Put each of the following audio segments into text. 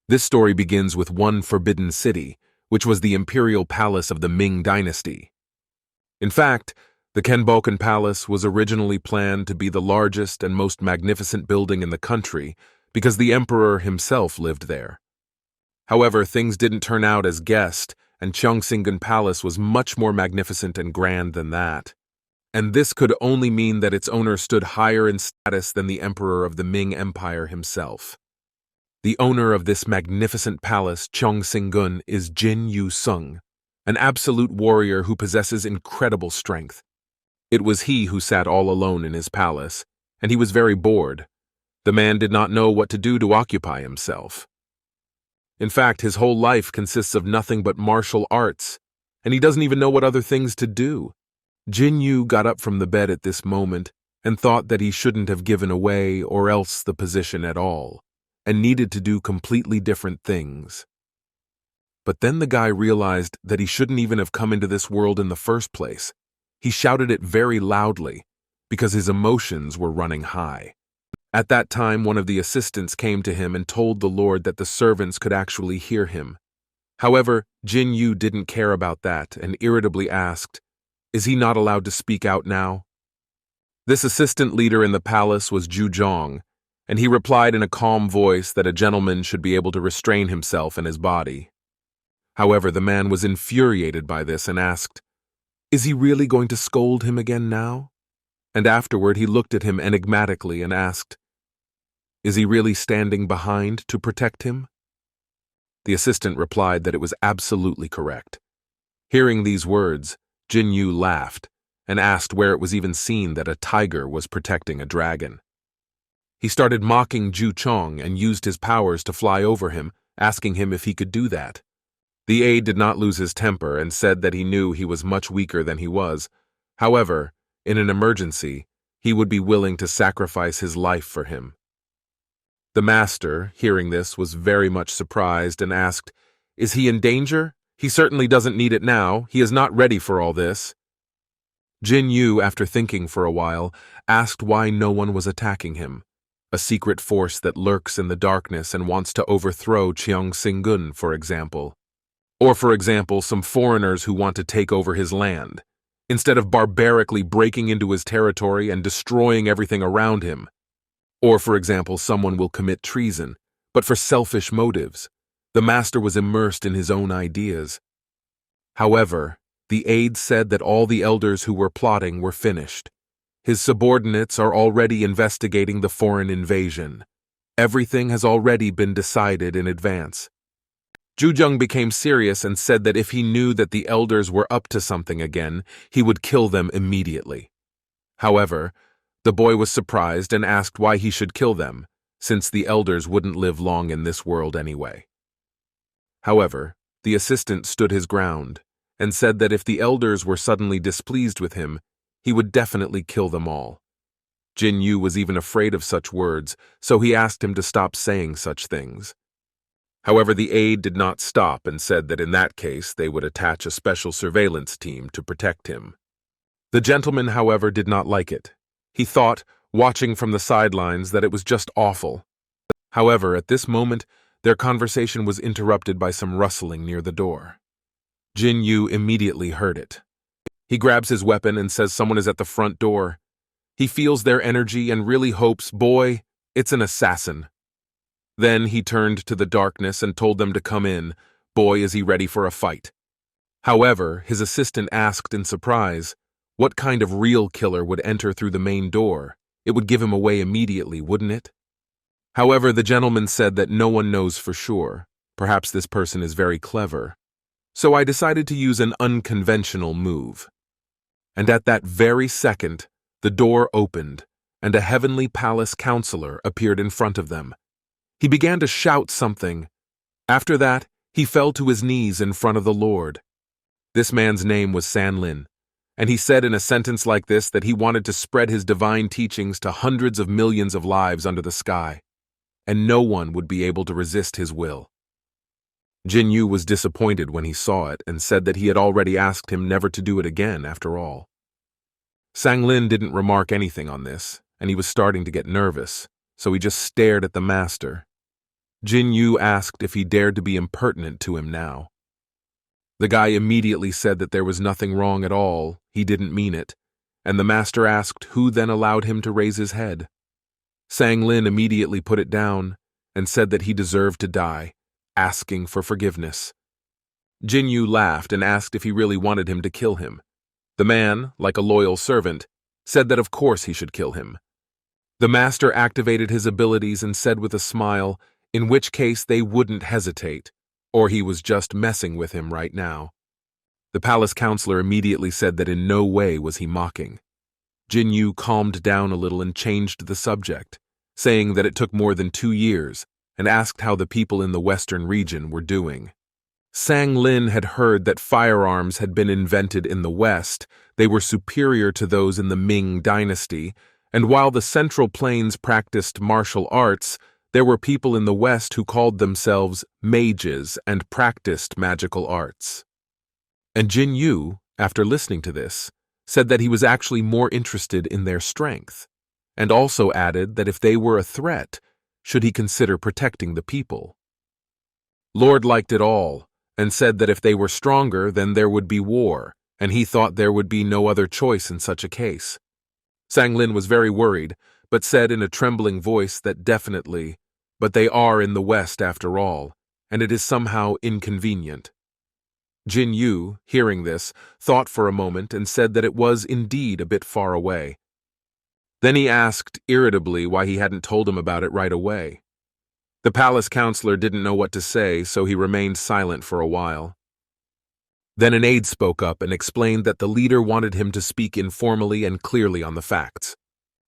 This story begins with one forbidden city, which was the imperial palace of the Ming dynasty. In fact, the Kenboken Palace was originally planned to be the largest and most magnificent building in the country because the emperor himself lived there. However, things didn't turn out as guessed, and Cheongsingun Palace was much more magnificent and grand than that. And this could only mean that its owner stood higher in status than the emperor of the Ming Empire himself. The owner of this magnificent palace, Cheongsingun, is Jin Yu-sung, an absolute warrior who possesses incredible strength. It was he who sat all alone in his palace, and he was very bored. The man did not know what to do to occupy himself. In fact, his whole life consists of nothing but martial arts, and he doesn't even know what other things to do. Jin Yu got up from the bed at this moment and thought that he shouldn't have given away or else the position at all, and needed to do completely different things. But then the guy realized that he shouldn't even have come into this world in the first place. He shouted it very loudly, because his emotions were running high. At that time, one of the assistants came to him and told the Lord that the servants could actually hear him. However, Jin Yu didn't care about that and irritably asked, "Is he not allowed to speak out now?" This assistant leader in the palace was Ju Zhong, and he replied in a calm voice that a gentleman should be able to restrain himself and his body. However, the man was infuriated by this and asked, "Is he really going to scold him again now?" And afterward he looked at him enigmatically and asked, "Is he really standing behind to protect him?" The assistant replied that it was absolutely correct. Hearing these words, Jin Yu laughed and asked where it was even seen that a tiger was protecting a dragon. He started mocking Ju Chong and used his powers to fly over him, asking him if he could do that. The aide did not lose his temper and said that he knew he was much weaker than he was. However, in an emergency, he would be willing to sacrifice his life for him. The master, hearing this, was very much surprised and asked, "Is he in danger? He certainly doesn't need it now. He is not ready for all this." Jin Yu, after thinking for a while, asked why no one was attacking him. A secret force that lurks in the darkness and wants to overthrow Cheongsingun, for example. Or, for example, some foreigners who want to take over his land, instead of barbarically breaking into his territory and destroying everything around him. Or, for example, someone will commit treason, but for selfish motives. The master was immersed in his own ideas. However, the aide said that all the elders who were plotting were finished. His subordinates are already investigating the foreign invasion. Everything has already been decided in advance. Ju Zhong became serious and said that if he knew that the elders were up to something again, he would kill them immediately. However, the boy was surprised and asked why he should kill them, since the elders wouldn't live long in this world anyway. However, the assistant stood his ground and said that if the elders were suddenly displeased with him, he would definitely kill them all. Jin Yu was even afraid of such words, so he asked him to stop saying such things. However, the aide did not stop and said that in that case they would attach a special surveillance team to protect him. The gentleman, however, did not like it. He thought, watching from the sidelines, that it was just awful. However, at this moment, their conversation was interrupted by some rustling near the door. Jin Yu immediately heard it. He grabs his weapon and says someone is at the front door. He feels their energy and really hopes, boy, it's an assassin. Then he turned to the darkness and told them to come in. Boy, is he ready for a fight. However, his assistant asked in surprise, what kind of real killer would enter through the main door? It would give him away immediately, wouldn't it? However, the gentleman said that no one knows for sure. Perhaps this person is very clever. So I decided to use an unconventional move. And at that very second, the door opened, and a heavenly palace counselor appeared in front of them. He began to shout something. After that, he fell to his knees in front of the Lord. This man's name was Sanlin, and he said in a sentence like this that he wanted to spread his divine teachings to hundreds of millions of lives under the sky, and no one would be able to resist his will. Jin Yu was disappointed when he saw it and said that he had already asked him never to do it again after all. Sanlin didn't remark anything on this, and he was starting to get nervous, so he just stared at the master. Jin Yu asked if he dared to be impertinent to him now. The guy immediately said that there was nothing wrong at all, he didn't mean it, and the master asked who then allowed him to raise his head. Sang Lin immediately put it down and said that he deserved to die, asking for forgiveness. Jin Yu laughed and asked if he really wanted him to kill him. The man, like a loyal servant, said that of course he should kill him. The master activated his abilities and said with a smile, in which case they wouldn't hesitate, or he was just messing with him right now. The palace counselor immediately said that in no way was he mocking. Jin Yu calmed down a little and changed the subject, saying that it took more than 2 years, and asked how the people in the western region were doing. Sang Lin had heard that firearms had been invented in the West. They were superior to those in the Ming dynasty, and while the Central Plains practiced martial arts, there were people in the West who called themselves mages and practiced magical arts. And Jin Yu, after listening to this, said that he was actually more interested in their strength, and also added that if they were a threat, should he consider protecting the people. Lord liked it all, and said that if they were stronger, then there would be war, and he thought there would be no other choice in such a case. Sang Lin was very worried, but said in a trembling voice that definitely, but they are in the West after all, and it is somehow inconvenient. Jin Yu, hearing this, thought for a moment and said that it was indeed a bit far away. Then he asked irritably why he hadn't told him about it right away. The palace counselor didn't know what to say, so he remained silent for a while. Then an aide spoke up and explained that the leader wanted him to speak informally and clearly on the facts.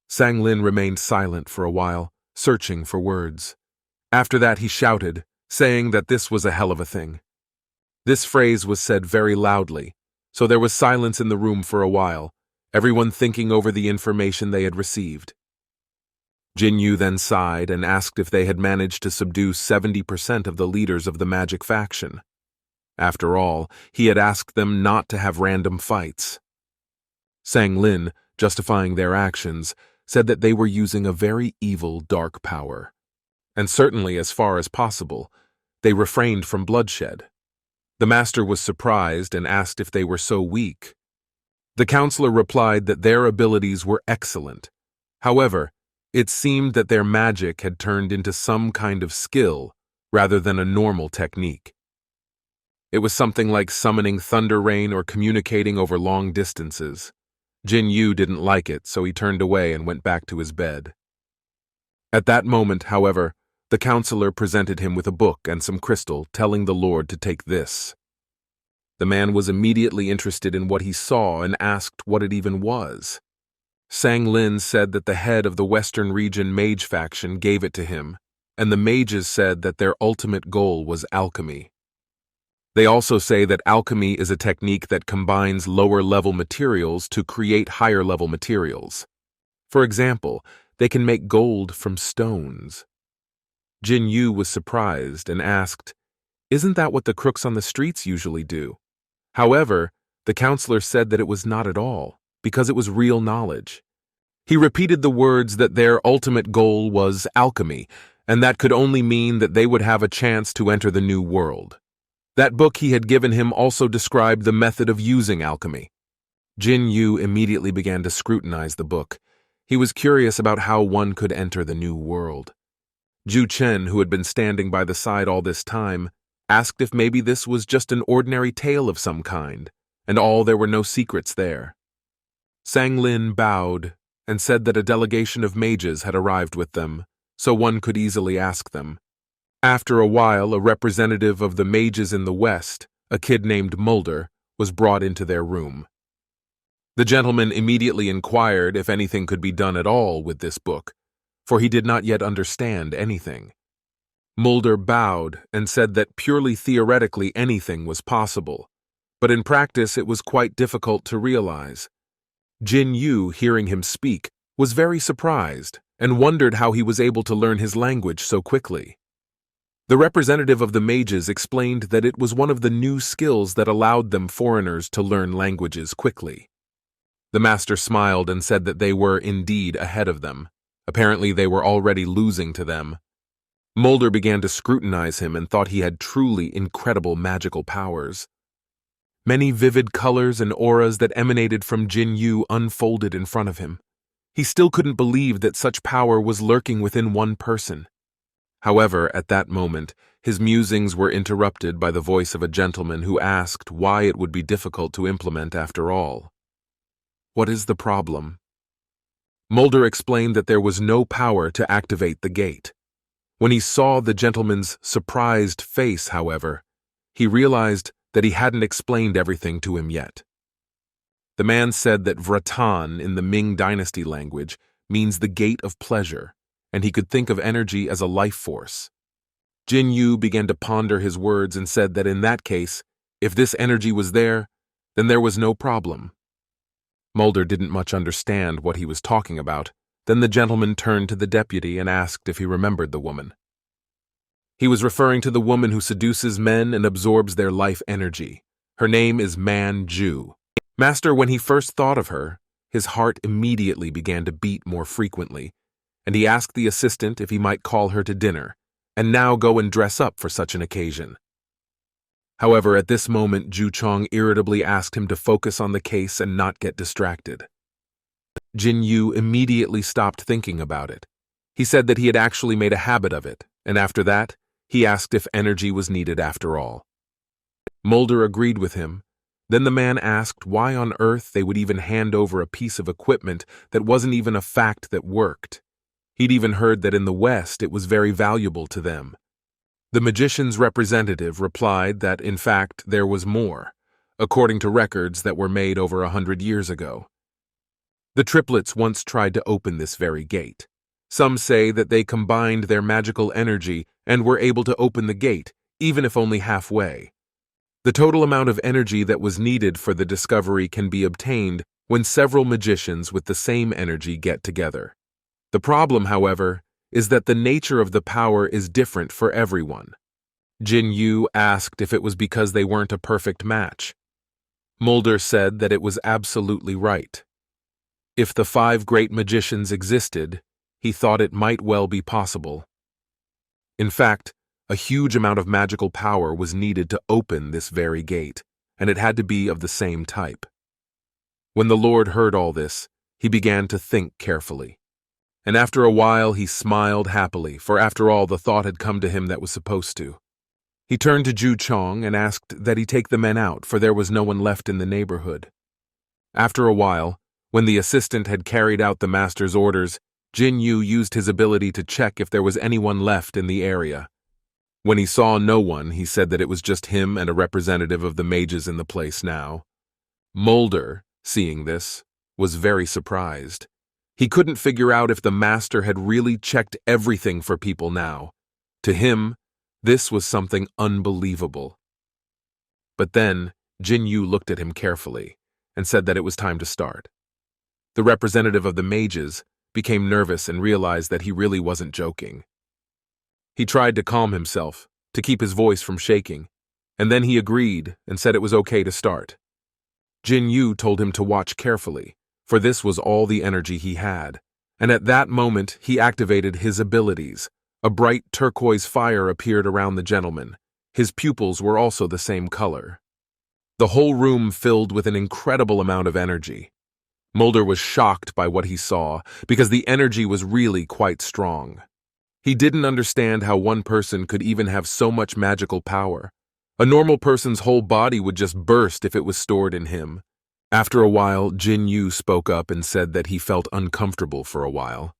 Sang Lin remained silent for a while, searching for words. After that he shouted, saying that this was a hell of a thing. This phrase was said very loudly, so there was silence in the room for a while, everyone thinking over the information they had received. Jin Yu then sighed and asked if they had managed to subdue 70% of the leaders of the magic faction. After all, he had asked them not to have random fights. Sang Lin, justifying their actions, said that they were using a very evil dark power, and certainly as far as possible, they refrained from bloodshed. The master was surprised and asked if they were so weak. The counselor replied that their abilities were excellent. However, it seemed that their magic had turned into some kind of skill rather than a normal technique. It was something like summoning thunder rain or communicating over long distances. Jin Yu didn't like it, so he turned away and went back to his bed. At that moment, however, the counselor presented him with a book and some crystal, telling the Lord to take this. The man was immediately interested in what he saw and asked what it even was. Sang Lin said that the head of the Western Region mage faction gave it to him, and the mages said that their ultimate goal was alchemy. They also say that alchemy is a technique that combines lower-level materials to create higher-level materials. For example, they can make gold from stones. Jin Yu was surprised and asked, "Isn't that what the crooks on the streets usually do?" However, the counselor said that it was not at all, because it was real knowledge. He repeated the words that their ultimate goal was alchemy, and that could only mean that they would have a chance to enter the new world. That book he had given him also described the method of using alchemy. Jin Yu immediately began to scrutinize the book. He was curious about how one could enter the new world. Ju Chen, who had been standing by the side all this time, asked if maybe this was just an ordinary tale of some kind, and there were no secrets there. Sang Lin bowed and said that a delegation of mages had arrived with them, so one could easily ask them. After a while, a representative of the mages in the West, a kid named Mulder, was brought into their room. The gentleman immediately inquired if anything could be done at all with this book, for he did not yet understand anything. Mulder bowed and said that purely theoretically anything was possible, but in practice it was quite difficult to realize. Jin Yu, hearing him speak, was very surprised and wondered how he was able to learn his language so quickly. The representative of the mages explained that it was one of the new skills that allowed them foreigners to learn languages quickly. The master smiled and said that they were indeed ahead of them. Apparently they were already losing to them. Mulder began to scrutinize him and thought he had truly incredible magical powers. Many vivid colors and auras that emanated from Jin Yu unfolded in front of him. He still couldn't believe that such power was lurking within one person. However, at that moment, his musings were interrupted by the voice of a gentleman who asked why it would be difficult to implement after all. "What is the problem?" Mulder explained that there was no power to activate the gate. When he saw the gentleman's surprised face, however, he realized that he hadn't explained everything to him yet. The man said that Vratan in the Ming Dynasty language means the gate of pleasure, and he could think of energy as a life force. Jin Yu began to ponder his words and said that in that case, if this energy was there, then there was no problem. Mulder didn't much understand what he was talking about. Then the gentleman turned to the deputy and asked if he remembered the woman. He was referring to the woman who seduces men and absorbs their life energy. Her name is Manju. Master, when he first thought of her, his heart immediately began to beat more frequently, and he asked the assistant if he might call her to dinner, and now go and dress up for such an occasion. However, at this moment, Ju Chong irritably asked him to focus on the case and not get distracted. Jin Yu immediately stopped thinking about it. He said that he had actually made a habit of it, and after that, he asked if energy was needed after all. Mulder agreed with him. Then the man asked why on earth they would even hand over a piece of equipment that wasn't even a fact that worked. He'd even heard that in the West it was very valuable to them. The magician's representative replied that, in fact, there was more, according to records that were made over 100 years ago. The triplets once tried to open this very gate. Some say that they combined their magical energy and were able to open the gate, even if only halfway. The total amount of energy that was needed for the discovery can be obtained when several magicians with the same energy get together. The problem, however, is that the nature of the power is different for everyone. Jin Yu asked if it was because they weren't a perfect match. Mulder said that it was absolutely right. If the 5 great magicians existed, he thought it might well be possible. In fact, a huge amount of magical power was needed to open this very gate, and it had to be of the same type. When the Lord heard all this, he began to think carefully. And after a while he smiled happily, for after all the thought had come to him that was supposed to. He turned to Ju Chong and asked that he take the men out, for there was no one left in the neighborhood. After a while, when the assistant had carried out the master's orders, Jin Yu used his ability to check if there was anyone left in the area. When he saw no one, he said that it was just him and a representative of the mages in the place now. Mulder, seeing this, was very surprised. He couldn't figure out if the master had really checked everything for people now. To him, this was something unbelievable. But then, Jin Yu looked at him carefully and said that it was time to start. The representative of the mages became nervous and realized that he really wasn't joking. He tried to calm himself, to keep his voice from shaking, and then he agreed and said it was okay to start. Jin Yu told him to watch carefully, for this was all the energy he had, and at that moment he activated his abilities. A bright turquoise fire appeared around the gentleman. His pupils were also the same color. The whole room filled with an incredible amount of energy. Mulder was shocked by what he saw, because the energy was really quite strong. He didn't understand how one person could even have so much magical power. A normal person's whole body would just burst if it was stored in him. After a while, Jin Yu spoke up and said that he felt uncomfortable for a while.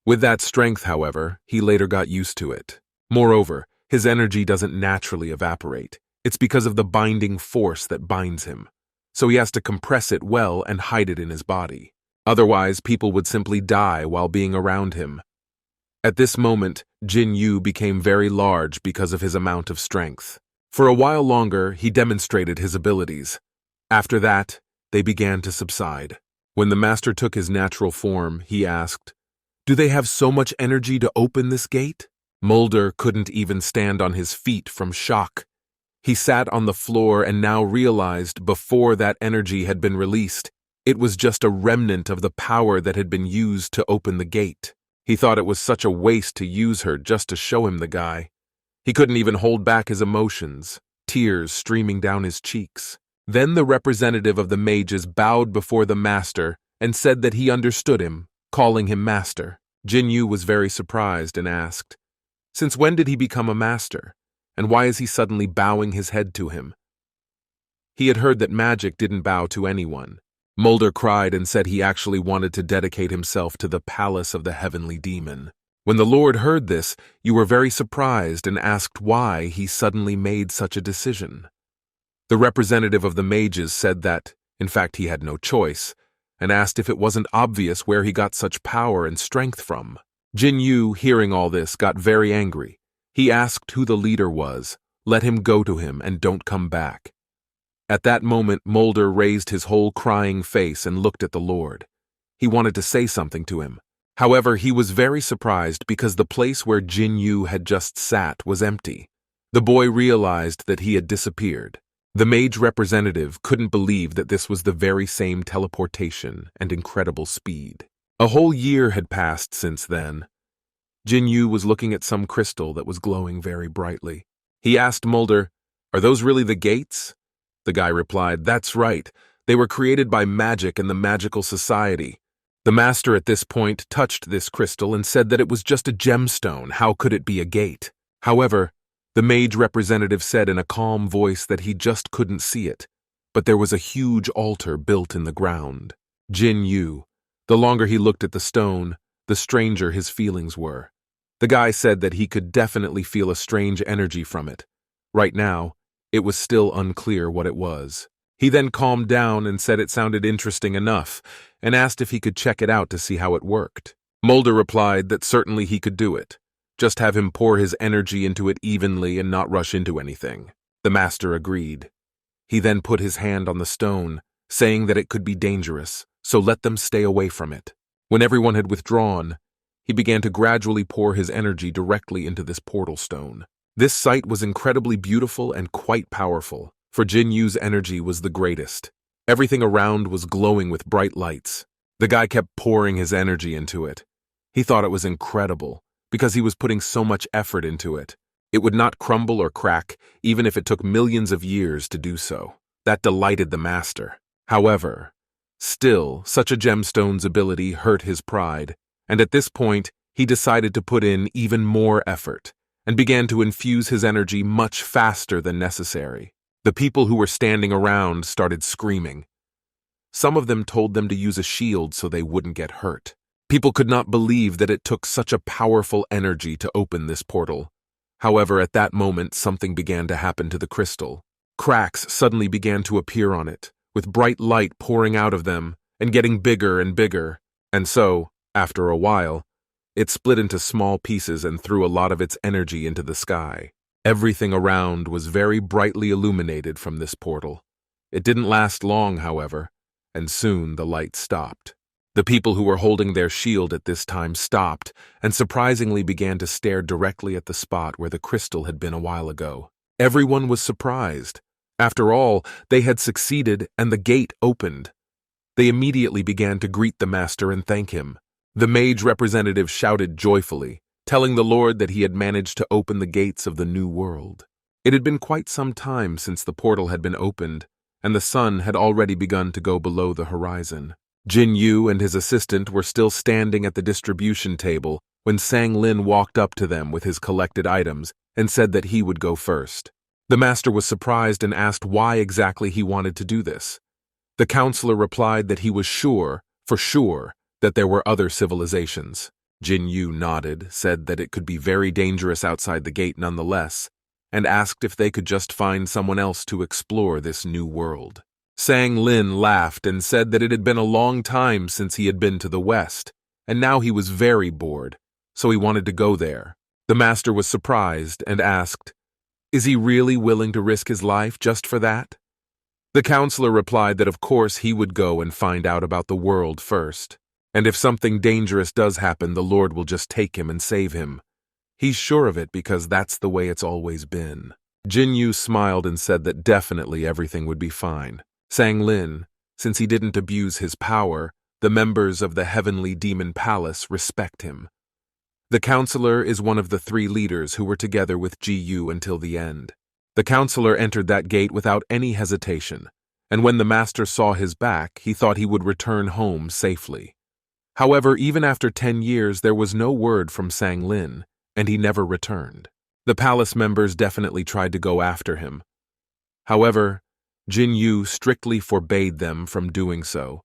With that strength, however, he later got used to it. Moreover, his energy doesn't naturally evaporate. It's because of the binding force that binds him. So he has to compress it well and hide it in his body. Otherwise, people would simply die while being around him. At this moment, Jin Yu became very large because of his amount of strength. For a while longer, he demonstrated his abilities. After that, they began to subside. When the master took his natural form, he asked, "Do they have so much energy to open this gate?" Mulder couldn't even stand on his feet from shock. He sat on the floor and now realized before that energy had been released, it was just a remnant of the power that had been used to open the gate. He thought it was such a waste to use her just to show him the guy. He couldn't even hold back his emotions, tears streaming down his cheeks. Then the representative of the mages bowed before the master and said that he understood him, calling him master. Jin Yu was very surprised and asked, "Since when did he become a master? And why is he suddenly bowing his head to him?" He had heard that magic didn't bow to anyone. Mulder cried and said he actually wanted to dedicate himself to the palace of the heavenly demon. When the Lord heard this, you were very surprised and asked why he suddenly made such a decision. The representative of the mages said that, in fact, he had no choice, and asked if it wasn't obvious where he got such power and strength from. Jin Yu, hearing all this, got very angry. He asked who the leader was, let him go to him, and don't come back. At that moment, Mulder raised his whole crying face and looked at the Lord. He wanted to say something to him. However, he was very surprised because the place where Jin Yu had just sat was empty. The boy realized that he had disappeared. The mage representative couldn't believe that this was the very same teleportation and incredible speed. A whole year had passed since then. Jin Yu was looking at some crystal that was glowing very brightly. He asked Mulder, "Are those really the gates?" The guy replied, "That's right. They were created by magic and the magical society." The master at this point touched this crystal and said that it was just a gemstone. How could it be a gate? However, the mage representative said in a calm voice that he just couldn't see it, but there was a huge altar built in the ground. Jin Yu. The longer he looked at the stone, the stranger his feelings were. The guy said that he could definitely feel a strange energy from it. Right now, it was still unclear what it was. He then calmed down and said it sounded interesting enough, and asked if he could check it out to see how it worked. Mulder replied that certainly he could do it. Just have him pour his energy into it evenly and not rush into anything. The master agreed. He then put his hand on the stone, saying that it could be dangerous, so let them stay away from it. When everyone had withdrawn, he began to gradually pour his energy directly into this portal stone. This sight was incredibly beautiful and quite powerful, for Jin Yu's energy was the greatest. Everything around was glowing with bright lights. The guy kept pouring his energy into it. He thought it was incredible, because he was putting so much effort into it. It would not crumble or crack, even if it took millions of years to do so. That delighted the master. However, still, such a gemstone's ability hurt his pride, and at this point, he decided to put in even more effort, and began to infuse his energy much faster than necessary. The people who were standing around started screaming. Some of them told them to use a shield so they wouldn't get hurt. People could not believe that it took such a powerful energy to open this portal. However, at that moment, something began to happen to the crystal. Cracks suddenly began to appear on it, with bright light pouring out of them and getting bigger and bigger. And so, after a while, it split into small pieces and threw a lot of its energy into the sky. Everything around was very brightly illuminated from this portal. It didn't last long, however, and soon the light stopped. The people who were holding their shield at this time stopped and surprisingly began to stare directly at the spot where the crystal had been a while ago. Everyone was surprised. After all, they had succeeded and the gate opened. They immediately began to greet the master and thank him. The mage representative shouted joyfully, telling the Lord that he had managed to open the gates of the new world. It had been quite some time since the portal had been opened, and the sun had already begun to go below the horizon. Jin Yu and his assistant were still standing at the distribution table when Sang Lin walked up to them with his collected items and said that he would go first. The master was surprised and asked why exactly he wanted to do this. The counselor replied that he was sure, for sure, that there were other civilizations. Jin Yu nodded, said that it could be very dangerous outside the gate nonetheless, and asked if they could just find someone else to explore this new world. Sang Lin laughed and said that it had been a long time since he had been to the West, and now he was very bored, so he wanted to go there. The master was surprised and asked, "Is he really willing to risk his life just for that?" The counselor replied that of course he would go and find out about the world first, and if something dangerous does happen, the Lord will just take him and save him. He's sure of it because that's the way it's always been. Jin Yu smiled and said that definitely everything would be fine. Sang Lin, since he didn't abuse his power, the members of the Heavenly Demon Palace respect him. The counselor is one of the three leaders who were together with Gu until the end. The counselor entered that gate without any hesitation, and when the master saw his back, he thought he would return home safely. However, even after 10 years, there was no word from Sang Lin, and he never returned. The palace members definitely tried to go after him. However, Jin Yu strictly forbade them from doing so.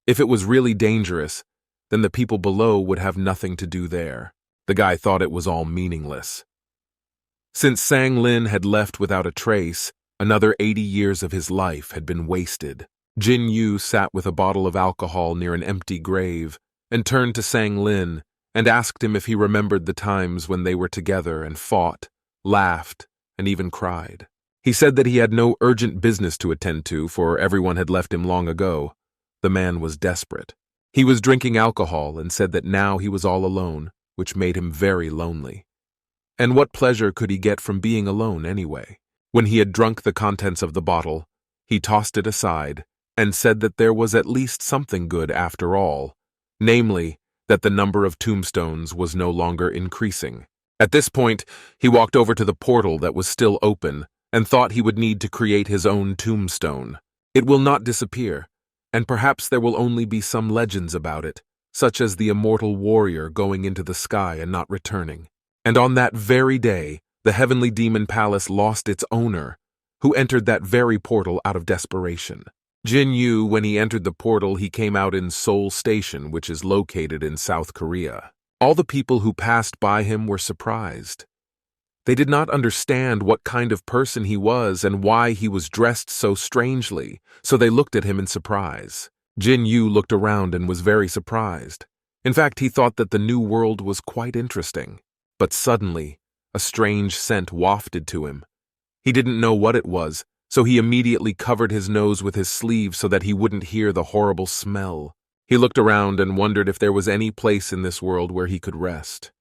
If it was really dangerous, then the people below would have nothing to do there. The guy thought it was all meaningless. Since Sang Lin had left without a trace, another 80 years of his life had been wasted. Jin Yu sat with a bottle of alcohol near an empty grave and turned to Sang Lin and asked him if he remembered the times when they were together and fought, laughed, and even cried. He said that he had no urgent business to attend to, for everyone had left him long ago. The man was desperate. He was drinking alcohol and said that now he was all alone, which made him very lonely. And what pleasure could he get from being alone anyway? When he had drunk the contents of the bottle, he tossed it aside and said that there was at least something good after all, namely, that the number of tombstones was no longer increasing. At this point, he walked over to the portal that was still open and thought he would need to create his own tombstone. It will not disappear, and perhaps there will only be some legends about it, such as the immortal warrior going into the sky and not returning. And on that very day, the heavenly demon palace lost its owner, who entered that very portal out of desperation. Jin Yu, when he entered the portal, he came out in Seoul Station, which is located in South Korea. All the people who passed by him were surprised. They did not understand what kind of person he was and why he was dressed so strangely, so they looked at him in surprise. Jin Yu looked around and was very surprised. In fact, he thought that the new world was quite interesting. But suddenly, a strange scent wafted to him. He didn't know what it was, so he immediately covered his nose with his sleeve so that he wouldn't hear the horrible smell. He looked around and wondered if there was any place in this world where he could rest.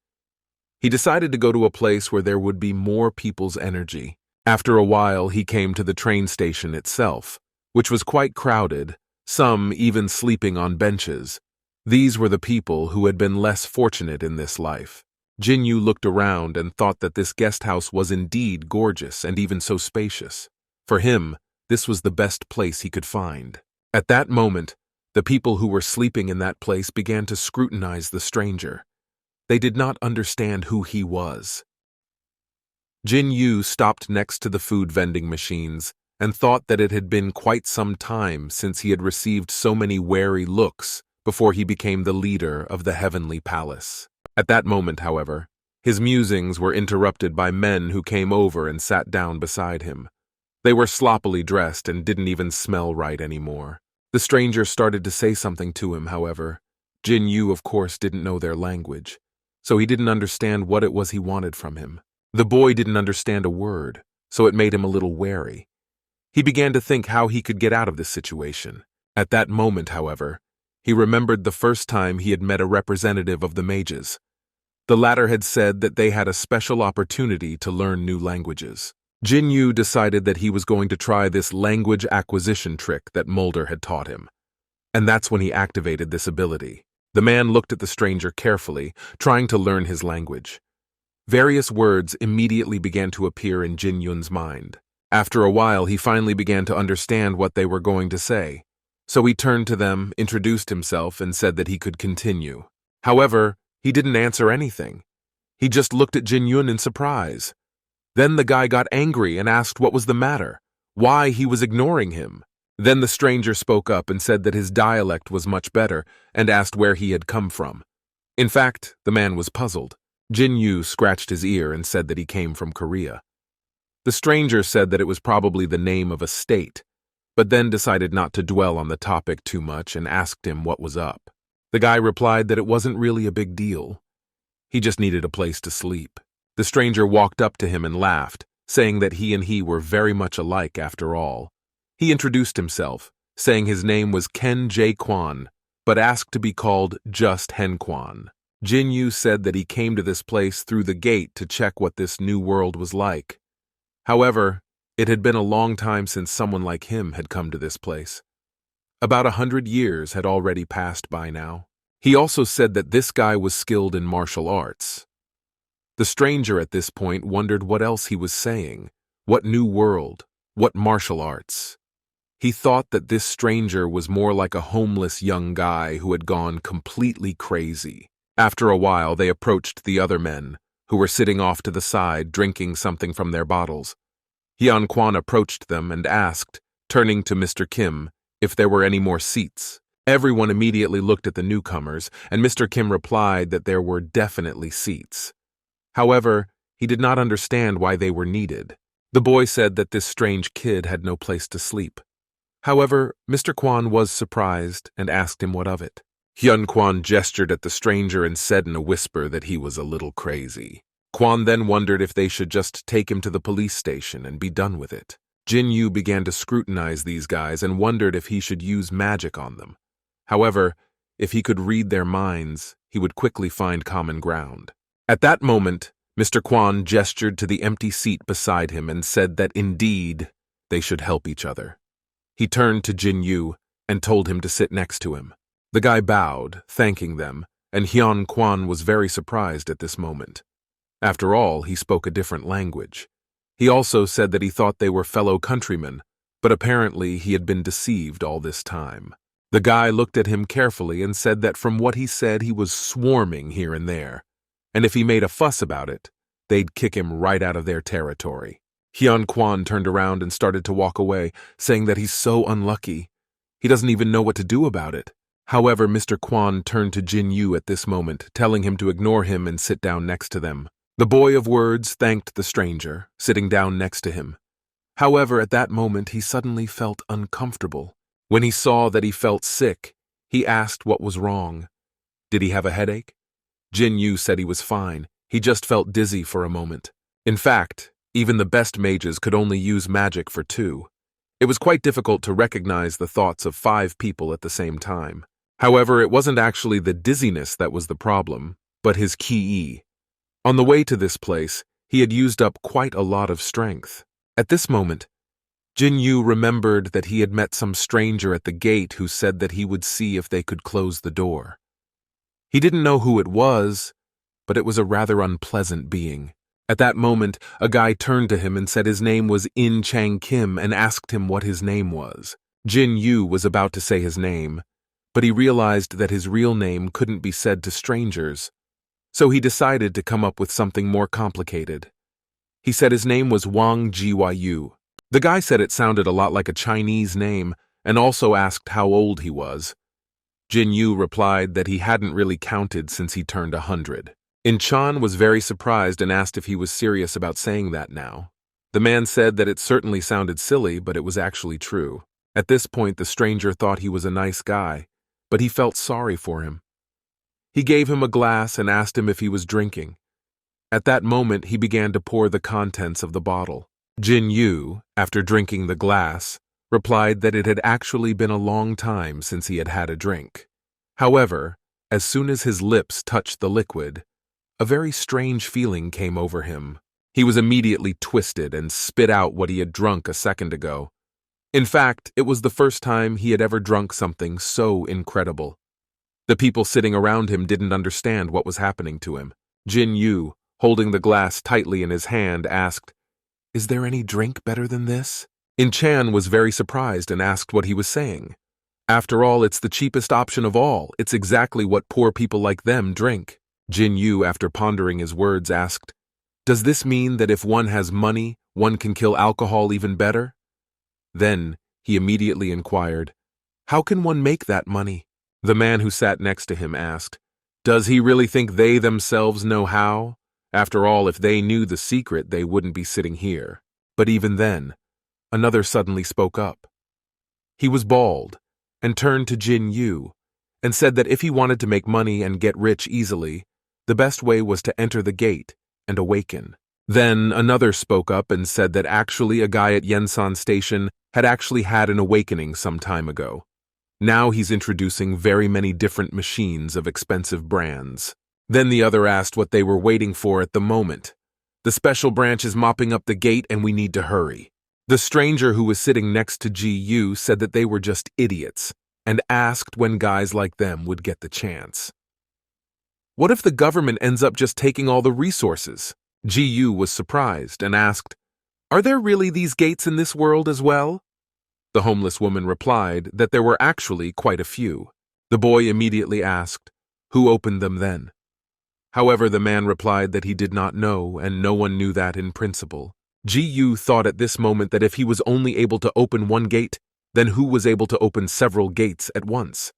He decided to go to a place where there would be more people's energy. After a while, he came to the train station itself, which was quite crowded, some even sleeping on benches. These were the people who had been less fortunate in this life. Jin Yu looked around and thought that this guest house was indeed gorgeous and even so spacious. For him, this was the best place he could find. At that moment, the people who were sleeping in that place began to scrutinize the stranger. They did not understand who he was. Jin Yu stopped next to the food vending machines and thought that it had been quite some time since he had received so many wary looks before he became the leader of the heavenly palace. At that moment, however, his musings were interrupted by men who came over and sat down beside him. They were sloppily dressed and didn't even smell right anymore. The stranger started to say something to him, however. Jin Yu, of course, didn't know their language, so he didn't understand what it was he wanted from him. The boy didn't understand a word, so it made him a little wary. He began to think how he could get out of this situation. At that moment, however, he remembered the first time he had met a representative of the mages. The latter had said that they had a special opportunity to learn new languages. Jin Yu decided that he was going to try this language acquisition trick that Mulder had taught him. And that's when he activated this ability. The man looked at the stranger carefully, trying to learn his language. Various words immediately began to appear in Jin Yun's mind. After a while, he finally began to understand what they were going to say. So he turned to them, introduced himself, and said that he could continue. However, he didn't answer anything. He just looked at Jin Yun in surprise. Then the guy got angry and asked what was the matter, why he was ignoring him. Then the stranger spoke up and said that his dialect was much better and asked where he had come from. In fact, the man was puzzled. Jin Yu scratched his ear and said that he came from Korea. The stranger said that it was probably the name of a state, but then decided not to dwell on the topic too much and asked him what was up. The guy replied that it wasn't really a big deal. He just needed a place to sleep. The stranger walked up to him and laughed, saying that he and he were very much alike after all. He introduced himself, saying his name was Ken J. Kwan, but asked to be called just Hen Kwan. Jin Yu said that he came to this place through the gate to check what this new world was like. However, it had been a long time since someone like him had come to this place. About 100 years had already passed by now. He also said that this guy was skilled in martial arts. The stranger at this point wondered what else he was saying. What new world? What martial arts? He thought that this stranger was more like a homeless young guy who had gone completely crazy. After a while, they approached the other men, who were sitting off to the side drinking something from their bottles. Hyun Kwan approached them and asked, turning to Mr. Kim, if there were any more seats. Everyone immediately looked at the newcomers, and Mr. Kim replied that there were definitely seats. However, he did not understand why they were needed. The boy said that this strange kid had no place to sleep. However, Mr. Kwan was surprised and asked him what of it. Hyun Kwan gestured at the stranger and said in a whisper that he was a little crazy. Kwan then wondered if they should just take him to the police station and be done with it. Jin Yu began to scrutinize these guys and wondered if he should use magic on them. However, if he could read their minds, he would quickly find common ground. At that moment, Mr. Kwan gestured to the empty seat beside him and said that indeed they should help each other. He turned to Jin Yu and told him to sit next to him. The guy bowed, thanking them, and Hyun Kwan was very surprised at this moment. After all, he spoke a different language. He also said that he thought they were fellow countrymen, but apparently he had been deceived all this time. The guy looked at him carefully and said that from what he said he was swarming here and there, and if he made a fuss about it, they'd kick him right out of their territory. Hyun Kwan turned around and started to walk away, saying that he's so unlucky. He doesn't even know what to do about it. However, Mr. Kwan turned to Jin Yu at this moment, telling him to ignore him and sit down next to them. The boy of words thanked the stranger, sitting down next to him. However, at that moment, he suddenly felt uncomfortable. When he saw that he felt sick, he asked what was wrong. Did he have a headache? Jin Yu said he was fine. He just felt dizzy for a moment. In fact, even the best mages could only use magic for 2. It was quite difficult to recognize the thoughts of 5 people at the same time. However, it wasn't actually the dizziness that was the problem, but his ki. On the way to this place, he had used up quite a lot of strength. At this moment, Jin Yu remembered that he had met some stranger at the gate who said that he would see if they could close the door. He didn't know who it was, but it was a rather unpleasant being. At that moment, a guy turned to him and said his name was In Chang Kim and asked him what his name was. Jin Yu was about to say his name, but he realized that his real name couldn't be said to strangers, so he decided to come up with something more complicated. He said his name was Wang Jiyu. The guy said it sounded a lot like a Chinese name and also asked how old he was. Jin Yu replied that he hadn't really counted since he turned 100. In Chan was very surprised and asked if he was serious about saying that now. The man said that it certainly sounded silly, but it was actually true. At this point, the stranger thought he was a nice guy, but he felt sorry for him. He gave him a glass and asked him if he was drinking. At that moment, he began to pour the contents of the bottle. Jin Yu, after drinking the glass, replied that it had actually been a long time since he had had a drink. However, as soon as his lips touched the liquid, a very strange feeling came over him. He was immediately twisted and spit out what he had drunk a second ago. In fact, it was the first time he had ever drunk something so incredible. The people sitting around him didn't understand what was happening to him. Jin Yu, holding the glass tightly in his hand, asked, "Is there any drink better than this?" In Chan was very surprised and asked what he was saying. After all, it's the cheapest option of all. It's exactly what poor people like them drink. Jin Yu, after pondering his words, asked, "Does this mean that if one has money, one can kill alcohol even better?" Then he immediately inquired, "How can one make that money?" The man who sat next to him asked, "Does he really think they themselves know how? After all, if they knew the secret, they wouldn't be sitting here." But even then, another suddenly spoke up. He was bald and turned to Jin Yu and said that if he wanted to make money and get rich easily, the best way was to enter the gate and awaken. Then another spoke up and said that actually a guy at Yensan Station had actually had an awakening some time ago. Now he's introducing very many different machines of expensive brands. Then the other asked what they were waiting for at the moment. "The special branch is mopping up the gate and we need to hurry." The stranger who was sitting next to Ji Yu said that they were just idiots. and asked when guys like them would get the chance. What if the government ends up just taking all the resources? GU was surprised and asked, "Are there really these gates in this world as well?" The homeless woman replied that there were actually quite a few. The boy immediately asked, "Who opened them then?" However, the man replied that he did not know, and no one knew that in principle. GU thought at this moment that if he was only able to open one gate, then who was able to open several gates at once?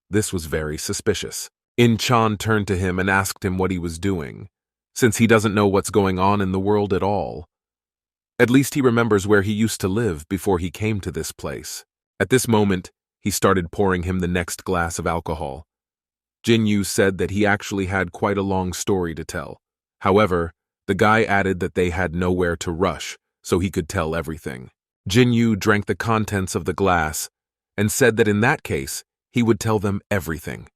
This was very suspicious. In-chan turned to him and asked him what he was doing, since he doesn't know what's going on in the world at all. At least he remembers where he used to live before he came to this place. At this moment, he started pouring him the next glass of alcohol. Jinyu said that he actually had quite a long story to tell. However, the guy added that they had nowhere to rush, so he could tell everything. Jinyu drank the contents of the glass and said that in that case, he would tell them everything.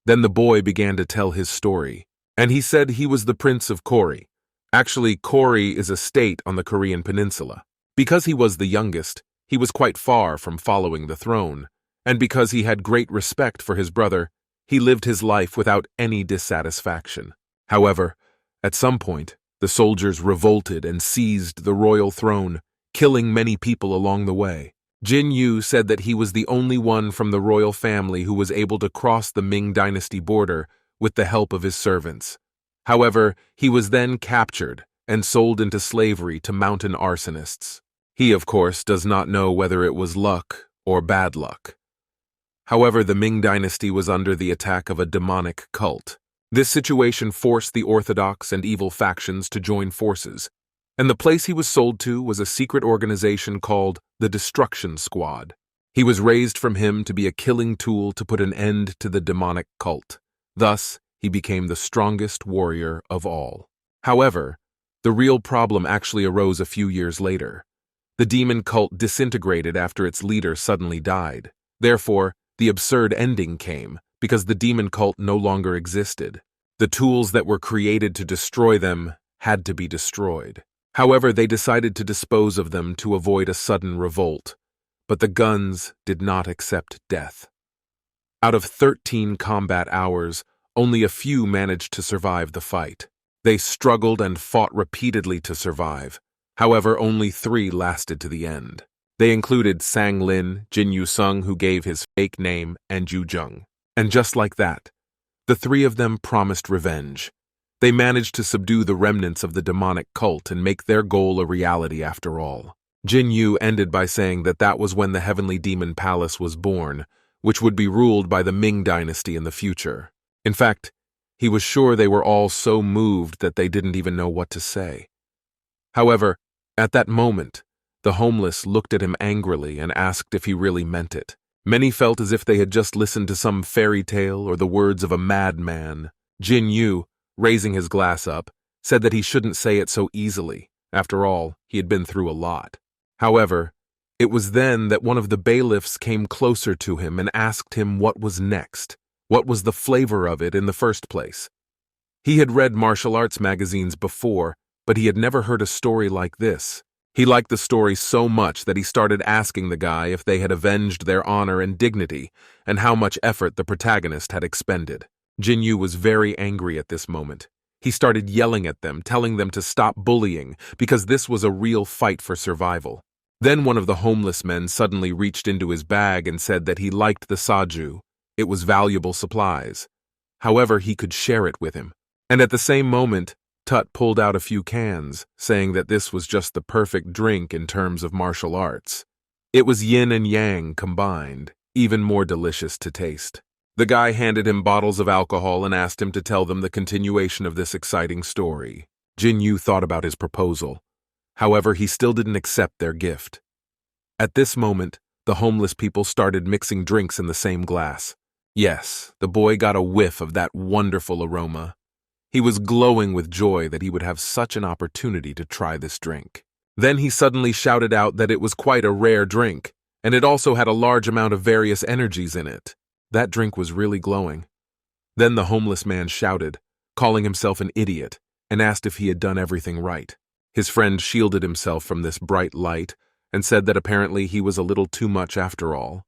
Then the boy began to tell his story, and he said he was the Prince of Kori. Actually, Kori is a state on the Korean peninsula. Because he was the youngest, he was quite far from following the throne, and because he had great respect for his brother, he lived his life without any dissatisfaction. However, at some point, the soldiers revolted and seized the royal throne, killing many people along the way. Jinyu said that he was the only one from the royal family who was able to cross the Ming dynasty border with the help of his servants. However, he was then captured and sold into slavery to mountain arsonists. He, of course, does not know whether it was luck or bad luck. However, the Ming dynasty was under the attack of a demonic cult. This situation forced the orthodox and evil factions to join forces, and the place he was sold to was a secret organization called the Destruction Squad. He was raised from him to be a killing tool to put an end to the demonic cult. Thus, he became the strongest warrior of all. However, the real problem actually arose a few years later. The demon cult disintegrated after its leader suddenly died. Therefore, the absurd ending came because the demon cult no longer existed. The tools that were created to destroy them had to be destroyed. However, they decided to dispose of them to avoid a sudden revolt, but the guns did not accept death. Out of 13 combat hours, only a few managed to survive the fight. They struggled and fought repeatedly to survive. However, only 3 lasted to the end. They included Sang Lin, Jin Yu-sung, who gave his fake name, and Ju Jung. And just like that, the 3 of them promised revenge. They managed to subdue the remnants of the demonic cult and make their goal a reality after all. Jin Yu ended by saying that that was when the Heavenly Demon Palace was born, which would be ruled by the Ming dynasty in the future. In fact, he was sure they were all so moved that they didn't even know what to say. However, at that moment, the homeless looked at him angrily and asked if he really meant it. Many felt as if they had just listened to some fairy tale or the words of a madman. Jin Yu, raising his glass up, said that he shouldn't say it so easily. After all, he had been through a lot. However, it was then that one of the bailiffs came closer to him and asked him what was next. What was the flavor of it in the first place? He had read martial arts magazines before, but he had never heard a story like this. He liked the story so much that he started asking the guy if they had avenged their honor and dignity, and how much effort the protagonist had expended. Jin Yu was very angry at this moment. He started yelling at them, telling them to stop bullying, because this was a real fight for survival. Then one of the homeless men suddenly reached into his bag and said that he liked the saju. It was valuable supplies. However, he could share it with him. And at the same moment, Tut pulled out a few cans, saying that this was just the perfect drink in terms of martial arts. It was yin and yang combined, even more delicious to taste. The guy handed him bottles of alcohol and asked him to tell them the continuation of this exciting story. Jin Yu thought about his proposal. However, he still didn't accept their gift. At this moment, the homeless people started mixing drinks in the same glass. Yes, the boy got a whiff of that wonderful aroma. He was glowing with joy that he would have such an opportunity to try this drink. Then he suddenly shouted out that it was quite a rare drink, and it also had a large amount of various energies in it. That drink was really glowing. Then the homeless man shouted, calling himself an idiot, and asked if he had done everything right. His friend shielded himself from this bright light and said that apparently he was a little too much after all.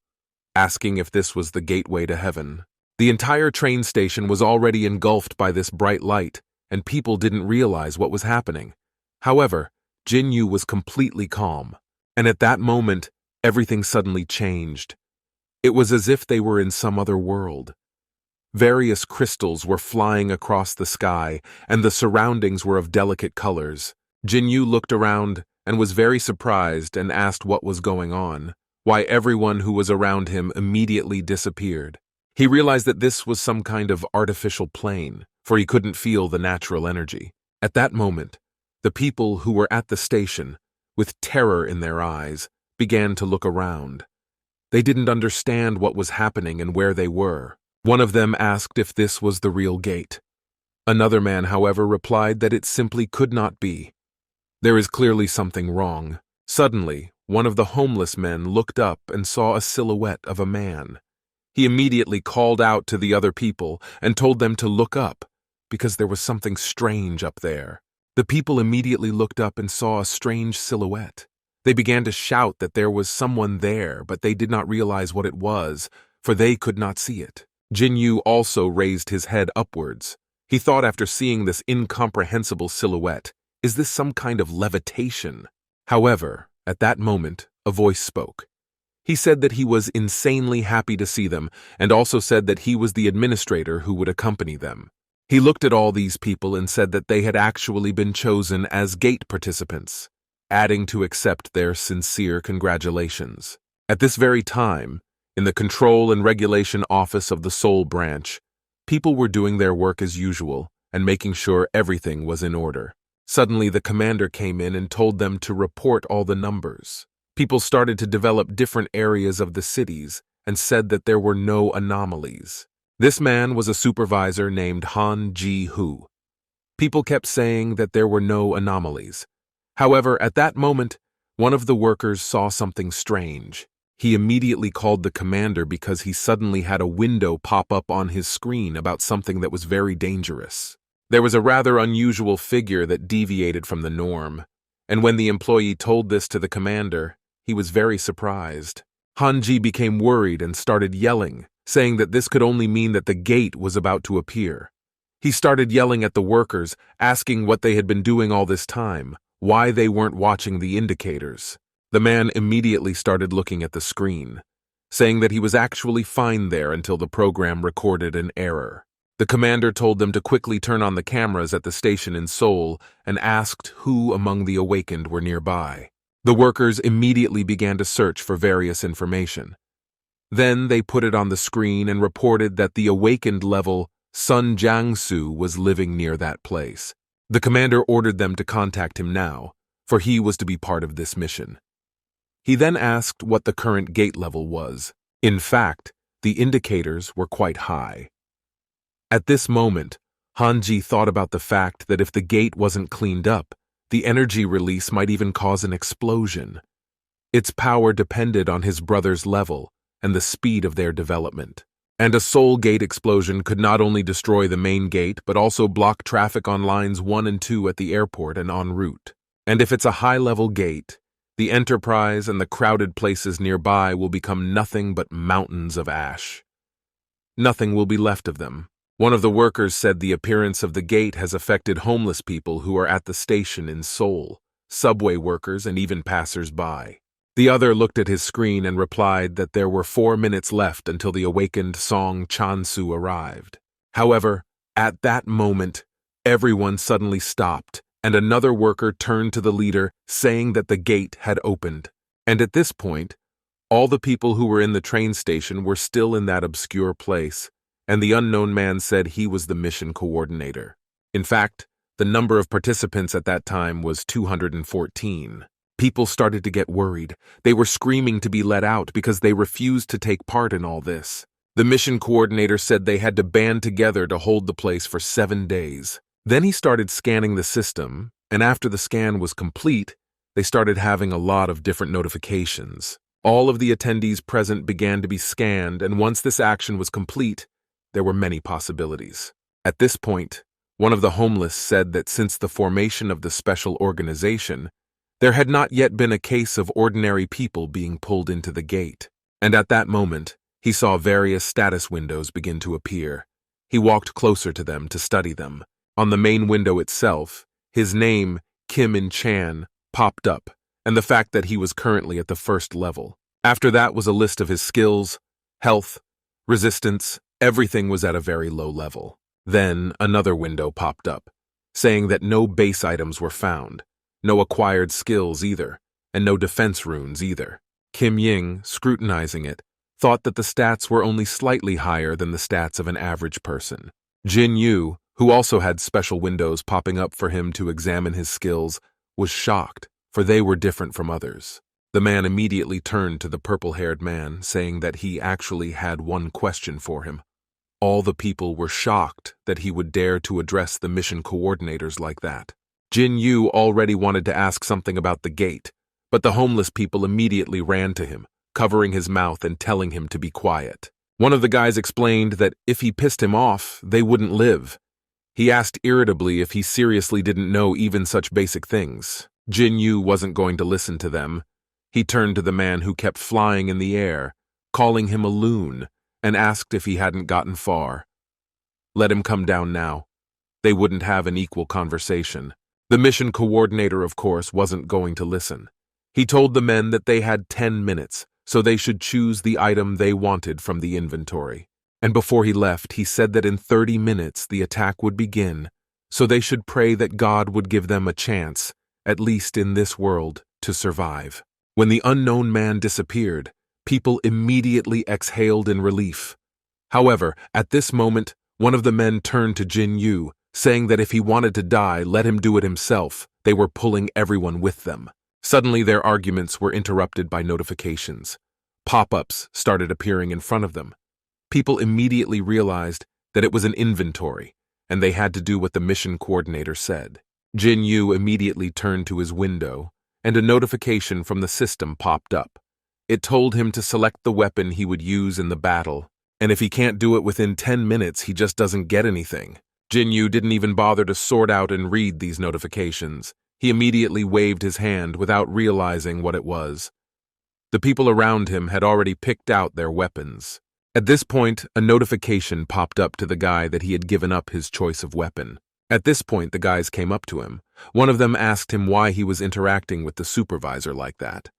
asking if this was the gateway to heaven. The entire train station was already engulfed by this bright light, and people didn't realize what was happening. However, Jinyu was completely calm, and at that moment, everything suddenly changed. It was as if they were in some other world. Various crystals were flying across the sky, and the surroundings were of delicate colors. Jinyu looked around and was very surprised and asked what was going on, why everyone who was around him immediately disappeared. He realized that this was some kind of artificial plane, for he couldn't feel the natural energy. At that moment, the people who were at the station, with terror in their eyes, began to look around. They didn't understand what was happening and where they were. One of them asked if this was the real gate. Another man, however, replied that it simply could not be. There is clearly something wrong. Suddenly, one of the homeless men looked up and saw a silhouette of a man. He immediately called out to the other people and told them to look up, because there was something strange up there. The people immediately looked up and saw a strange silhouette. They began to shout that there was someone there, but they did not realize what it was, for they could not see it. Jinyu also raised his head upwards. He thought after seeing this incomprehensible silhouette, is this some kind of levitation? However, at that moment, a voice spoke. He said that he was insanely happy to see them, and also said that he was the administrator who would accompany them. He looked at all these people and said that they had actually been chosen as gate participants, adding to accept their sincere congratulations. At this very time, in the Control and Regulation Office of the Seoul branch, people were doing their work as usual and making sure everything was in order. Suddenly, the commander came in and told them to report all the numbers. People started to develop different areas of the cities and said that there were no anomalies. This man was a supervisor named Han Ji-hoo. People kept saying that there were no anomalies. However, at that moment, one of the workers saw something strange. He immediately called the commander because he suddenly had a window pop up on his screen about something that was very dangerous. There was a rather unusual figure that deviated from the norm, and when the employee told this to the commander, he was very surprised. Hanji became worried and started yelling, saying that this could only mean that the gate was about to appear. He started yelling at the workers, asking what they had been doing all this time, why they weren't watching the indicators. The man immediately started looking at the screen, saying that he was actually fine there until the program recorded an error. The commander told them to quickly turn on the cameras at the station in Seoul and asked who among the awakened were nearby. The workers immediately began to search for various information. Then they put it on the screen and reported that the awakened level Sun Jiangsu was living near that place. The commander ordered them to contact him now, for he was to be part of this mission. He then asked what the current gate level was. In fact, the indicators were quite high. At this moment, Hanji thought about the fact that if the gate wasn't cleaned up, the energy release might even cause an explosion. Its power depended on his brother's level and the speed of their development. And a Seoul gate explosion could not only destroy the main gate, but also block traffic on lines 1 and 2 at the airport and en route. And if it's a high-level gate, the Enterprise and the crowded places nearby will become nothing but mountains of ash. Nothing will be left of them. One of the workers said the appearance of the gate has affected homeless people who are at the station in Seoul, subway workers, and even passers-by. The other looked at his screen and replied that there were 4 minutes left until the awakened Song Chansu arrived. However, at that moment, everyone suddenly stopped, and another worker turned to the leader, saying that the gate had opened. And at this point, all the people who were in the train station were still in that obscure place, and the unknown man said he was the mission coordinator. In fact, the number of participants at that time was 214. People started to get worried. They were screaming to be let out because they refused to take part in all this. The mission coordinator said they had to band together to hold the place for 7 days. Then he started scanning the system, and after the scan was complete, they started having a lot of different notifications. All of the attendees present began to be scanned, and once this action was complete, there were many possibilities. At this point, one of the homeless said that since the formation of the special organization, there had not yet been a case of ordinary people being pulled into the gate. And at that moment, He saw various status windows begin to appear. He walked closer to them to study them. On the main window itself, his name, Kim In-chan, popped up, and the fact that he was currently at the first level. After that was a list of his skills, health, resistance, everything was at a very low level. Then another window popped up, saying that no base items were found, no acquired skills either, and no defense runes either. Kim Ying, scrutinizing it, thought that the stats were only slightly higher than the stats of an average person. Jin Yu, who also had special windows popping up for him to examine his skills, was shocked, for they were different from others. The man immediately turned to the purple-haired man, saying that he actually had one question for him. All the people were shocked that he would dare to address the mission coordinators like that. Jin Yu already wanted to ask something about the gate, but the homeless people immediately ran to him, covering his mouth and telling him to be quiet. One of the guys explained that if he pissed him off, they wouldn't live. He asked irritably if he seriously didn't know even such basic things. Jin Yu wasn't going to listen to them. He turned to the man who kept flying in the air, calling him a loon, and asked if he hadn't gotten far. Let him come down now. They wouldn't have an equal conversation. The mission coordinator, of course, wasn't going to listen. He told the men that they had 10 minutes, so they should choose the item they wanted from the inventory. And before he left, he said that in 30 minutes the attack would begin, so they should pray that God would give them a chance, at least in this world, to survive. When the unknown man disappeared, people immediately exhaled in relief. However, at this moment, one of the men turned to Jin Yu, saying that if he wanted to die, let him do it himself. They were pulling everyone with them. Suddenly, their arguments were interrupted by notifications. Pop-ups started appearing in front of them. People immediately realized that it was an inventory, and they had to do what the mission coordinator said. Jin Yu immediately turned to his window, and a notification from the system popped up. It told him to select the weapon he would use in the battle, and if he can't do it within 10 minutes, he just doesn't get anything. Jin Yu didn't even bother to sort out and read these notifications. He immediately waved his hand without realizing what it was. The people around him had already picked out their weapons. At this point, a notification popped up to the guy that he had given up his choice of weapon. At this point, the guys came up to him. One of them asked him why he was interacting with the supervisor like that.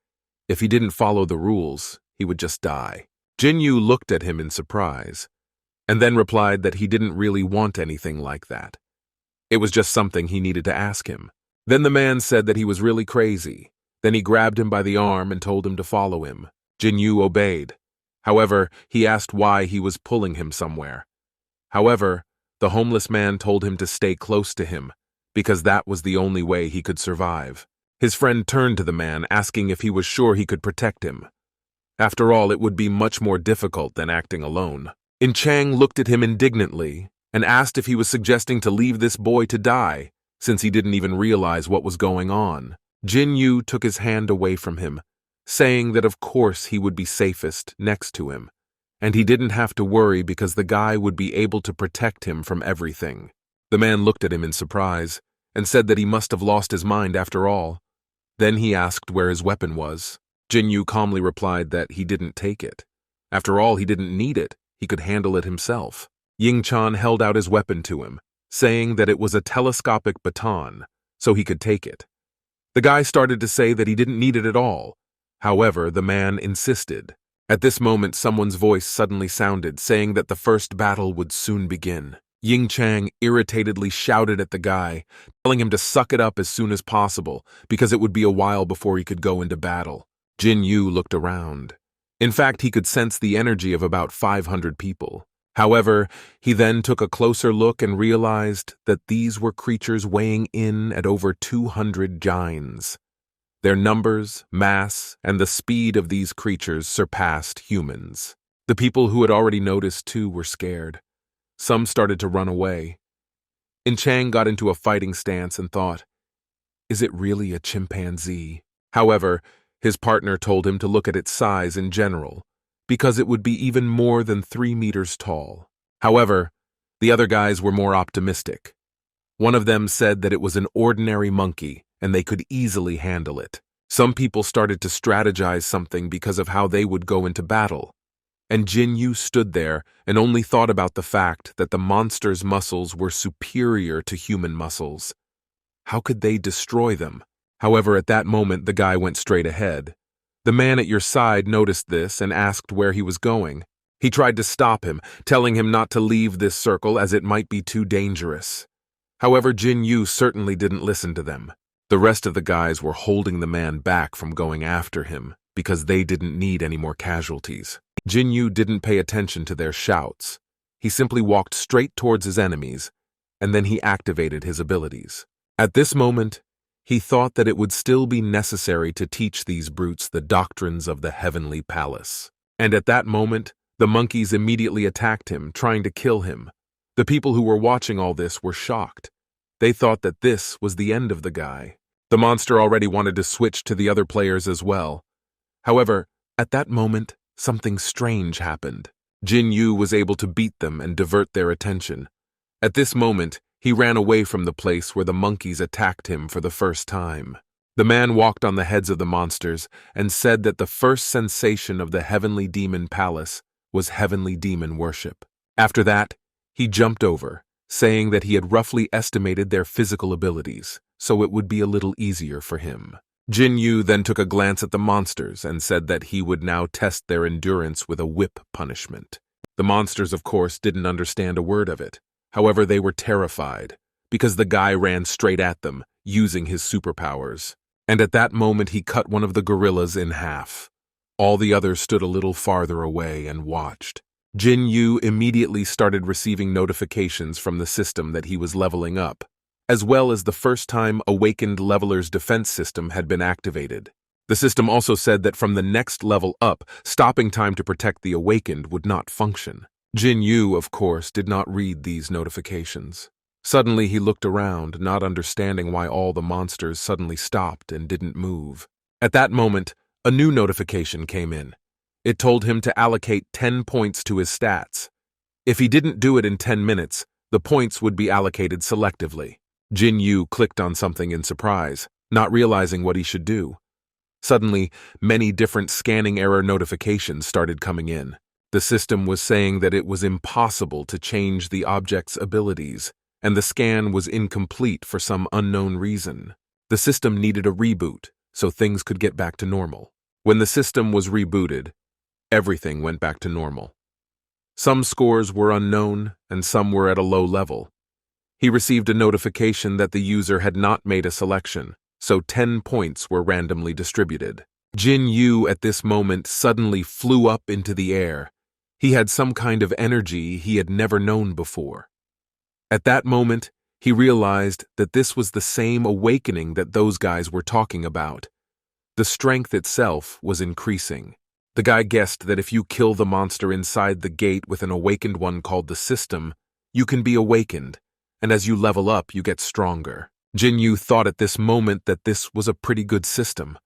If he didn't follow the rules, he would just die. Jin Yu looked at him in surprise, and then replied that he didn't really want anything like that. It was just something he needed to ask him. Then the man said that he was really crazy. Then he grabbed him by the arm and told him to follow him. Jin Yu obeyed. However, he asked why he was pulling him somewhere. However, the homeless man told him to stay close to him, because that was the only way he could survive. His friend turned to the man, asking if he was sure he could protect him. After all, it would be much more difficult than acting alone. In-chang looked at him indignantly and asked if he was suggesting to leave this boy to die, since he didn't even realize what was going on. Jin Yu took his hand away from him, saying that of course he would be safest next to him, and he didn't have to worry because the guy would be able to protect him from everything. The man looked at him in surprise and said that he must have lost his mind after all. Then he asked where his weapon was. Jin Yu calmly replied that he didn't take it. After all, he didn't need it. He could handle it himself. Ying-chan held out his weapon to him, saying that it was a telescopic baton, so he could take it. The guy started to say that he didn't need it at all. However, the man insisted. At this moment, someone's voice suddenly sounded, saying that the first battle would soon begin. Ying-chang irritatedly shouted at the guy, telling him to suck it up as soon as possible, because it would be a while before he could go into battle. Jin Yu looked around. In fact, he could sense the energy of about 500 people. However, he then took a closer look and realized that these were creatures weighing in at over 200 gynes. Their numbers, mass, and the speed of these creatures surpassed humans. The people who had already noticed too were scared. Some started to run away. In-chang got into a fighting stance and thought, is it really a chimpanzee? However, his partner told him to look at its size in general, because it would be even more than 3 meters tall. However, the other guys were more optimistic. One of them said that it was an ordinary monkey and they could easily handle it. Some people started to strategize something because of how they would go into battle. and Jin Yu stood there and only thought about the fact that the monster's muscles were superior to human muscles. How could they destroy them? However, at that moment, the guy went straight ahead. The man at your side noticed this and asked where he was going. He tried to stop him, telling him not to leave this circle as it might be too dangerous. However, Jin Yu certainly didn't listen to them. The rest of the guys were holding the man back from going after him because they didn't need any more casualties. Jin Yu didn't pay attention to their shouts. He simply walked straight towards his enemies, and then he activated his abilities. At this moment, he thought that it would still be necessary to teach these brutes the doctrines of the heavenly palace. And at that moment, the monkeys immediately attacked him, trying to kill him. The people who were watching all this were shocked. They thought that this was the end of the guy. The monster already wanted to switch to the other players as well. However, at that moment, something strange happened. Jin Yu was able to beat them and divert their attention. At this moment, he ran away from the place where the monkeys attacked him for the first time. The man walked on the heads of the monsters and said that the first sensation of the heavenly demon palace was heavenly demon worship. After that, he jumped over, saying that he had roughly estimated their physical abilities, so it would be a little easier for him. Jin Yu then took a glance at the monsters and said that he would now test their endurance with a whip punishment. The monsters, of course, didn't understand a word of it. However, they were terrified, because the guy ran straight at them, using his superpowers. And at that moment, he cut one of the gorillas in half. All the others stood a little farther away and watched. Jin Yu immediately started receiving notifications from the system that he was leveling up, as well as the first-time awakened leveler's defense system had been activated. The system also said that from the next level up, stopping time to protect the awakened would not function. Jin Yu, of course, did not read these notifications. Suddenly he looked around, not understanding why all the monsters suddenly stopped and didn't move. At that moment, a new notification came in. It told him to allocate 10 points to his stats. If he didn't do it in 10 minutes, the points would be allocated selectively. Jin Yu clicked on something in surprise, not realizing what he should do. Suddenly, many different scanning error notifications started coming in. The system was saying that it was impossible to change the object's abilities, and the scan was incomplete for some unknown reason. The system needed a reboot, so things could get back to normal. When the system was rebooted, everything went back to normal. Some scores were unknown, and some were at a low level. He received a notification that the user had not made a selection, so 10 points were randomly distributed. Jin Yu at this moment suddenly flew up into the air. He had some kind of energy he had never known before. At that moment, he realized that this was the same awakening that those guys were talking about. The strength itself was increasing. The guy guessed that if you kill the monster inside the gate with an awakened one called the system, you can be awakened, and as you level up, you get stronger. Jin Yu thought at this moment that this was a pretty good system.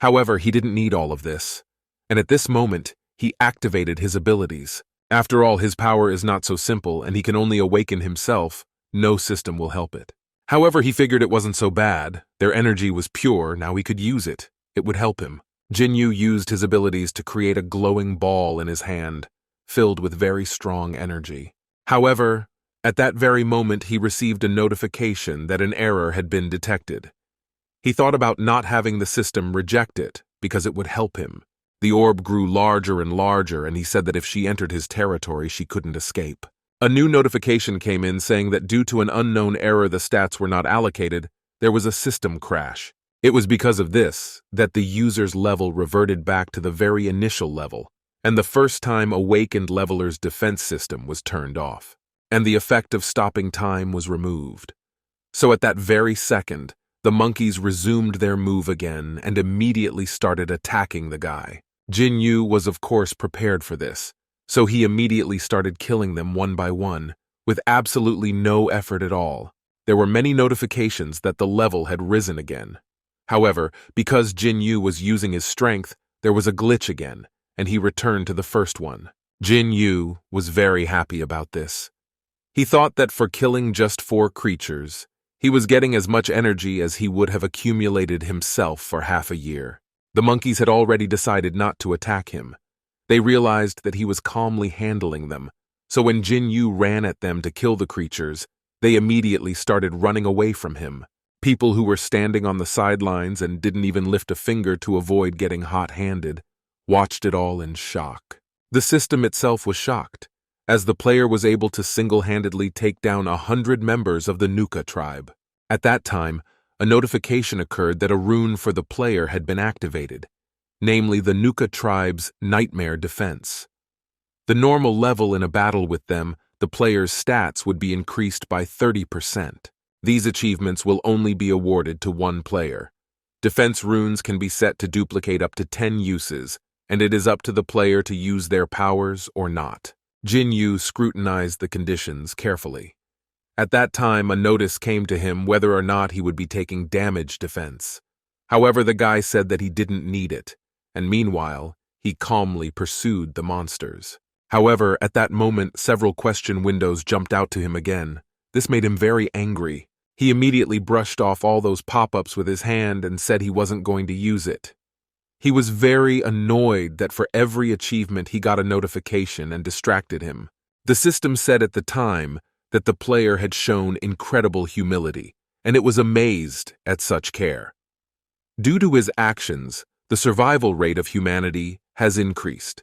However, he didn't need all of this, and at this moment, he activated his abilities. After all, his power is not so simple, and he can only awaken himself. No system will help it. However, he figured it wasn't so bad. Their energy was pure, now he could use it. It would help him. Jin Yu used his abilities to create a glowing ball in his hand, filled with very strong energy. However, at that very moment, he received a notification that an error had been detected. He thought about not having the system reject it, because it would help him. The orb grew larger and larger, and he said that if she entered his territory, she couldn't escape. A new notification came in saying that due to an unknown error the stats were not allocated, there was a system crash. It was because of this that the user's level reverted back to the very initial level, and the first-time awakened leveler's defense system was turned off, and the effect of stopping time was removed. So at that very second, the monkeys resumed their move again and immediately started attacking the guy. Jin Yu was of course prepared for this, so he immediately started killing them one by one, with absolutely no effort at all. There were many notifications that the level had risen again. However, because Jin Yu was using his strength, there was a glitch again, and he returned to the first one. Jin Yu was very happy about this. He thought that for killing just 4 creatures, he was getting as much energy as he would have accumulated himself for half a year. The monkeys had already decided not to attack him. They realized that he was calmly handling them, so when Jin Yu ran at them to kill the creatures, they immediately started running away from him. People who were standing on the sidelines and didn't even lift a finger to avoid getting hot-handed watched it all in shock. The system itself was shocked, as the player was able to single-handedly take down 100 members of the Nuka tribe. At that time, a notification occurred that a rune for the player had been activated, namely the Nuka tribe's Nightmare Defense. The normal level in a battle with them, the player's stats would be increased by 30%. These achievements will only be awarded to one player. Defense runes can be set to duplicate up to 10 uses, and it is up to the player to use their powers or not. Jin Yu scrutinized the conditions carefully. At that time, a notice came to him whether or not he would be taking damage defense. However, the guy said that he didn't need it, and meanwhile, he calmly pursued the monsters. However, at that moment, several question windows jumped out to him again. This made him very angry. He immediately brushed off all those pop-ups with his hand and said he wasn't going to use it. He was very annoyed that for every achievement he got a notification and distracted him. The system said at the time that the player had shown incredible humility, and it was amazed at such care. Due to his actions, the survival rate of humanity has increased.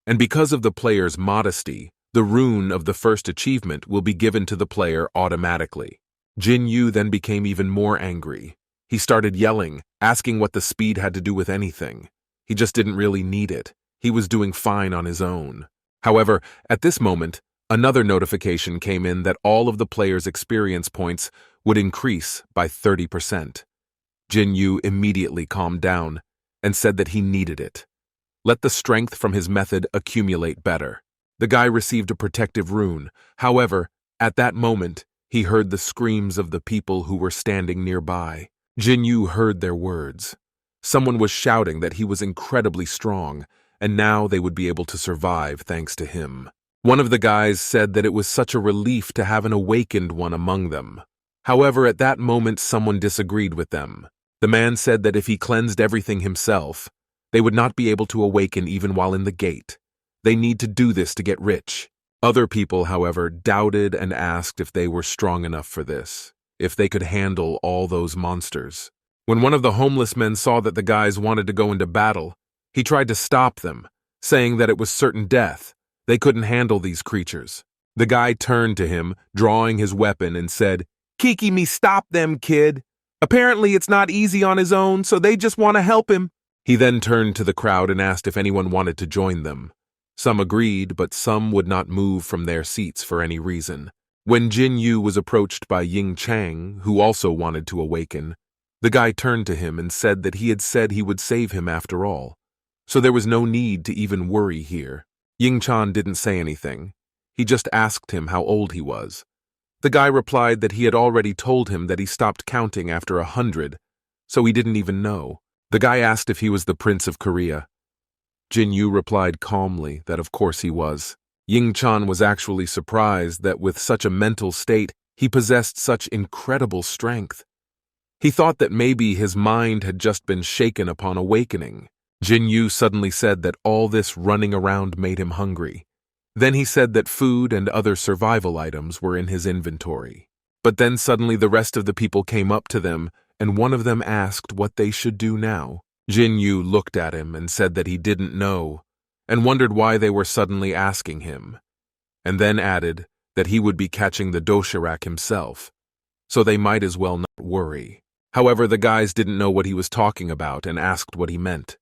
And because of the player's modesty, the rune of the first achievement will be given to the player automatically. Jin Yu then became even more angry. He started yelling, asking what the speed had to do with anything. He just didn't really need it. He was doing fine on his own. However, at this moment, another notification came in that all of the player's experience points would increase by 30%. Jin Yu immediately calmed down and said that he needed it. Let the strength from his method accumulate better. The guy received a protective rune. However, at that moment, he heard the screams of the people who were standing nearby. Jin Yu heard their words. Someone was shouting that he was incredibly strong, and now they would be able to survive thanks to him. One of the guys said that it was such a relief to have an awakened one among them. However, at that moment, someone disagreed with them. The man said that if he cleansed everything himself, they would not be able to awaken even while in the gate. They need to do this to get rich. Other people, however, doubted and asked if they were strong enough for this, if they could handle all those monsters. When one of the homeless men saw that the guys wanted to go into battle, he tried to stop them, saying that it was certain death. They couldn't handle these creatures. The guy turned to him, drawing his weapon, and said, "Kiki me stop them, kid. Apparently it's not easy on his own, so they just want to help him." He then turned to the crowd and asked if anyone wanted to join them. Some agreed, but some would not move from their seats for any reason. When Jin Yu was approached by Ying Chang, who also wanted to awaken, the guy turned to him and said that he had said he would save him after all, so there was no need to even worry here. Ying Chan didn't say anything. He just asked him how old he was. The guy replied that he had already told him that he stopped counting after 100, so he didn't even know. The guy asked if he was the Prince of Korea. Jin Yu replied calmly that of course he was. Ying Chan was actually surprised that with such a mental state, he possessed such incredible strength. He thought that maybe his mind had just been shaken upon awakening. Jin Yu suddenly said that all this running around made him hungry. Then he said that food and other survival items were in his inventory. But then suddenly the rest of the people came up to them, and one of them asked what they should do now. Jin Yu looked at him and said that he didn't know, and wondered why they were suddenly asking him, and then added that he would be catching the doshirak himself, so they might as well not worry. However, the guys didn't know what he was talking about and asked what he meant.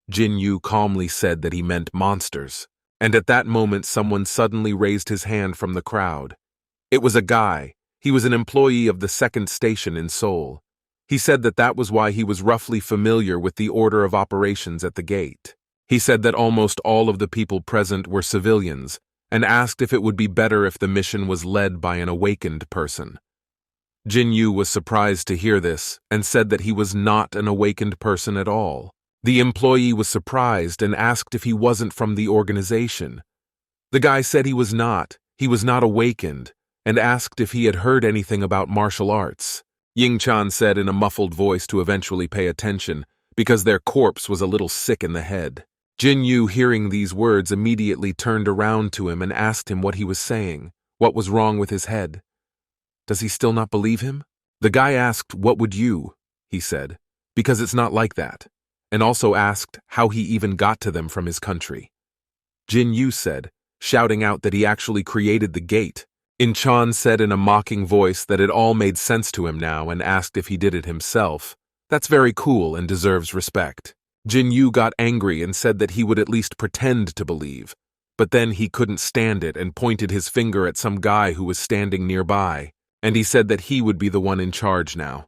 Jin Yu calmly said that he meant monsters, and at that moment someone suddenly raised his hand from the crowd. It was a guy. He was an employee of the second station in Seoul. He said that that was why he was roughly familiar with the order of operations at the gate. He said that almost all of the people present were civilians, and asked if it would be better if the mission was led by an awakened person. Jin Yu was surprised to hear this, and said that he was not an awakened person at all. The employee was surprised and asked if he wasn't from the organization. The guy said he was not awakened, and asked if he had heard anything about martial arts. Ying Chan said in a muffled voice to eventually pay attention, because their corpse was a little sick in the head. Jin Yu, hearing these words, immediately turned around to him and asked him what he was saying, what was wrong with his head. Does he still not believe him? The guy asked, "What would you?" he said, "because it's not like that," and also asked how he even got to them from his country. Jin Yu said, shouting out that he actually created the gate. In Chan said in a mocking voice that it all made sense to him now and asked if he did it himself. That's very cool and deserves respect. Jin Yu got angry and said that he would at least pretend to believe, but then he couldn't stand it and pointed his finger at some guy who was standing nearby, and he said that he would be the one in charge now.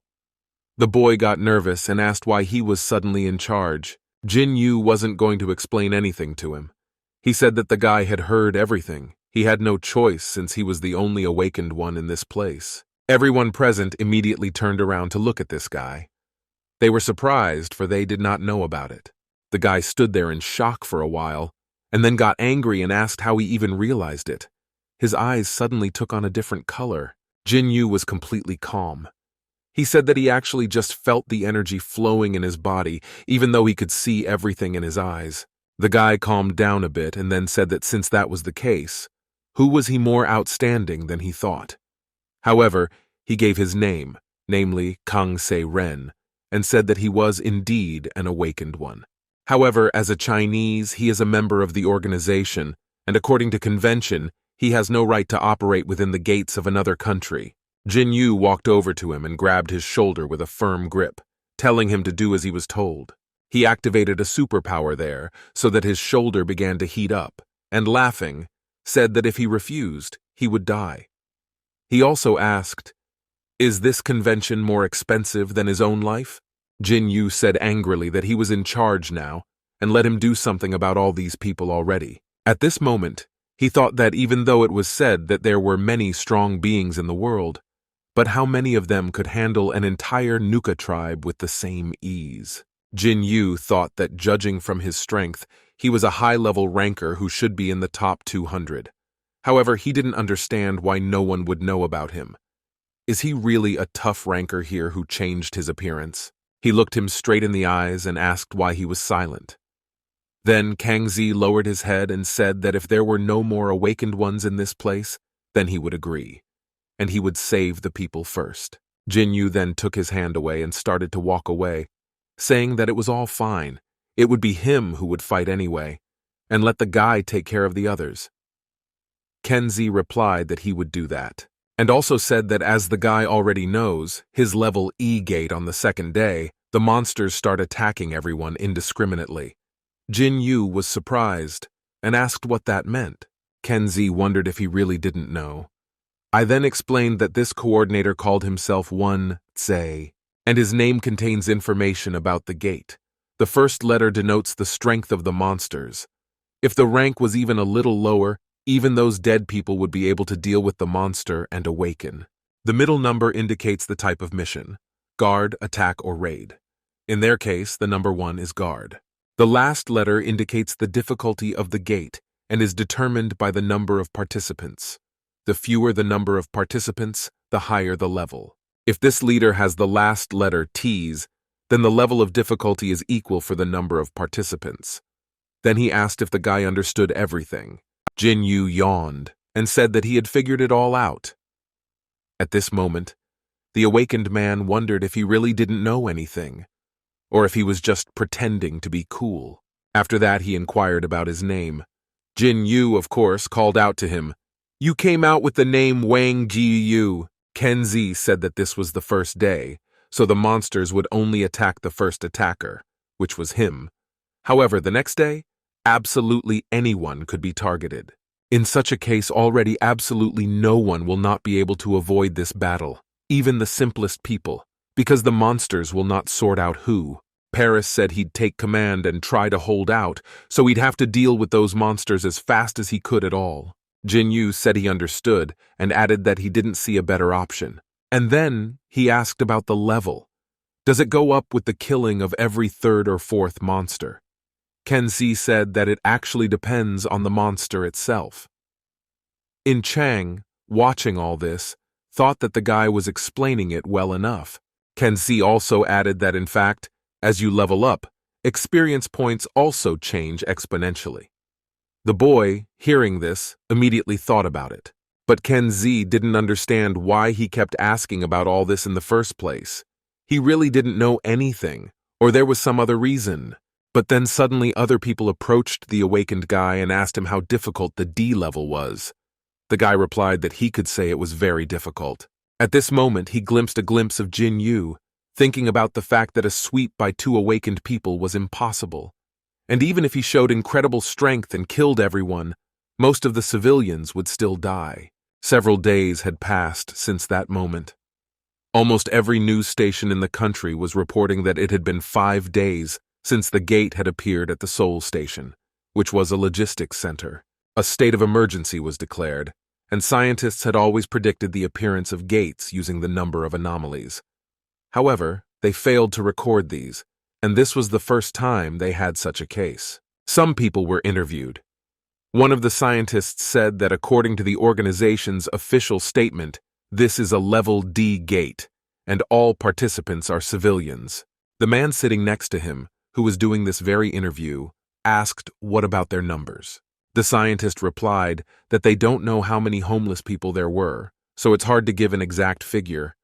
The boy got nervous and asked why he was suddenly in charge. Jin Yu wasn't going to explain anything to him. He said that the guy had heard everything. He had no choice since he was the only awakened one in this place. Everyone present immediately turned around to look at this guy. They were surprised, for they did not know about it. The guy stood there in shock for a while, and then got angry and asked how he even realized it. His eyes suddenly took on a different color. Jin Yu was completely calm. He said that he actually just felt the energy flowing in his body, even though he could see everything in his eyes. The guy calmed down a bit and then said that since that was the case, who was he more outstanding than he thought? However, he gave his name, namely Kang Se-ren, and said that he was indeed an awakened one. However, as a Chinese, he is a member of the organization, and according to convention, he has no right to operate within the gates of another country. Jin Yu walked over to him and grabbed his shoulder with a firm grip, telling him to do as he was told. He activated a superpower there so that his shoulder began to heat up, and laughing, said that if he refused, he would die. He also asked, "Is this convention more expensive than his own life?" Jin Yu said angrily that he was in charge now and let him do something about all these people already. At this moment, he thought that even though it was said that there were many strong beings in the world, but how many of them could handle an entire Nuka tribe with the same ease? Jin Yu thought that judging from his strength, he was a high-level ranker who should be in the top 200. However, he didn't understand why no one would know about him. Is he really a tough ranker here who changed his appearance? He looked him straight in the eyes and asked why he was silent. Then Kang Zi lowered his head and said that if there were no more awakened ones in this place, then he would agree, and he would save the people first. Jin Yu then took his hand away and started to walk away, saying that it was all fine. It would be him who would fight anyway, and let the guy take care of the others. Kenzie replied that he would do that, and also said that as the guy already knows, his level E gate on the second day, the monsters start attacking everyone indiscriminately. Jin Yu was surprised and asked what that meant. Kenzie wondered if he really didn't know. I then explained that this coordinator called himself One Tse, and his name contains information about the gate. The first letter denotes the strength of the monsters. If the rank was even a little lower, even those dead people would be able to deal with the monster and awaken. The middle number indicates the type of mission: guard, attack, or raid. In their case, the number 1 is guard. The last letter indicates the difficulty of the gate and is determined by the number of participants. The fewer the number of participants, the higher the level. If this leader has the last letter T's, then the level of difficulty is equal for the number of participants. Then he asked if the guy understood everything. Jin Yu yawned and said that he had figured it all out. At this moment, the awakened man wondered if he really didn't know anything, or if he was just pretending to be cool. After that, he inquired about his name. Jin Yu, of course, called out to him, "You came out with the name Wang Ji Yu." Kenzie said that this was the first day, so the monsters would only attack the first attacker, which was him. However, the next day, absolutely anyone could be targeted. In such a case, already absolutely no one will not be able to avoid this battle, even the simplest people, because the monsters will not sort out who. Paris said he'd take command and try to hold out, so he'd have to deal with those monsters as fast as he could at all. Jin Yu said he understood and added that he didn't see a better option. And then he asked about the level. Does it go up with the killing of every third or fourth monster? Kenzie said that it actually depends on the monster itself. In Chang, watching all this, thought that the guy was explaining it well enough. Kenzie also added that in fact, as you level up, experience points also change exponentially. The boy, hearing this, immediately thought about it. But Ken Z didn't understand why he kept asking about all this in the first place. He really didn't know anything, or there was some other reason. But then suddenly other people approached the awakened guy and asked him how difficult the D level was. The guy replied that he could say it was very difficult. At this moment, he glimpsed a glimpse of Jin Yu, thinking about the fact that a sweep by two awakened people was impossible. And even if he showed incredible strength and killed everyone, most of the civilians would still die. Several days had passed since that moment. Almost every news station in the country was reporting that it had been 5 days since the gate had appeared at the Seoul station, which was a logistics center. A state of emergency was declared, and scientists had always predicted the appearance of gates using the number of anomalies. However, they failed to record these, and this was the first time they had such a case. Some people were interviewed. One of the scientists said that according to the organization's official statement, this is a level D gate, and all participants are civilians. The man sitting next to him, who was doing this very interview, asked what about their numbers. The scientist replied that they don't know how many homeless people there were, so it's hard to give an exact figure.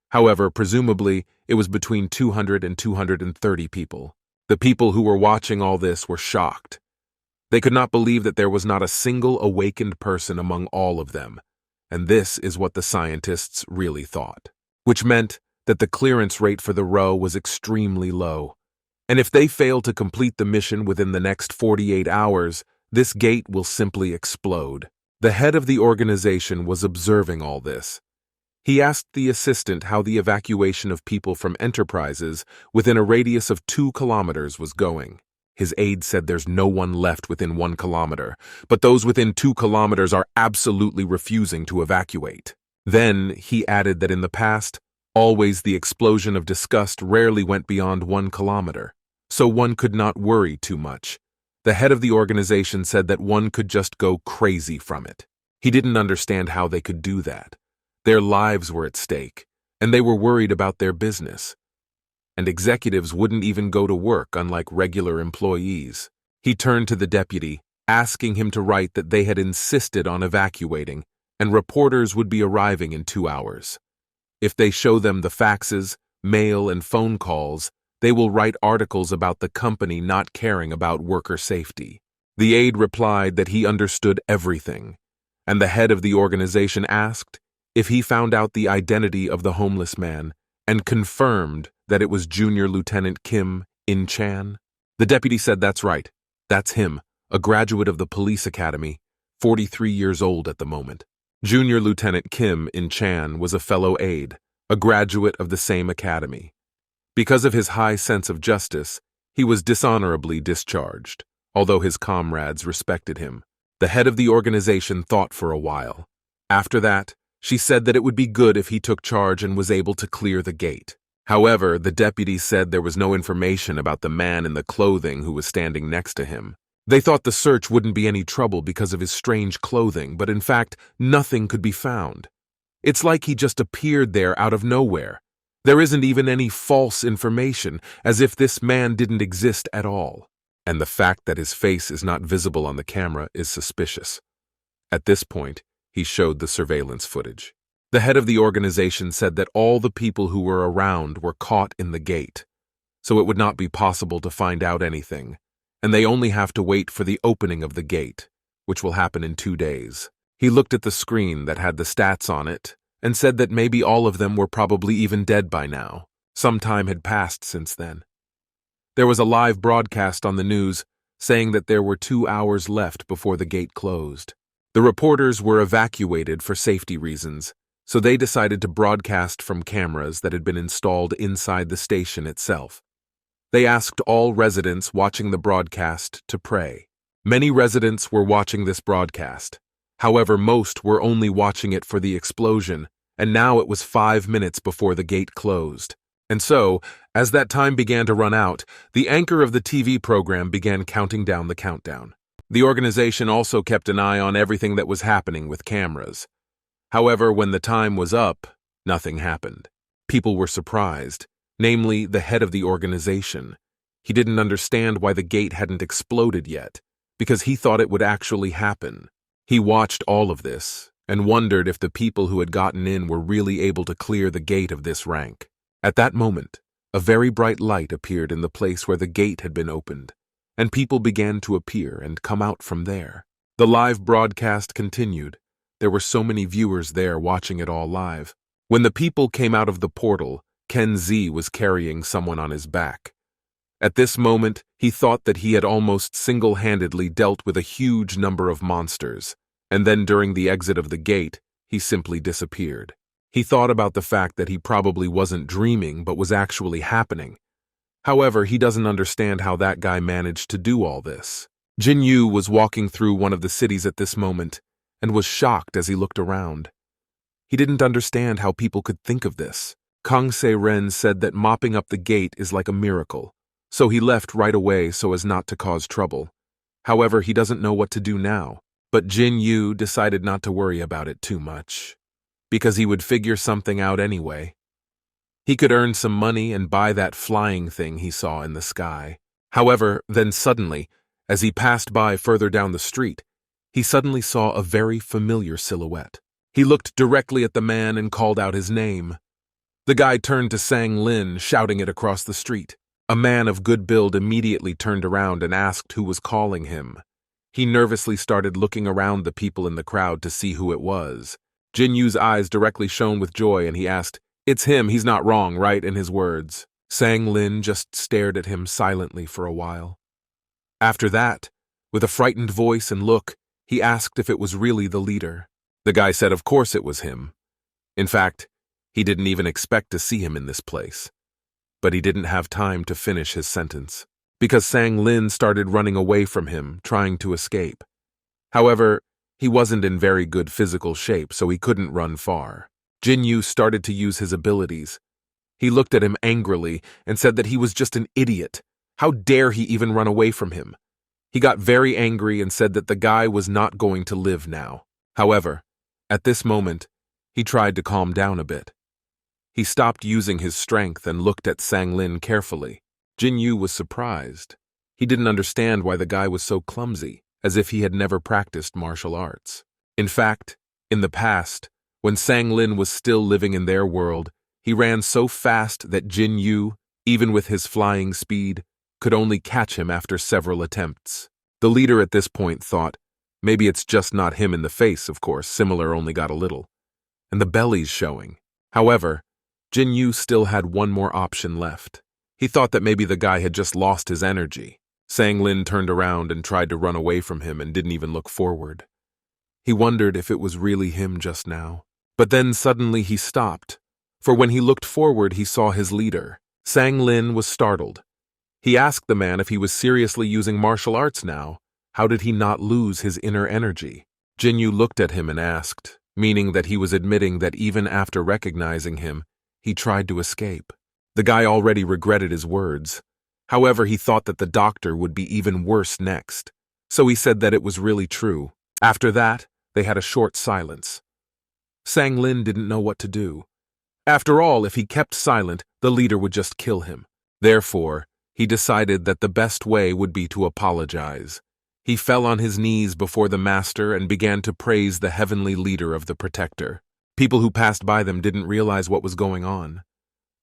However, presumably, it was between 200 and 230 people. The people who were watching all this were shocked. They could not believe that there was not a single awakened person among all of them, and this is what the scientists really thought. Which meant that the clearance rate for the row was extremely low, and if they fail to complete the mission within the next 48 hours, this gate will simply explode. The head of the organization was observing all this. He asked the assistant how the evacuation of people from enterprises within a radius of 2 kilometers was going. His aide said there's no one left within 1 kilometer, but those within 2 kilometers are absolutely refusing to evacuate. Then he added that in the past, always the explosion of disgust rarely went beyond 1 kilometer, so one could not worry too much. The head of the organization said that one could just go crazy from it. He didn't understand how they could do that. Their lives were at stake, and they were worried about their business. And executives wouldn't even go to work, unlike regular employees. He turned to the deputy, asking him to write that they had insisted on evacuating, and reporters would be arriving in 2 hours. If they show them the faxes, mail, and phone calls, they will write articles about the company not caring about worker safety. The aide replied that he understood everything, and the head of the organization asked if he found out the identity of the homeless man and confirmed that it was Junior Lieutenant Kim In-chan. The deputy said that's right. That's him, a graduate of the police academy, 43 years old at the moment. Junior Lieutenant Kim In-chan was a fellow aide, a graduate of the same academy. Because of his high sense of justice, he was dishonorably discharged, although his comrades respected him. The head of the organization thought for a while. After that, she said that it would be good if he took charge and was able to clear the gate. However, the deputy said there was no information about the man in the clothing who was standing next to him. They thought the search wouldn't be any trouble because of his strange clothing, but in fact, nothing could be found. It's like he just appeared there out of nowhere. There isn't even any false information, as if this man didn't exist at all. And the fact that his face is not visible on the camera is suspicious. At this point, he showed the surveillance footage. The head of the organization said that all the people who were around were caught in the gate, so it would not be possible to find out anything, and they only have to wait for the opening of the gate, which will happen in 2 days. He looked at the screen that had the stats on it and said that maybe all of them were probably even dead by now. Some time had passed since then. There was a live broadcast on the news saying that there were 2 hours left before the gate closed. The reporters were evacuated for safety reasons, so they decided to broadcast from cameras that had been installed inside the station itself. They asked all residents watching the broadcast to pray. Many residents were watching this broadcast. However, most were only watching it for the explosion, and now it was 5 minutes before the gate closed. And so, as that time began to run out, the anchor of the TV program began counting down the countdown. The organization also kept an eye on everything that was happening with cameras. However, when the time was up, nothing happened. People were surprised, namely the head of the organization. He didn't understand why the gate hadn't exploded yet, because he thought it would actually happen. He watched all of this and wondered if the people who had gotten in were really able to clear the gate of this rank. At that moment, a very bright light appeared in the place where the gate had been opened, and people began to appear and come out from there. The live broadcast continued. There were so many viewers there watching it all live. When the people came out of the portal, Ken Z was carrying someone on his back. At this moment, he thought that he had almost single-handedly dealt with a huge number of monsters, and then during the exit of the gate, he simply disappeared. He thought about the fact that he probably wasn't dreaming but was actually happening. However, he doesn't understand how that guy managed to do all this. Jin Yu was walking through one of the cities at this moment and was shocked as he looked around. He didn't understand how people could think of this. Kang Se-ren said that mopping up the gate is like a miracle, so he left right away so as not to cause trouble. However, he doesn't know what to do now, but Jin Yu decided not to worry about it too much, because he would figure something out anyway. He could earn some money and buy that flying thing he saw in the sky. However, then suddenly, as he passed by further down the street, he suddenly saw a very familiar silhouette. He looked directly at the man and called out his name. The guy turned to Sang Lin, shouting it across the street. A man of good build immediately turned around and asked who was calling him. He nervously started looking around the people in the crowd to see who it was. Jin Yu's eyes directly shone with joy and he asked, "It's him, he's not wrong, right?" in his words. Sang Lin just stared at him silently for a while. After that, with a frightened voice and look, he asked if it was really the leader. The guy said of course it was him. In fact, he didn't even expect to see him in this place. But he didn't have time to finish his sentence, because Sang Lin started running away from him, trying to escape. However, he wasn't in very good physical shape, so he couldn't run far. Jin Yu started to use his abilities. He looked at him angrily and said that he was just an idiot. How dare he even run away from him? He got very angry and said that the guy was not going to live now. However, at this moment, he tried to calm down a bit. He stopped using his strength and looked at Sang Lin carefully. Jin Yu was surprised. He didn't understand why the guy was so clumsy, as if he had never practiced martial arts. In fact, in the past, when Sang Lin was still living in their world, he ran so fast that Jin Yu, even with his flying speed, could only catch him after several attempts. The leader at this point thought, maybe it's just not him in the face, of course, similar only got a little. And the belly's showing. However, Jin Yu still had one more option left. He thought that maybe the guy had just lost his energy. Sang Lin turned around and tried to run away from him and didn't even look forward. He wondered if it was really him just now. But then suddenly he stopped, for when he looked forward he saw his leader. Sang Lin was startled. He asked the man if he was seriously using martial arts now. How did he not lose his inner energy? Jin Yu looked at him and asked, meaning that he was admitting that even after recognizing him, he tried to escape. The guy already regretted his words. However, he thought that the doctor would be even worse next, so he said that it was really true. After that, they had a short silence. Sang Lin didn't know what to do. After all, if he kept silent, the leader would just kill him. Therefore, he decided that the best way would be to apologize. He fell on his knees before the master and began to praise the heavenly leader of the protector. People who passed by them didn't realize what was going on.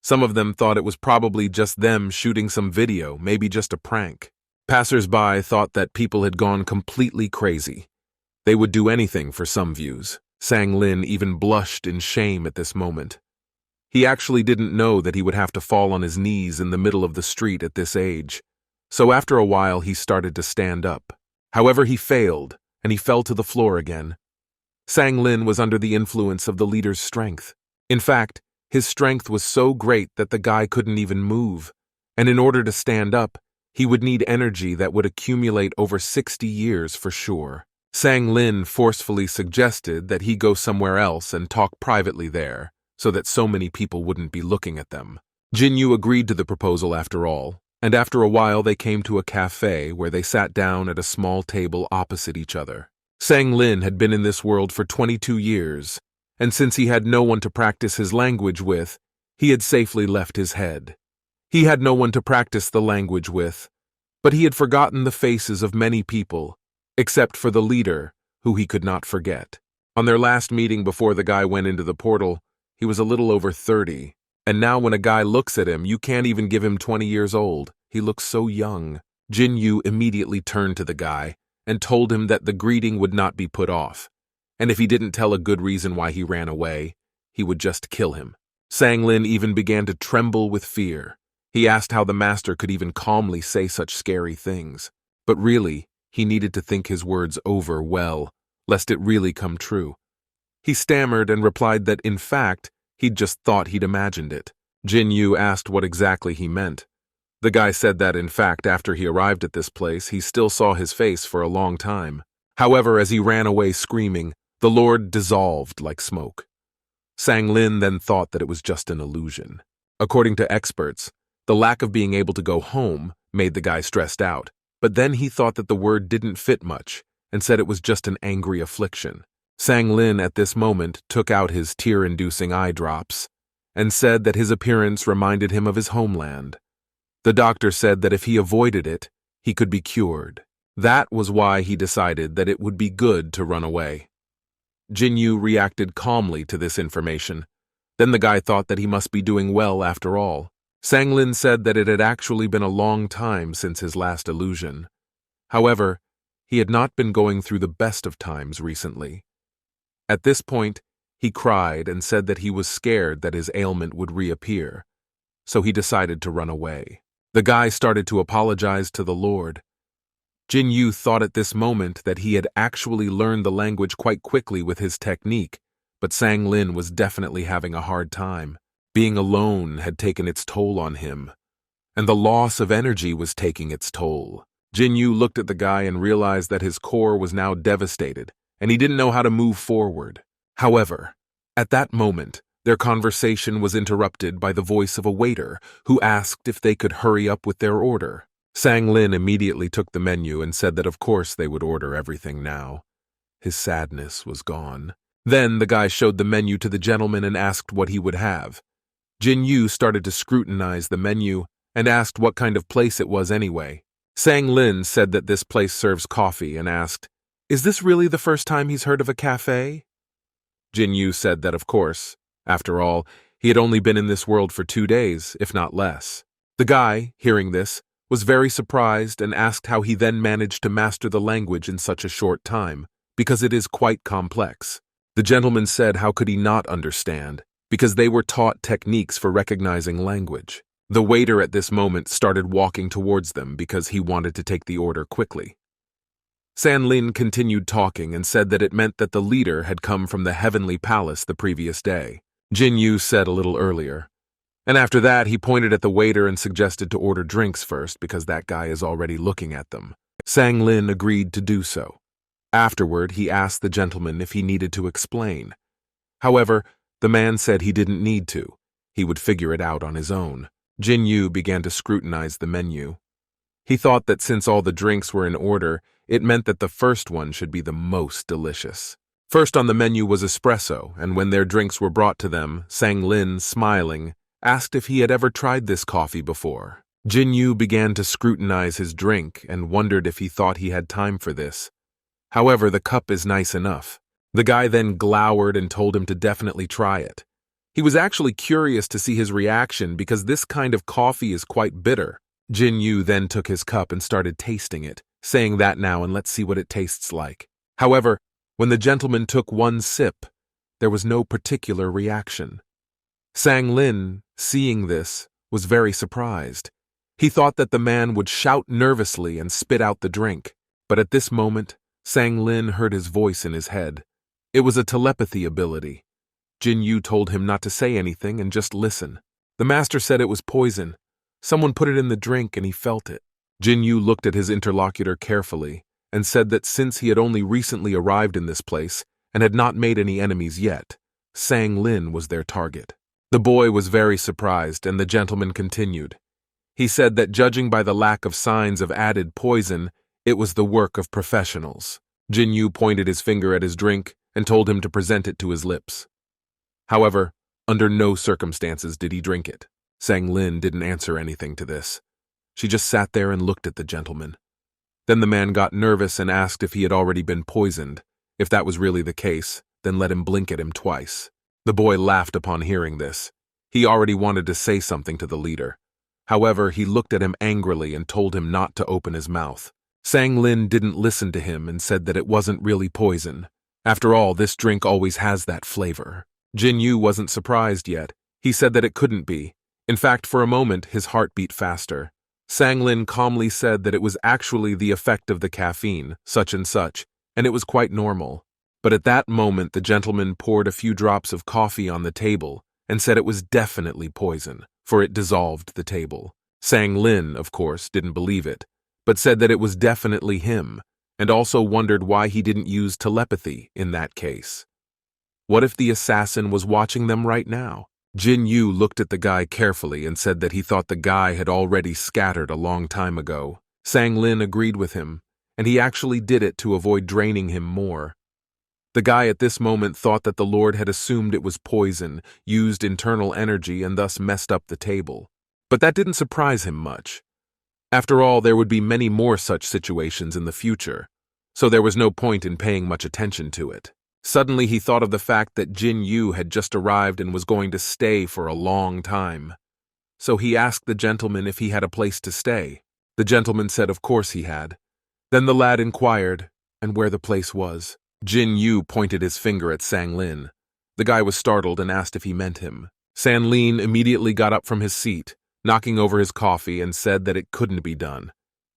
Some of them thought it was probably just them shooting some video, maybe just a prank. Passers-by thought that people had gone completely crazy. They would do anything for some views. Sang Lin even blushed in shame at this moment. He actually didn't know that he would have to fall on his knees in the middle of the street at this age. So after a while he started to stand up. However, he failed, and he fell to the floor again. Sang Lin was under the influence of the leader's strength. In fact, his strength was so great that the guy couldn't even move, and in order to stand up, he would need energy that would accumulate over 60 years for sure. Sang Lin forcefully suggested that he go somewhere else and talk privately there, so that so many people wouldn't be looking at them. Jin Yu agreed to the proposal after all, and after a while they came to a cafe where they sat down at a small table opposite each other. Sang Lin had been in this world for 22 years, and since he had no one to practice his language with, he had safely left his head. He had no one to practice the language with, but he had forgotten the faces of many people, except for the leader, who he could not forget. On their last meeting before the guy went into the portal, he was a little over 30, and now when a guy looks at him, you can't even give him 20 years old. He looks so young. Jin Yu immediately turned to the guy and told him that the greeting would not be put off, and if he didn't tell a good reason why he ran away, he would just kill him. Sang Lin even began to tremble with fear. He asked how the master could even calmly say such scary things. But really, he needed to think his words over well, lest it really come true. He stammered and replied that, in fact, he'd just thought he'd imagined it. Jin Yu asked what exactly he meant. The guy said that, in fact, after he arrived at this place, he still saw his face for a long time. However, as he ran away screaming, the Lord dissolved like smoke. Sang Lin then thought that it was just an illusion. According to experts, the lack of being able to go home made the guy stressed out, but then he thought that the word didn't fit much and said it was just an angry affliction. Sang Lin at this moment took out his tear-inducing eye drops and said that his appearance reminded him of his homeland. The doctor said that if he avoided it, he could be cured. That was why he decided that it would be good to run away. Jin Yu reacted calmly to this information. Then the guy thought that he must be doing well after all. Sang Lin said that it had actually been a long time since his last illusion. However, he had not been going through the best of times recently. At this point, he cried and said that he was scared that his ailment would reappear, so he decided to run away. The guy started to apologize to the Lord. Jin Yu thought at this moment that he had actually learned the language quite quickly with his technique, but Sang Lin was definitely having a hard time. Being alone had taken its toll on him, and the loss of energy was taking its toll. Jin Yu looked at the guy and realized that his core was now devastated, and he didn't know how to move forward. However, at that moment, their conversation was interrupted by the voice of a waiter who asked if they could hurry up with their order. Sang Lin immediately took the menu and said that of course they would order everything now. His sadness was gone. Then the guy showed the menu to the gentleman and asked what he would have. Jin Yu started to scrutinize the menu and asked what kind of place it was anyway. Sang Lin said that this place serves coffee and asked, "Is this really the first time he's heard of a cafe?" Jin Yu said that of course. After all, he had only been in this world for 2 days, if not less. The guy, hearing this, was very surprised and asked how he then managed to master the language in such a short time, because it is quite complex. The gentleman said how could he not understand, because they were taught techniques for recognizing language. The waiter at this moment started walking towards them because he wanted to take the order quickly. Sang Lin continued talking and said that it meant that the leader had come from the heavenly palace the previous day. Jin Yu said a little earlier. And after that, he pointed at the waiter and suggested to order drinks first because that guy is already looking at them. Sang Lin agreed to do so. Afterward, he asked the gentleman if he needed to explain. However, the man said he didn't need to. He would figure it out on his own. Jin Yu began to scrutinize the menu. He thought that since all the drinks were in order, it meant that the first one should be the most delicious. First on the menu was espresso, and when their drinks were brought to them, Sang Lin, smiling, asked if he had ever tried this coffee before. Jin Yu began to scrutinize his drink and wondered if he thought he had time for this. However, the cup is nice enough. The guy then glowered and told him to definitely try it. He was actually curious to see his reaction because this kind of coffee is quite bitter. Jin Yu then took his cup and started tasting it, saying that now and let's see what it tastes like. However, when the gentleman took one sip, there was no particular reaction. Sang Lin, seeing this, was very surprised. He thought that the man would shout nervously and spit out the drink, but at this moment, Sang Lin heard his voice in his head. It was a telepathy ability. Jin Yu told him not to say anything and just listen. The master said it was poison. Someone put it in the drink and he felt it. Jin Yu looked at his interlocutor carefully and said that since he had only recently arrived in this place and had not made any enemies yet, Sang Lin was their target. The boy was very surprised and the gentleman continued. He said that judging by the lack of signs of added poison, it was the work of professionals. Jin Yu pointed his finger at his drink and told him to present it to his lips. However, under no circumstances did he drink it. Sang Lin didn't answer anything to this. She just sat there and looked at the gentleman. Then the man got nervous and asked if he had already been poisoned. If that was really the case, then let him blink at him twice. The boy laughed upon hearing this. He already wanted to say something to the leader. However, he looked at him angrily and told him not to open his mouth. Sang Lin didn't listen to him and said that it wasn't really poison. After all, this drink always has that flavor. Jin Yu wasn't surprised yet. He said that it couldn't be. In fact, for a moment, his heart beat faster. Sang Lin calmly said that it was actually the effect of the caffeine, such and such, and it was quite normal. But at that moment, the gentleman poured a few drops of coffee on the table and said it was definitely poison, for it dissolved the table. Sang Lin, of course, didn't believe it, but said that it was definitely him, and also wondered why he didn't use telepathy in that case. What if the assassin was watching them right now? Jin Yu looked at the guy carefully and said that he thought the guy had already scattered a long time ago. Sang Lin agreed with him, and he actually did it to avoid draining him more. The guy at this moment thought that the Lord had assumed it was poison, used internal energy, and thus messed up the table. But that didn't surprise him much. After all, there would be many more such situations in the future, so there was no point in paying much attention to it. Suddenly he thought of the fact that Jin Yu had just arrived and was going to stay for a long time. So he asked the gentleman if he had a place to stay. The gentleman said of course he had. Then the lad inquired, and where the place was. Jin Yu pointed his finger at Sang Lin. The guy was startled and asked if he meant him. Sang Lin immediately got up from his seat, knocking over his coffee, and said that it couldn't be done.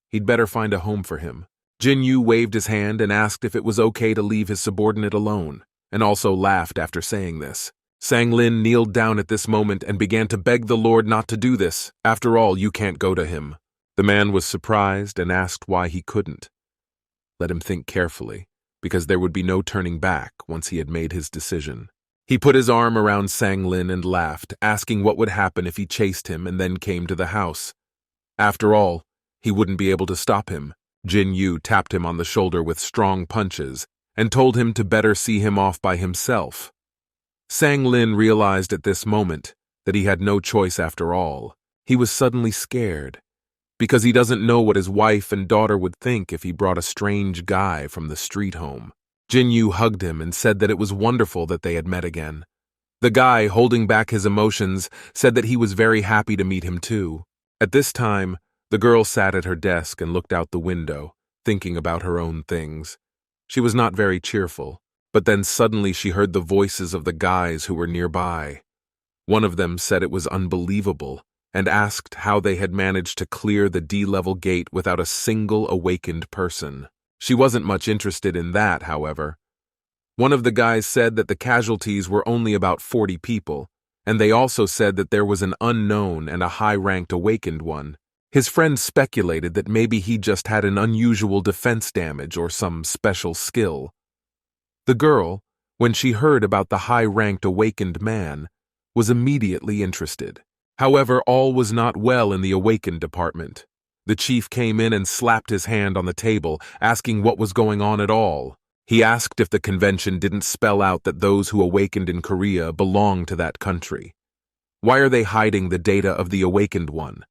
He'd better find a home for him. Jin Yu waved his hand and asked if it was okay to leave his subordinate alone, and also laughed after saying this. Sang Lin kneeled down at this moment and began to beg the Lord not to do this. After all, you can't go to him. The man was surprised and asked why he couldn't. Let him think carefully, because there would be no turning back once he had made his decision. He put his arm around Sang Lin and laughed, asking what would happen if he chased him and then came to the house. After all, he wouldn't be able to stop him. Jin Yu tapped him on the shoulder with strong punches and told him to better see him off by himself. Sang Lin realized at this moment that he had no choice after all. He was suddenly scared, because he doesn't know what his wife and daughter would think if he brought a strange guy from the street home. Jin Yu hugged him and said that it was wonderful that they had met again. The guy, holding back his emotions, said that he was very happy to meet him too. At this time, the girl sat at her desk and looked out the window, thinking about her own things. She was not very cheerful, but then suddenly she heard the voices of the guys who were nearby. One of them said it was unbelievable and asked how they had managed to clear the D-level gate without a single awakened person. She wasn't much interested in that, however. One of the guys said that the casualties were only about 40 people, and they also said that there was an unknown and a high-ranked awakened one. His friend speculated that maybe he just had an unusual defense damage or some special skill. The girl, when she heard about the high-ranked awakened man, was immediately interested. However, all was not well in the awakened department. The chief came in and slapped his hand on the table, asking what was going on at all. He asked if the convention didn't spell out that those who awakened in Korea belong to that country. Why are they hiding the data of the awakened one?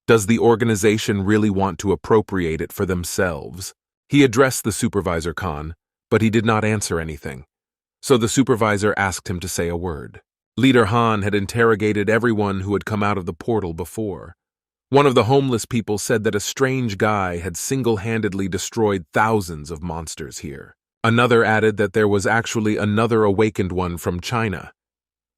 Does the organization really want to appropriate it for themselves? He addressed the supervisor Khan, but he did not answer anything. So the supervisor asked him to say a word. Leader Han had interrogated everyone who had come out of the portal before. One of the homeless people said that a strange guy had single-handedly destroyed thousands of monsters here. Another added that there was actually another awakened one from China.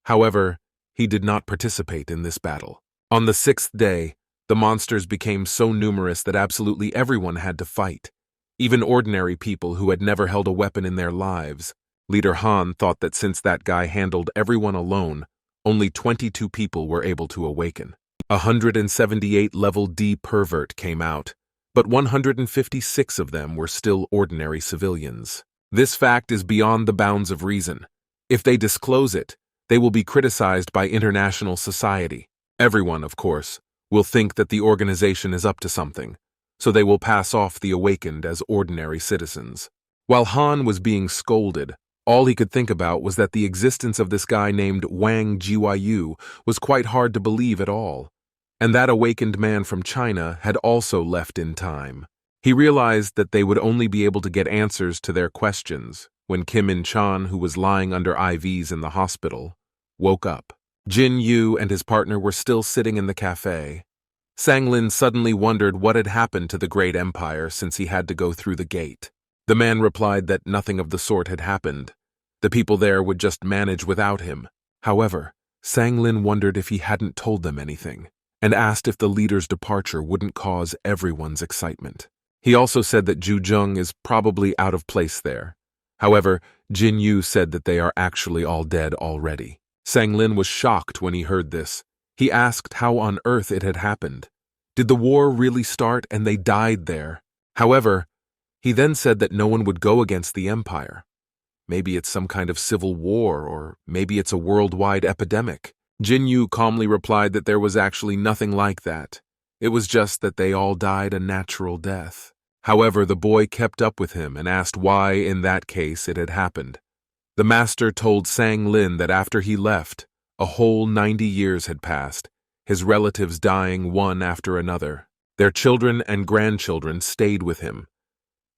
However, he did not participate in this battle. On the 6th day, the monsters became so numerous that absolutely everyone had to fight, even ordinary people who had never held a weapon in their lives. Leader Han thought that since that guy handled everyone alone, only 22 people were able to awaken. 178 level D pervert came out, but 156 of them were still ordinary civilians. This fact is beyond the bounds of reason. If they disclose it, they will be criticized by international society. Everyone, of course, will think that the organization is up to something, so they will pass off the awakened as ordinary citizens. While Han was being scolded, All he could think about was that the existence of this guy named Wang Jiyu was quite hard to believe at all, and that awakened man from China had also left in time. He realized that they would only be able to get answers to their questions when Kim In-chan, who was lying under IVs in the hospital, woke up. Jin Yu and his partner were still sitting in the cafe. Sang Lin suddenly wondered what had happened to the great empire since he had to go through the gate. The man replied that nothing of the sort had happened. The people there would just manage without him. However, Sang Lin wondered if he hadn't told them anything, and asked if the leader's departure wouldn't cause everyone's excitement. He also said that Zhu Zheng is probably out of place there. However, Jin Yu said that they are actually all dead already. Sang Lin was shocked when he heard this. He asked how on earth it had happened. Did the war really start and they died there? However, he then said that no one would go against the empire. Maybe it's some kind of civil war, or maybe it's a worldwide epidemic. Jin Yu calmly replied that there was actually nothing like that. It was just that they all died a natural death. However, the boy kept up with him and asked why, in that case, it had happened. The master told Sang Lin that after he left, a whole 90 years had passed, his relatives dying one after another. Their children and grandchildren stayed with him.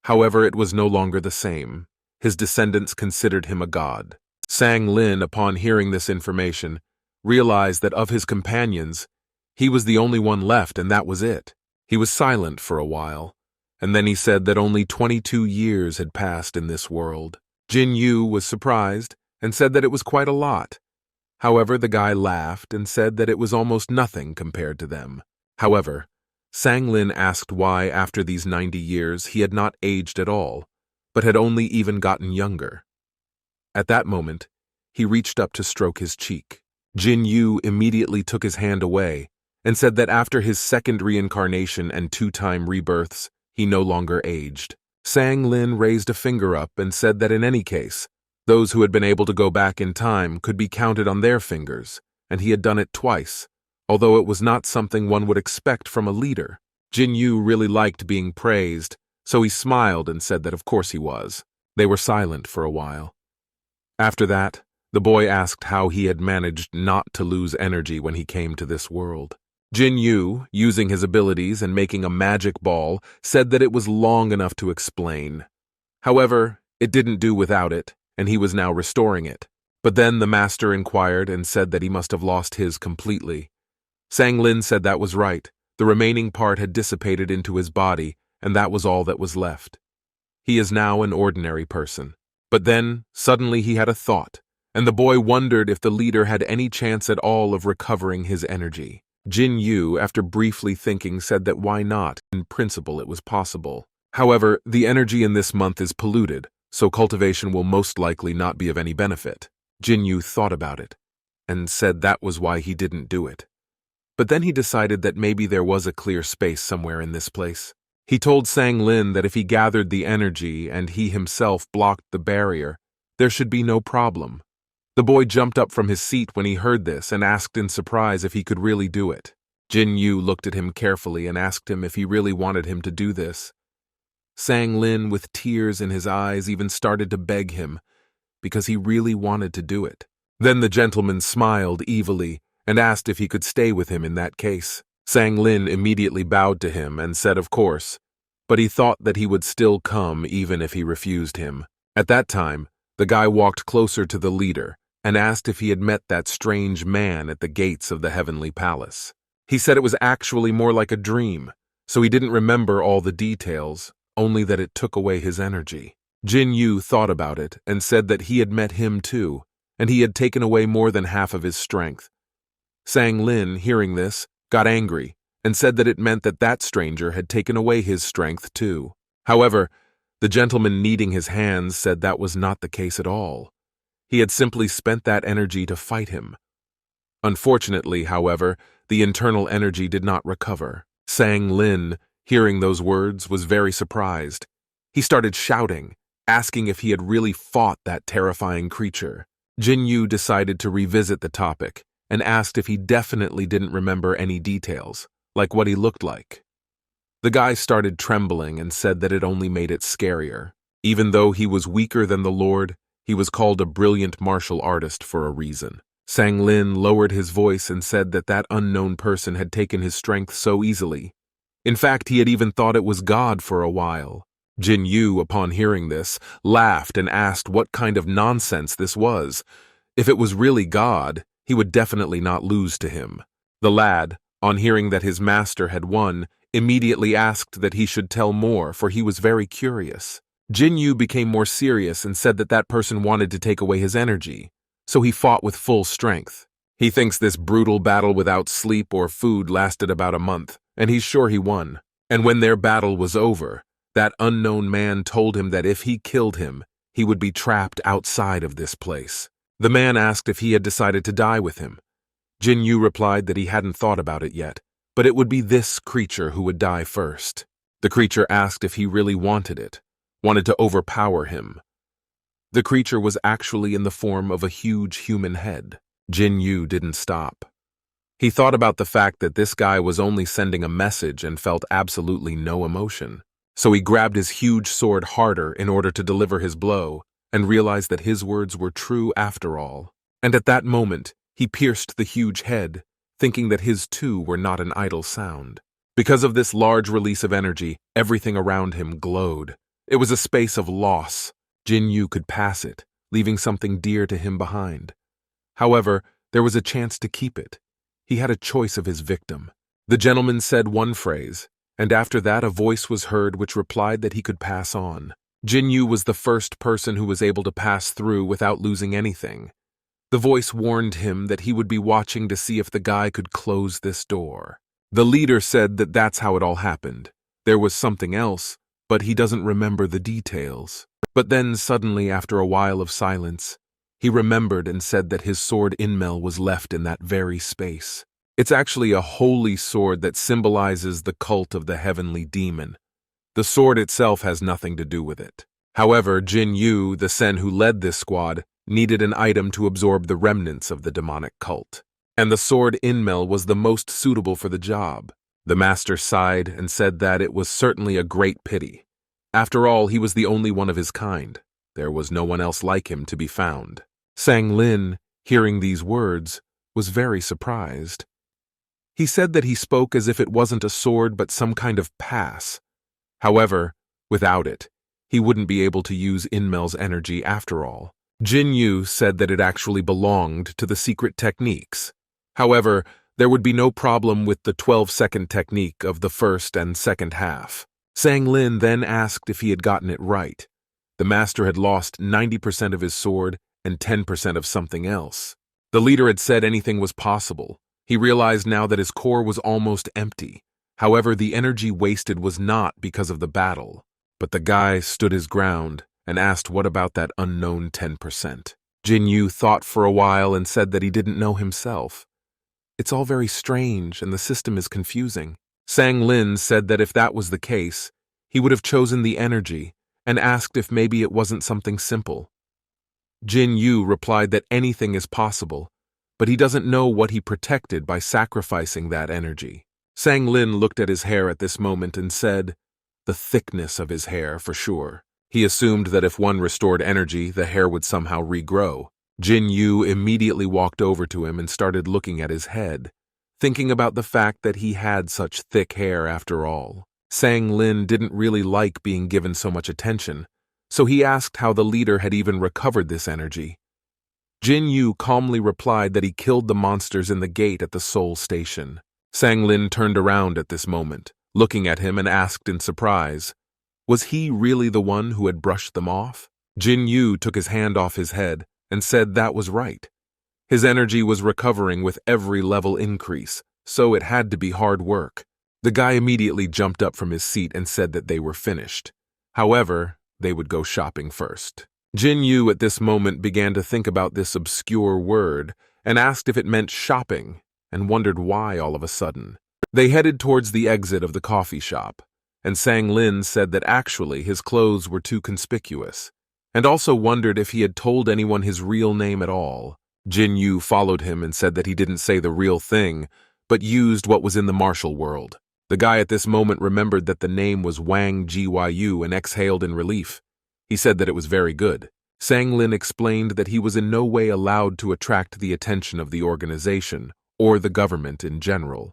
However, it was no longer the same. His descendants considered him a god. Sang Lin, upon hearing this information, realized that of his companions, he was the only one left, and that was it. He was silent for a while, and then he said that only 22 years had passed in this world. Jin Yu was surprised and said that it was quite a lot. However, the guy laughed and said that it was almost nothing compared to them. However, Sang Lin asked why after these 90 years he had not aged at all, but had only even gotten younger. At that moment, he reached up to stroke his cheek. Jin Yu immediately took his hand away and said that after his second reincarnation and 2-time rebirths, he no longer aged. Sang Lin raised a finger up and said that in any case, those who had been able to go back in time could be counted on their fingers, and he had done it twice, although it was not something one would expect from a leader. Jin Yu really liked being praised, so he smiled and said that of course he was. They were silent for a while. After that, the boy asked how he had managed not to lose energy when he came to this world. Jin Yu, using his abilities and making a magic ball, said that it was long enough to explain. However, it didn't do without it, and he was now restoring it. But then the master inquired and said that he must have lost his completely. Sang Lin said that was right. The remaining part had dissipated into his body, and that was all that was left. He is now an ordinary person. But then, suddenly he had a thought, and the boy wondered if the leader had any chance at all of recovering his energy. Jin Yu, after briefly thinking, said that why not? In principle, it was possible. However, the energy in this month is polluted, so cultivation will most likely not be of any benefit. Jin Yu thought about it, and said that was why he didn't do it. But then he decided that maybe there was a clear space somewhere in this place. He told Sang Lin that if he gathered the energy and he himself blocked the barrier, there should be no problem. The boy jumped up from his seat when he heard this and asked in surprise if he could really do it. Jin Yu looked at him carefully and asked him if he really wanted him to do this. Sang Lin, with tears in his eyes, even started to beg him, because he really wanted to do it. Then the gentleman smiled evilly and asked if he could stay with him in that case. Sang Lin immediately bowed to him and said of course, but he thought that he would still come even if he refused him. At that time, the guy walked closer to the leader and asked if he had met that strange man at the gates of the heavenly palace. He said it was actually more like a dream, so he didn't remember all the details, only that it took away his energy. Jin Yu thought about it and said that he had met him too, and he had taken away more than half of his strength. Sang Lin, hearing this, got angry and said that it meant that that stranger had taken away his strength too. However, the gentleman kneading his hands said that was not the case at all. He had simply spent that energy to fight him. Unfortunately, however, the internal energy did not recover. Sang Lin, hearing those words, was very surprised. He started shouting, asking if he had really fought that terrifying creature. Jin Yu decided to revisit the topic and asked if he definitely didn't remember any details, like what he looked like. The guy started trembling and said that it only made it scarier. Even though he was weaker than the Lord, He was called a brilliant martial artist for a reason. Sang Lin lowered his voice and said that that unknown person had taken his strength so easily. In fact, he had even thought it was God for a while. Jin Yu, upon hearing this, laughed and asked what kind of nonsense this was. If it was really God, he would definitely not lose to him. The lad, on hearing that his master had won, immediately asked that he should tell more, for he was very curious. Jin Yu became more serious and said that that person wanted to take away his energy, so he fought with full strength. He thinks this brutal battle without sleep or food lasted about a month, and he's sure he won. And when their battle was over, that unknown man told him that if he killed him, he would be trapped outside of this place. The man asked if he had decided to die with him. Jin Yu replied that he hadn't thought about it yet, but it would be this creature who would die first. The creature asked if he really wanted it, wanted to overpower him. The creature was actually in the form of a huge human head. Jin Yu didn't stop. He thought about the fact that this guy was only sending a message and felt absolutely no emotion. So he grabbed his huge sword harder in order to deliver his blow, and realized that his words were true after all. And at that moment, he pierced the huge head, thinking that his too were not an idle sound. Because of this large release of energy, everything around him glowed. It was a space of loss. Jin Yu could pass it, leaving something dear to him behind. However, there was a chance to keep it. He had a choice of his victim. The gentleman said one phrase, and after that a voice was heard which replied that he could pass on. Jin Yu was the first person who was able to pass through without losing anything. The voice warned him that he would be watching to see if the guy could close this door. The leader said that that's how it all happened. There was something else, but he doesn't remember the details. But then suddenly, after a while of silence, he remembered and said that his sword Inmel was left in that very space. It's actually a holy sword that symbolizes the cult of the heavenly demon. The sword itself has nothing to do with it. However, Jin Yu, the Sen who led this squad, needed an item to absorb the remnants of the demonic cult. And the sword Inmel was the most suitable for the job. The master sighed and said that it was certainly a great pity. After all, he was the only one of his kind. There was no one else like him to be found. Sang Lin, hearing these words, was very surprised. He said that he spoke as if it wasn't a sword but some kind of pass. However, without it, he wouldn't be able to use Inmel's energy after all. Jin Yu said that it actually belonged to the secret techniques. However, there would be no problem with the 12-second technique of the first and second half. Sang Lin then asked if he had gotten it right. The master had lost 90% of his sword and 10% of something else. The leader had said anything was possible. He realized now that his core was almost empty. However, the energy wasted was not because of the battle. But the guy stood his ground and asked what about that unknown 10%. Jin Yu thought for a while and said that he didn't know himself. It's all very strange and the system is confusing. Sang Lin said that if that was the case, he would have chosen the energy and asked if maybe it wasn't something simple. Jin Yu replied that anything is possible, but he doesn't know what he protected by sacrificing that energy. Sang Lin looked at his hair at this moment and said, the thickness of his hair for sure. He assumed that if one restored energy, the hair would somehow regrow. Jin Yu immediately walked over to him and started looking at his head, thinking about the fact that he had such thick hair after all. Sang Lin didn't really like being given so much attention, so he asked how the leader had even recovered this energy. Jin Yu calmly replied that he killed the monsters in the gate at the Seoul station. Sang Lin turned around at this moment, looking at him and asked in surprise, was he really the one who had brushed them off? Jin Yu took his hand off his head and said that was right. His energy was recovering with every level increase, so it had to be hard work. The guy immediately jumped up from his seat and said that they were finished. However, they would go shopping first. Jin Yu at this moment began to think about this obscure word and asked if it meant shopping and wondered why all of a sudden. They headed towards the exit of the coffee shop, and Sang Lin said that actually his clothes were too conspicuous, and also wondered if he had told anyone his real name at all. Jin Yu followed him and said that he didn't say the real thing, but used what was in the martial world. The guy at this moment remembered that the name was Wang Gyu and exhaled in relief. He said that it was very good. Sang Lin explained that he was in no way allowed to attract the attention of the organization or the government in general.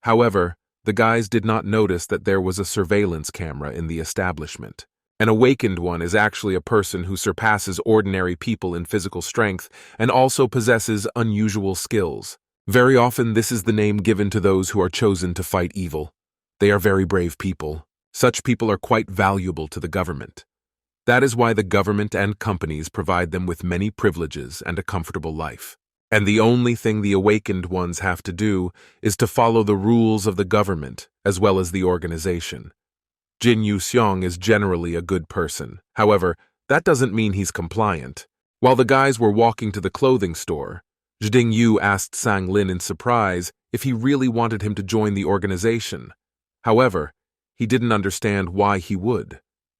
However, the guys did not notice that there was a surveillance camera in the establishment. An awakened one is actually a person who surpasses ordinary people in physical strength and also possesses unusual skills. Very often, this is the name given to those who are chosen to fight evil. They are very brave people. Such people are quite valuable to the government. That is why the government and companies provide them with many privileges and a comfortable life. And the only thing the awakened ones have to do is to follow the rules of the government as well as the organization. Jin Yu-seong is generally a good person. However, that doesn't mean he's compliant. While the guys were walking to the clothing store, Jiding Yu asked Sang Lin in surprise if he really wanted him to join the organization. However, he didn't understand why he would.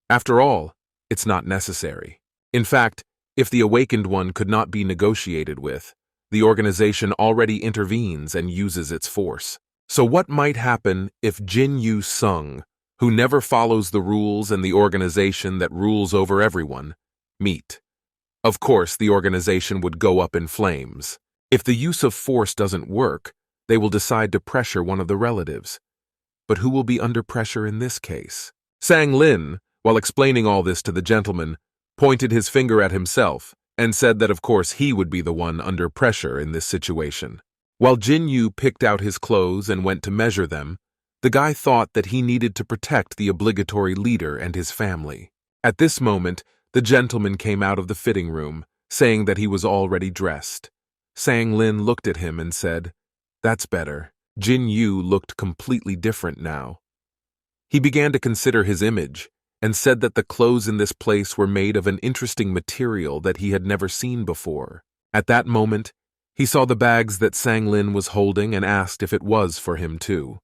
After all, it's not necessary. In fact, if the awakened one could not be negotiated with, the organization already intervenes and uses its force. So what might happen if Jin Yu-seong, who never follows the rules and the organization that rules over everyone, meet? Of course, the organization would go up in flames. If the use of force doesn't work, they will decide to pressure one of the relatives. But who will be under pressure in this case? Sang Lin, while explaining all this to the gentleman, pointed his finger at himself and said that of course he would be the one under pressure in this situation. While Jin Yu picked out his clothes and went to measure them, the guy thought that he needed to protect the obligatory leader and his family. At this moment, the gentleman came out of the fitting room, saying that he was already dressed. Sang Lin looked at him and said, "That's better." Jin Yu looked completely different now. He began to consider his image and said that the clothes in this place were made of an interesting material that he had never seen before. At that moment, he saw the bags that Sang Lin was holding and asked if it was for him too.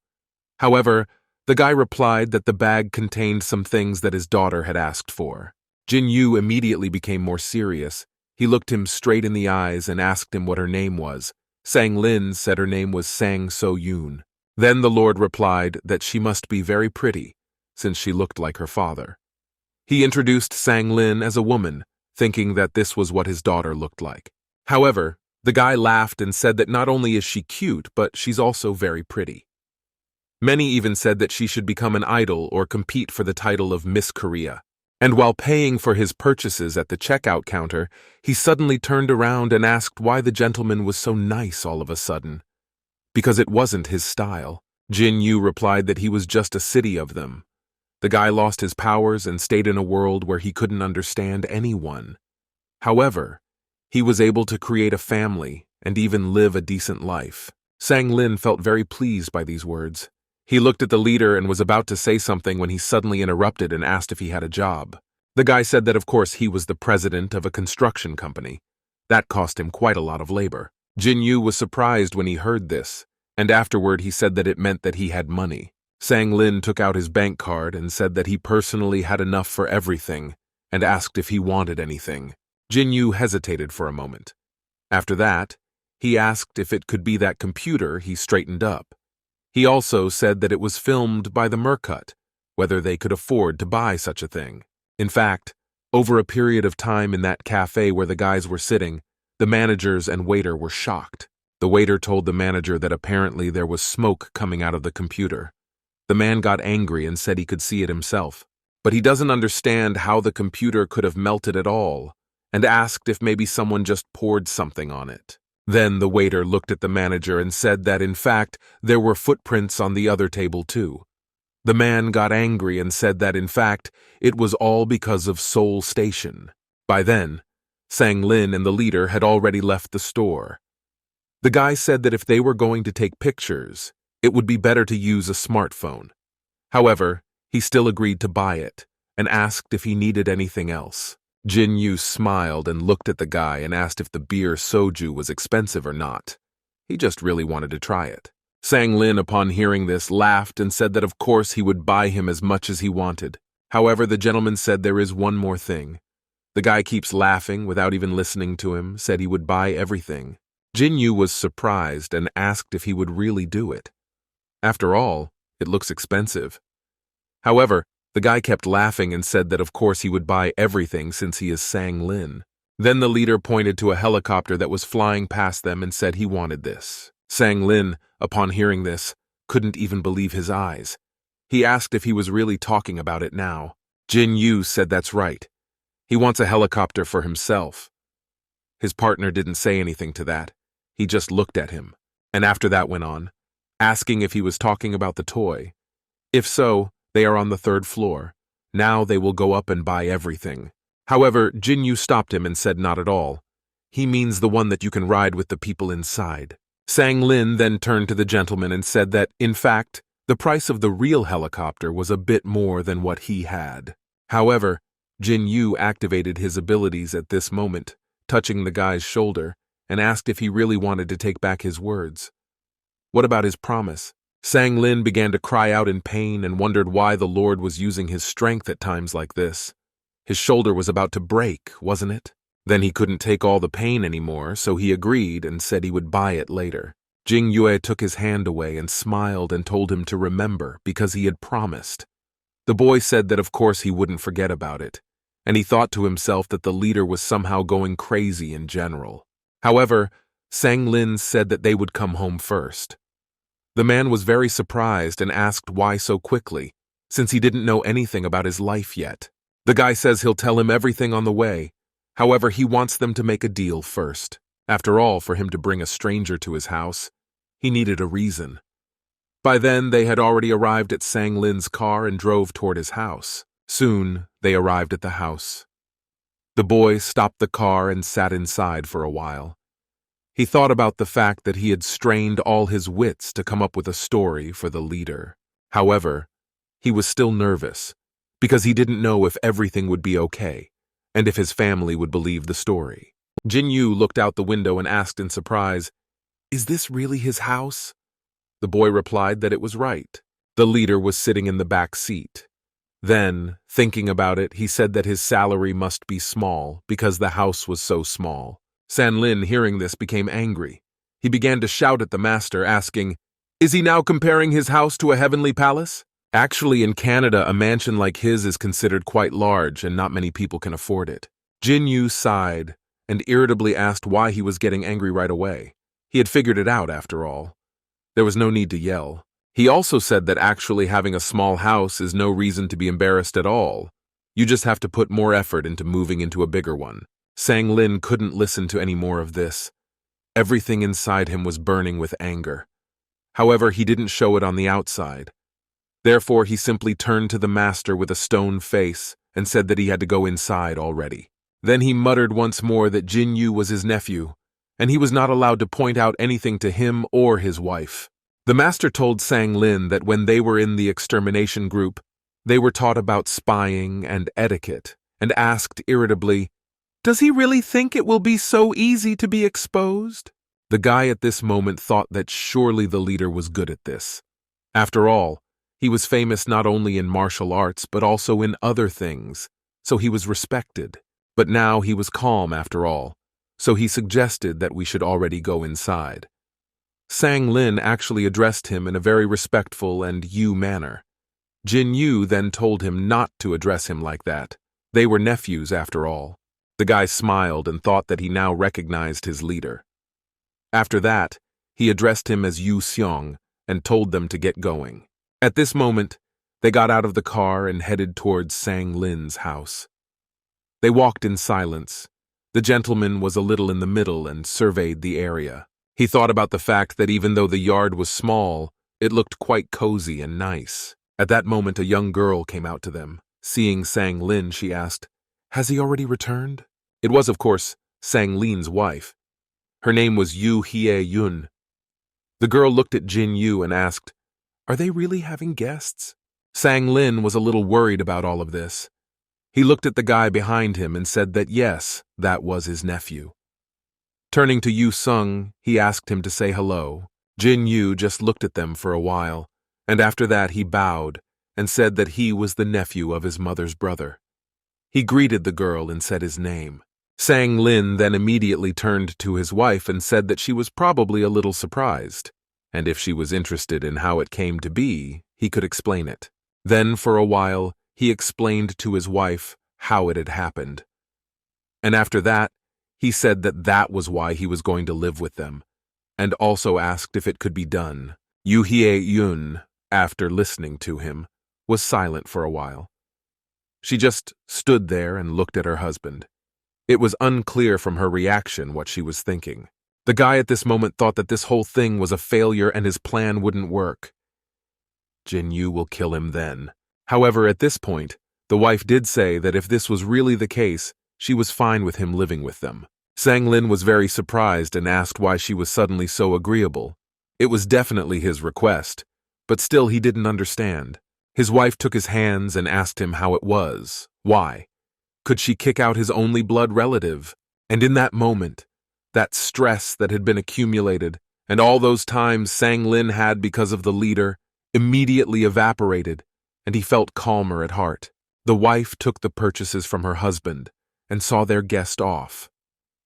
However, the guy replied that the bag contained some things that his daughter had asked for. Jin Yu immediately became more serious. He looked him straight in the eyes and asked him what her name was. Sang Lin said her name was Sang So-yoon. Then the Lord replied that she must be very pretty, since she looked like her father. He introduced Sang Lin as a woman, thinking that this was what his daughter looked like. However, the guy laughed and said that not only is she cute, but she's also very pretty. Many even said that she should become an idol or compete for the title of Miss Korea. And while paying for his purchases at the checkout counter, he suddenly turned around and asked why the gentleman was so nice all of a sudden. Because it wasn't his style. Jin Yu replied that he was just a city of them. The guy lost his powers and stayed in a world where he couldn't understand anyone. However, he was able to create a family and even live a decent life. Sang Lin felt very pleased by these words. He looked at the leader and was about to say something when he suddenly interrupted and asked if he had a job. The guy said that of course he was the president of a construction company. That cost him quite a lot of labor. Jin Yu was surprised when he heard this, and afterward he said that it meant that he had money. Sang Lin took out his bank card and said that he personally had enough for everything, and asked if he wanted anything. Jin Yu hesitated for a moment. After that, he asked if it could be that computer he straightened up. He also said that it was filmed by the Mercut, whether they could afford to buy such a thing. In fact, over a period of time in that cafe where the guys were sitting, the managers and waiter were shocked. The waiter told the manager that apparently there was smoke coming out of the computer. The man got angry and said he could see it himself, but he doesn't understand how the computer could have melted at all, and asked if maybe someone just poured something on it. Then the waiter looked at the manager and said that in fact there were footprints on the other table too. The man got angry and said that in fact it was all because of Seoul Station. By then, Sang Lin and the leader had already left the store. The guy said that if they were going to take pictures, it would be better to use a smartphone. However, he still agreed to buy it and asked if he needed anything else. Jin Yu smiled and looked at the guy and asked if the beer soju was expensive or not. He just really wanted to try it. Sang Lin, upon hearing this, laughed and said that of course he would buy him as much as he wanted. However, the gentleman said there is one more thing. The guy keeps laughing without even listening to him, said he would buy everything. Jin Yu was surprised and asked if he would really do it. After all, it looks expensive. However, The guy kept laughing and said that of course he would buy everything since he is Sang Lin. Then the leader pointed to a helicopter that was flying past them and said he wanted this. Sang Lin, upon hearing this, couldn't even believe his eyes. He asked if he was really talking about it now. Jin Yu said that's right. He wants a helicopter for himself. His partner didn't say anything to that. He just looked at him, and after that went on, asking if he was talking about the toy. If so, they are on the 3rd floor. Now they will go up and buy everything. However, Jin Yu stopped him and said not at all. He means the one that you can ride with the people inside. Sang Lin then turned to the gentleman and said that, in fact, the price of the real helicopter was a bit more than what he had. However, Jin Yu activated his abilities at this moment, touching the guy's shoulder, and asked if he really wanted to take back his words. What about his promise? Sang Lin began to cry out in pain and wondered why the Lord was using his strength at times like this. His shoulder was about to break, wasn't it? Then he couldn't take all the pain anymore, so he agreed and said he would buy it later. Jing Yue took his hand away and smiled and told him to remember because he had promised. The boy said that of course he wouldn't forget about it, and he thought to himself that the leader was somehow going crazy in general. However, Sang Lin said that they would come home first. The man was very surprised and asked why so quickly, since he didn't know anything about his life yet. The guy says he'll tell him everything on the way. However, he wants them to make a deal first. After all, for him to bring a stranger to his house, he needed a reason. By then, they had already arrived at Sang Lin's car and drove toward his house. Soon, they arrived at the house. The boy stopped the car and sat inside for a while. He thought about the fact that he had strained all his wits to come up with a story for the leader. However, he was still nervous, because he didn't know if everything would be okay, and if his family would believe the story. Jin Yu looked out the window and asked in surprise, "Is this really his house?" The boy replied that it was right. The leader was sitting in the back seat. Then, thinking about it, he said that his salary must be small because the house was so small. San Lin, hearing this, became angry. He began to shout at the master, asking, "Is he now comparing his house to a heavenly palace?" Actually, in Canada, a mansion like his is considered quite large and not many people can afford it. Jin Yu sighed and irritably asked why he was getting angry right away. He had figured it out, after all. There was no need to yell. He also said that actually having a small house is no reason to be embarrassed at all. You just have to put more effort into moving into a bigger one. Sang Lin couldn't listen to any more of this. Everything inside him was burning with anger. However, he didn't show it on the outside. Therefore, he simply turned to the master with a stone face and said that he had to go inside already. Then he muttered once more that Jin Yu was his nephew, and he was not allowed to point out anything to him or his wife. The master told Sang Lin that when they were in the extermination group, they were taught about spying and etiquette, and asked irritably, "Does he really think it will be so easy to be exposed?" The guy at this moment thought that surely the leader was good at this. After all, he was famous not only in martial arts but also in other things, so he was respected. But now he was calm after all, so he suggested that we should already go inside. Sang Lin actually addressed him in a very respectful and Yu manner. Jin Yu then told him not to address him like that. They were nephews after all. The guy smiled and thought that he now recognized his leader. After that, he addressed him as Yu Xiong and told them to get going. At this moment, they got out of the car and headed towards Sang Lin's house. They walked in silence. The gentleman was a little in the middle and surveyed the area. He thought about the fact that even though the yard was small, it looked quite cozy and nice. At that moment, a young girl came out to them. Seeing Sang Lin, she asked, "Has he already returned?" It was, of course, Sang Lin's wife. Her name was Yu Hie Yun. The girl looked at Jin Yu and asked, "Are they really having guests?" Sang Lin was a little worried about all of this. He looked at the guy behind him and said that yes, that was his nephew. Turning to Yu Sung, he asked him to say hello. Jin Yu just looked at them for a while, and after that he bowed and said that he was the nephew of his mother's brother. He greeted the girl and said his name. Sang Lin then immediately turned to his wife and said that she was probably a little surprised, and if she was interested in how it came to be, he could explain it. Then, for a while, he explained to his wife how it had happened. And after that, he said that that was why he was going to live with them, and also asked if it could be done. Yoo Hye-yoon, after listening to him, was silent for a while. She just stood there and looked at her husband. It was unclear from her reaction what she was thinking. The guy at this moment thought that this whole thing was a failure and his plan wouldn't work. Jin-yu will kill him then. However, at this point, the wife did say that if this was really the case, she was fine with him living with them. Sang-lin was very surprised and asked why she was suddenly so agreeable. It was definitely his request, but still he didn't understand. His wife took his hands and asked him how it was. Why? Could she kick out his only blood relative? And in that moment, that stress that had been accumulated, and all those times Sang-lin had because of the leader, immediately evaporated, and he felt calmer at heart. The wife took the purchases from her husband and saw their guest off.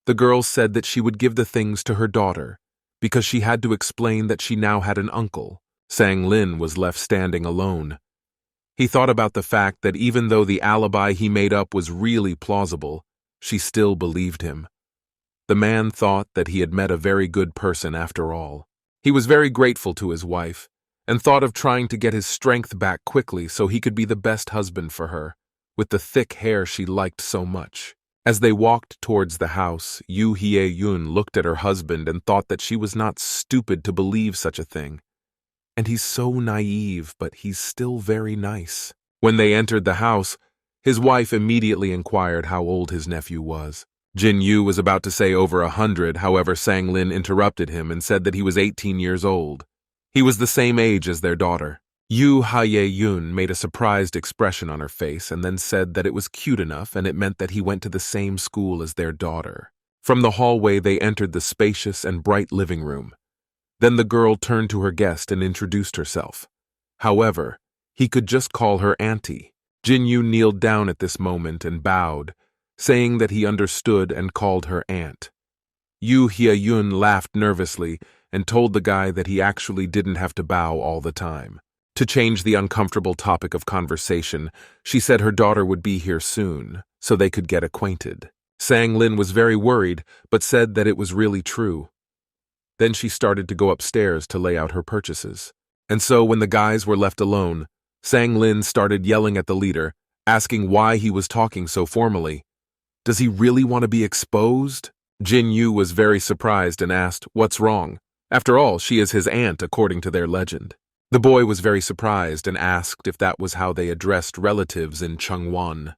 The girl said that she would give the things to her daughter, because she had to explain that she now had an uncle. Sang-lin was left standing alone. He thought about the fact that even though the alibi he made up was really plausible, she still believed him. The man thought that he had met a very good person after all. He was very grateful to his wife, and thought of trying to get his strength back quickly so he could be the best husband for her, with the thick hair she liked so much. As they walked towards the house, Yoo Hye-yoon looked at her husband and thought that she was not stupid to believe such a thing. And he's so naive, but he's still very nice. When they entered the house, his wife immediately inquired how old his nephew was. Jin-yu was about to say over 100, however Sang-lin interrupted him and said that he was 18 years old. He was the same age as their daughter. Yoo Hye-yoon made a surprised expression on her face and then said that it was cute enough and it meant that he went to the same school as their daughter. From the hallway they entered the spacious and bright living room. Then the girl turned to her guest and introduced herself. However, he could just call her auntie. Jin-yu kneeled down at this moment and bowed, saying that he understood and called her aunt. Yoo Hye-yoon laughed nervously and told the guy that he actually didn't have to bow all the time. To change the uncomfortable topic of conversation, she said her daughter would be here soon, so they could get acquainted. Sang-lin was very worried, but said that it was really true. Then she started to go upstairs to lay out her purchases. And so when the guys were left alone, Sang-lin started yelling at the leader, asking why he was talking so formally. Does he really want to be exposed? Jin-yu was very surprised and asked, what's wrong? After all, she is his aunt according to their legend. The boy was very surprised and asked if that was how they addressed relatives in Chungwon.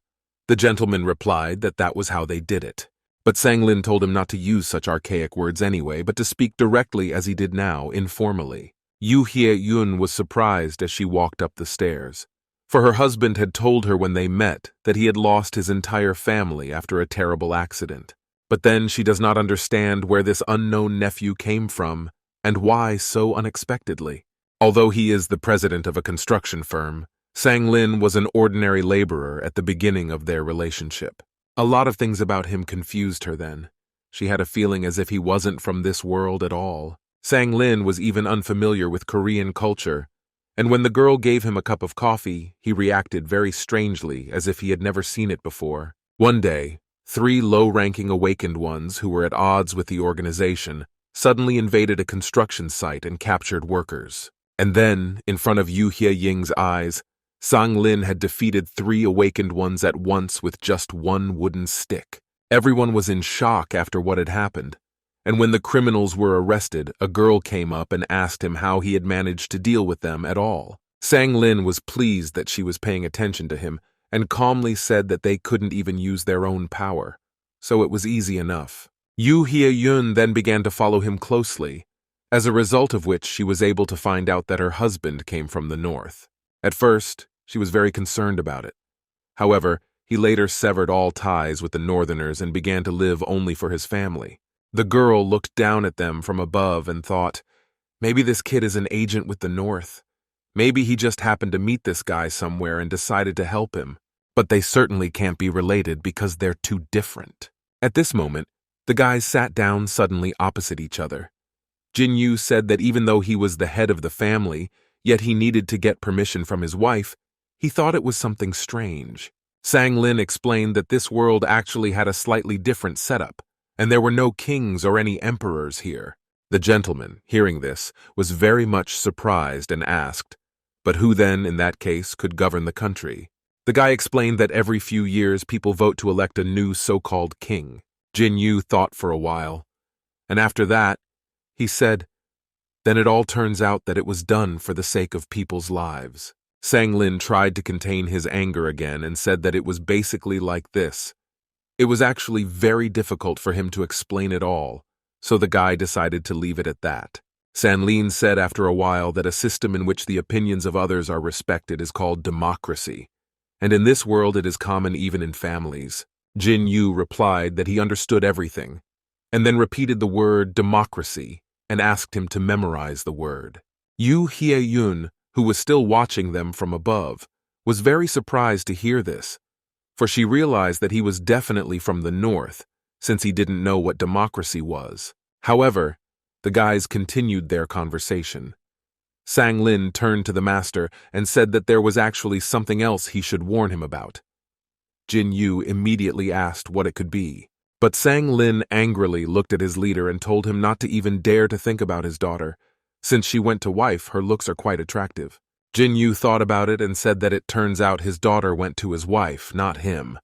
The gentleman replied that that was how they did it. But Sang-lin told him not to use such archaic words anyway, but to speak directly as he did now, informally. Yoo Hye-yoon was surprised as she walked up the stairs, for her husband had told her when they met that he had lost his entire family after a terrible accident. But then she does not understand where this unknown nephew came from and why so unexpectedly. Although he is the president of a construction firm, Sang-lin was an ordinary laborer at the beginning of their relationship. A lot of things about him confused her then. She had a feeling as if he wasn't from this world at all. Sang-lin was even unfamiliar with Korean culture, and when the girl gave him a cup of coffee, he reacted very strangely as if he had never seen it before. One day, 3 low-ranking awakened ones who were at odds with the organization suddenly invaded a construction site and captured workers. And then, in front of Yoo Hye-yoon's eyes, Sang-lin had defeated 3 awakened ones at once with just 1 wooden stick. Everyone was in shock after what had happened, and when the criminals were arrested, a girl came up and asked him how he had managed to deal with them at all. Sang-lin was pleased that she was paying attention to him and calmly said that they couldn't even use their own power, so it was easy enough. Yoo Hye-yoon then began to follow him closely, as a result of which she was able to find out that her husband came from the north. At first, she was very concerned about it. However, he later severed all ties with the northerners and began to live only for his family. The girl looked down at them from above and thought, maybe this kid is an agent with the north. Maybe he just happened to meet this guy somewhere and decided to help him. But they certainly can't be related because they're too different. At this moment, the guys sat down suddenly opposite each other. Jin-yu said that even though he was the head of the family, yet he needed to get permission from his wife, He thought it was something strange. Sang Lin explained that this world actually had a slightly different setup, and there were no kings or any emperors here. The gentleman, hearing this, was very much surprised and asked, "But who then, in that case, could govern the country?" The guy explained that every few years people vote to elect a new so-called king. Jin Yu thought for a while, and after that, he said, "Then it all turns out that it was done for the sake of people's lives." Sang Lin tried to contain his anger again and said that it was basically like this. It was actually very difficult for him to explain it all, so the guy decided to leave it at that. San Lin said after a while that a system in which the opinions of others are respected is called democracy, and in this world it is common even in families. Jin Yu replied that he understood everything, and then repeated the word democracy and asked him to memorize the word. Yu Hye-yun, who was still watching them from above, was very surprised to hear this, for she realized that he was definitely from the north, since he didn't know what democracy was. However, the guys continued their conversation. Sang Lin turned to the master and said that there was actually something else he should warn him about. Jin Yu immediately asked what it could be, but Sang Lin angrily looked at his leader and told him not to even dare to think about his daughter. Since she went to wife, her looks are quite attractive. Jin Yu thought about it and said that it turns out his daughter went to his wife, not him.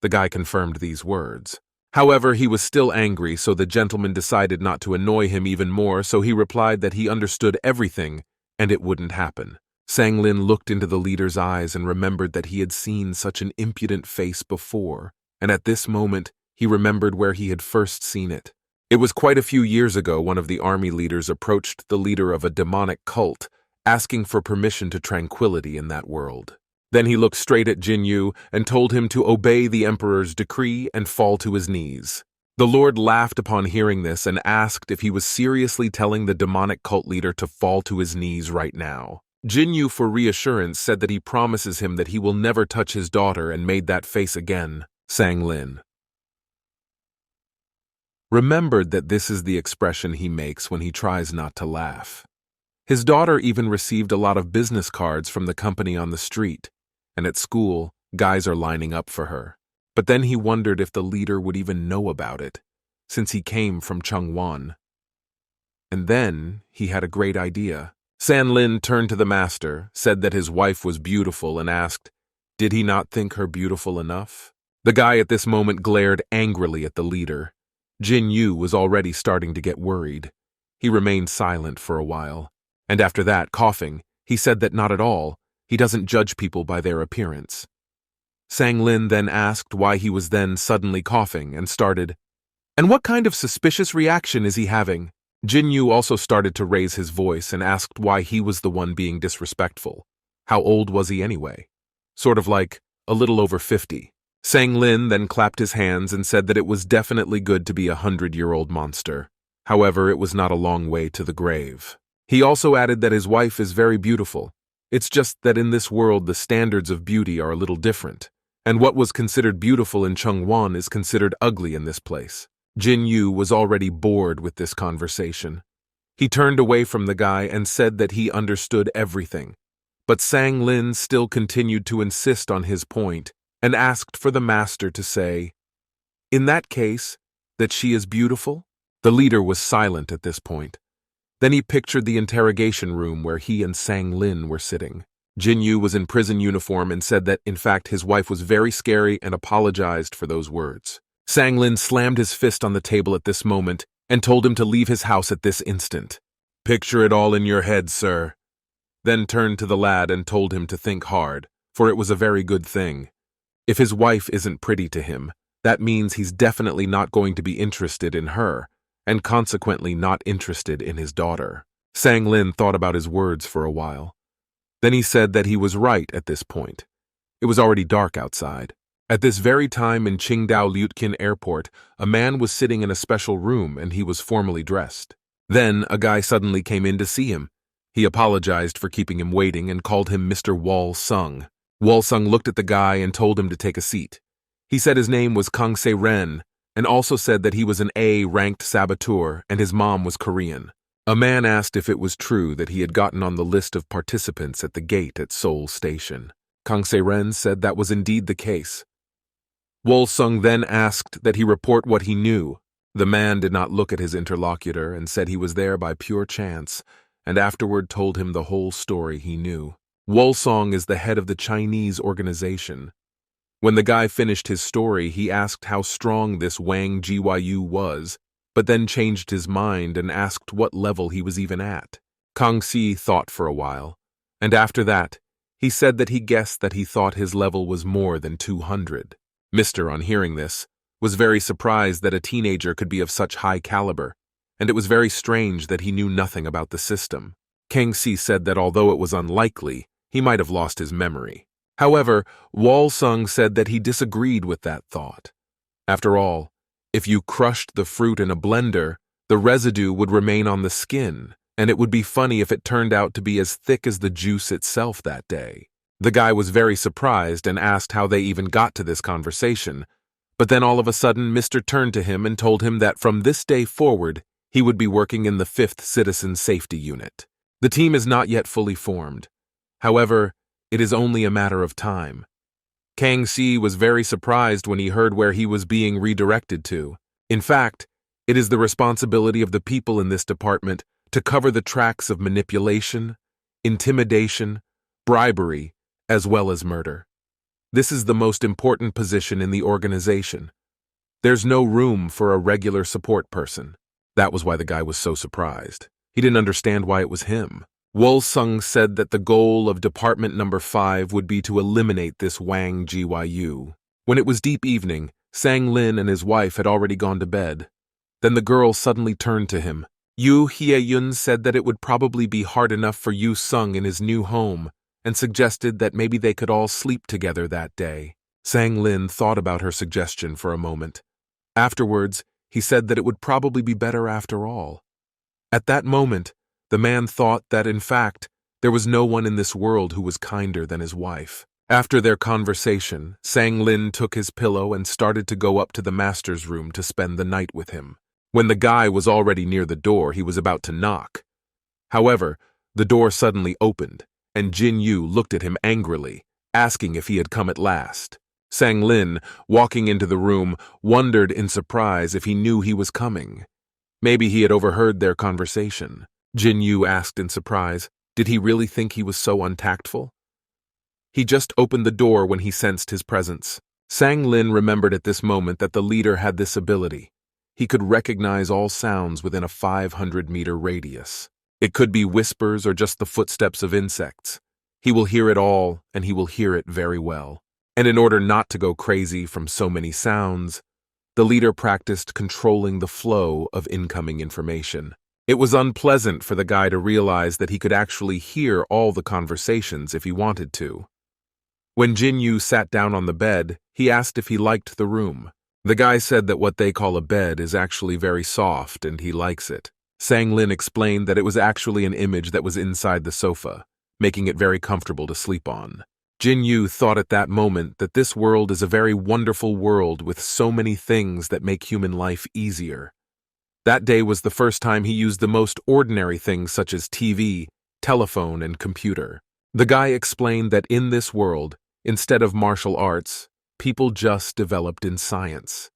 The guy confirmed these words. However, he was still angry, so the gentleman decided not to annoy him even more, so he replied that he understood everything and it wouldn't happen. Sang Lin looked into the leader's eyes and remembered that he had seen such an impudent face before, and at this moment he remembered where he had first seen it. It was quite a few years ago one of the army leaders approached the leader of a demonic cult, asking for permission to tranquility in that world. Then he looked straight at Jin Yu and told him to obey the emperor's decree and fall to his knees. The Lord laughed upon hearing this and asked if he was seriously telling the demonic cult leader to fall to his knees right now. Jin Yu, for reassurance, said that he promises him that he will never touch his daughter and made that face again. Sang Lin remembered that this is the expression he makes when he tries not to laugh. His daughter even received a lot of business cards from the company on the street, and at school, guys are lining up for her. But then he wondered if the leader would even know about it, since he came from Changwon. And then he had a great idea. San Lin turned to the master, said that his wife was beautiful, and asked, did he not think her beautiful enough? The guy at this moment glared angrily at the leader. Jin Yu was already starting to get worried. He remained silent for a while, and after that, coughing, he said that not at all. He doesn't judge people by their appearance. Sang Lin then asked why he was then suddenly coughing and started, "And what kind of suspicious reaction is he having?" Jin Yu also started to raise his voice and asked why he was the one being disrespectful. How old was he anyway? Sort of like a little over 50. Sang Lin then clapped his hands and said that it was definitely good to be a 100-year-old monster. However, it was not a long way to the grave. He also added that his wife is very beautiful. It's just that in this world the standards of beauty are a little different, and what was considered beautiful in Changwon is considered ugly in this place. Jin Yu was already bored with this conversation. He turned away from the guy and said that he understood everything, but Sang Lin still continued to insist on his point and asked for the master to say, "In that case, that she is beautiful?" The leader was silent at this point. Then he pictured the interrogation room where he and Sang Lin were sitting. Jin Yu was in prison uniform and said that, in fact, his wife was very scary and apologized for those words. Sang Lin slammed his fist on the table at this moment and told him to leave his house at this instant. "Picture it all in your head, sir." Then turned to the lad and told him to think hard, for it was a very good thing. If his wife isn't pretty to him, that means he's definitely not going to be interested in her, and consequently not interested in his daughter. Sang Lin thought about his words for a while. Then he said that he was right at this point. It was already dark outside. At this very time in Qingdao Liutkin Airport, a man was sitting in a special room and he was formally dressed. Then a guy suddenly came in to see him. He apologized for keeping him waiting and called him Mr. Wall Sung. Wall Sung looked at the guy and told him to take a seat. He said his name was Kang Se-ren, and also said that he was an A-ranked saboteur and his mom was Korean. A man asked if it was true that he had gotten on the list of participants at the gate at Seoul Station. Kang Se-ren said that was indeed the case. Wol-sung then asked that he report what he knew. The man did not look at his interlocutor and said he was there by pure chance, and afterward told him the whole story he knew. Wol-sung is the head of the Chinese organization. When the guy finished his story, he asked how strong this Wang Gyu was, but then changed his mind and asked what level he was even at. Kang Si thought for a while, and after that, he said that he guessed that he thought his level was more than 200. Mr. on hearing this, was very surprised that a teenager could be of such high caliber, and it was very strange that he knew nothing about the system. Kang Si said that although it was unlikely, he might have lost his memory. However, Wol-sung said that he disagreed with that thought. After all, if you crushed the fruit in a blender, the residue would remain on the skin, and it would be funny if it turned out to be as thick as the juice itself that day. The guy was very surprised and asked how they even got to this conversation, but then all of a sudden Mr. turned to him and told him that from this day forward, he would be working in the 5th Citizen Safety Unit. The team is not yet fully formed. However, it is only a matter of time. Kang Si was very surprised when he heard where he was being redirected to. In fact, it is the responsibility of the people in this department to cover the tracks of manipulation, intimidation, bribery, as well as murder. This is the most important position in the organization. There's no room for a regular support person. That was why the guy was so surprised. He didn't understand why it was him. Wol-sung said that the goal of Department Number 5 would be to eliminate this Wang Gyu. When it was deep evening, Sang Lin and his wife had already gone to bed. Then the girl suddenly turned to him. Yu Hye-yun said that it would probably be hard enough for Yu Sung in his new home, and suggested that maybe they could all sleep together that day. Sang Lin thought about her suggestion for a moment. Afterwards, he said that it would probably be better after all. At that moment, the man thought that, in fact, there was no one in this world who was kinder than his wife. After their conversation, Sang Lin took his pillow and started to go up to the master's room to spend the night with him. When the guy was already near the door, he was about to knock. However, the door suddenly opened, and Jin Yu looked at him angrily, asking if he had come at last. Sang Lin, walking into the room, wondered in surprise if he knew he was coming. Maybe he had overheard their conversation. Jin Yu asked in surprise, did he really think he was so untactful? He just opened the door when he sensed his presence. Sang Lin remembered at this moment that the leader had this ability. He could recognize all sounds within a 500-meter radius. It could be whispers or just the footsteps of insects. He will hear it all, and he will hear it very well. And in order not to go crazy from so many sounds, the leader practiced controlling the flow of incoming information. It was unpleasant for the guy to realize that he could actually hear all the conversations if he wanted to. When Jin Yu sat down on the bed, he asked if he liked the room. The guy said that what they call a bed is actually very soft and he likes it. Sang Lin explained that it was actually an image that was inside the sofa, making it very comfortable to sleep on. Jin Yu thought at that moment that this world is a very wonderful world with so many things that make human life easier. That day was the first time he used the most ordinary things such as TV, telephone, and computer. The guy explained that in this world, instead of martial arts, people just developed in science.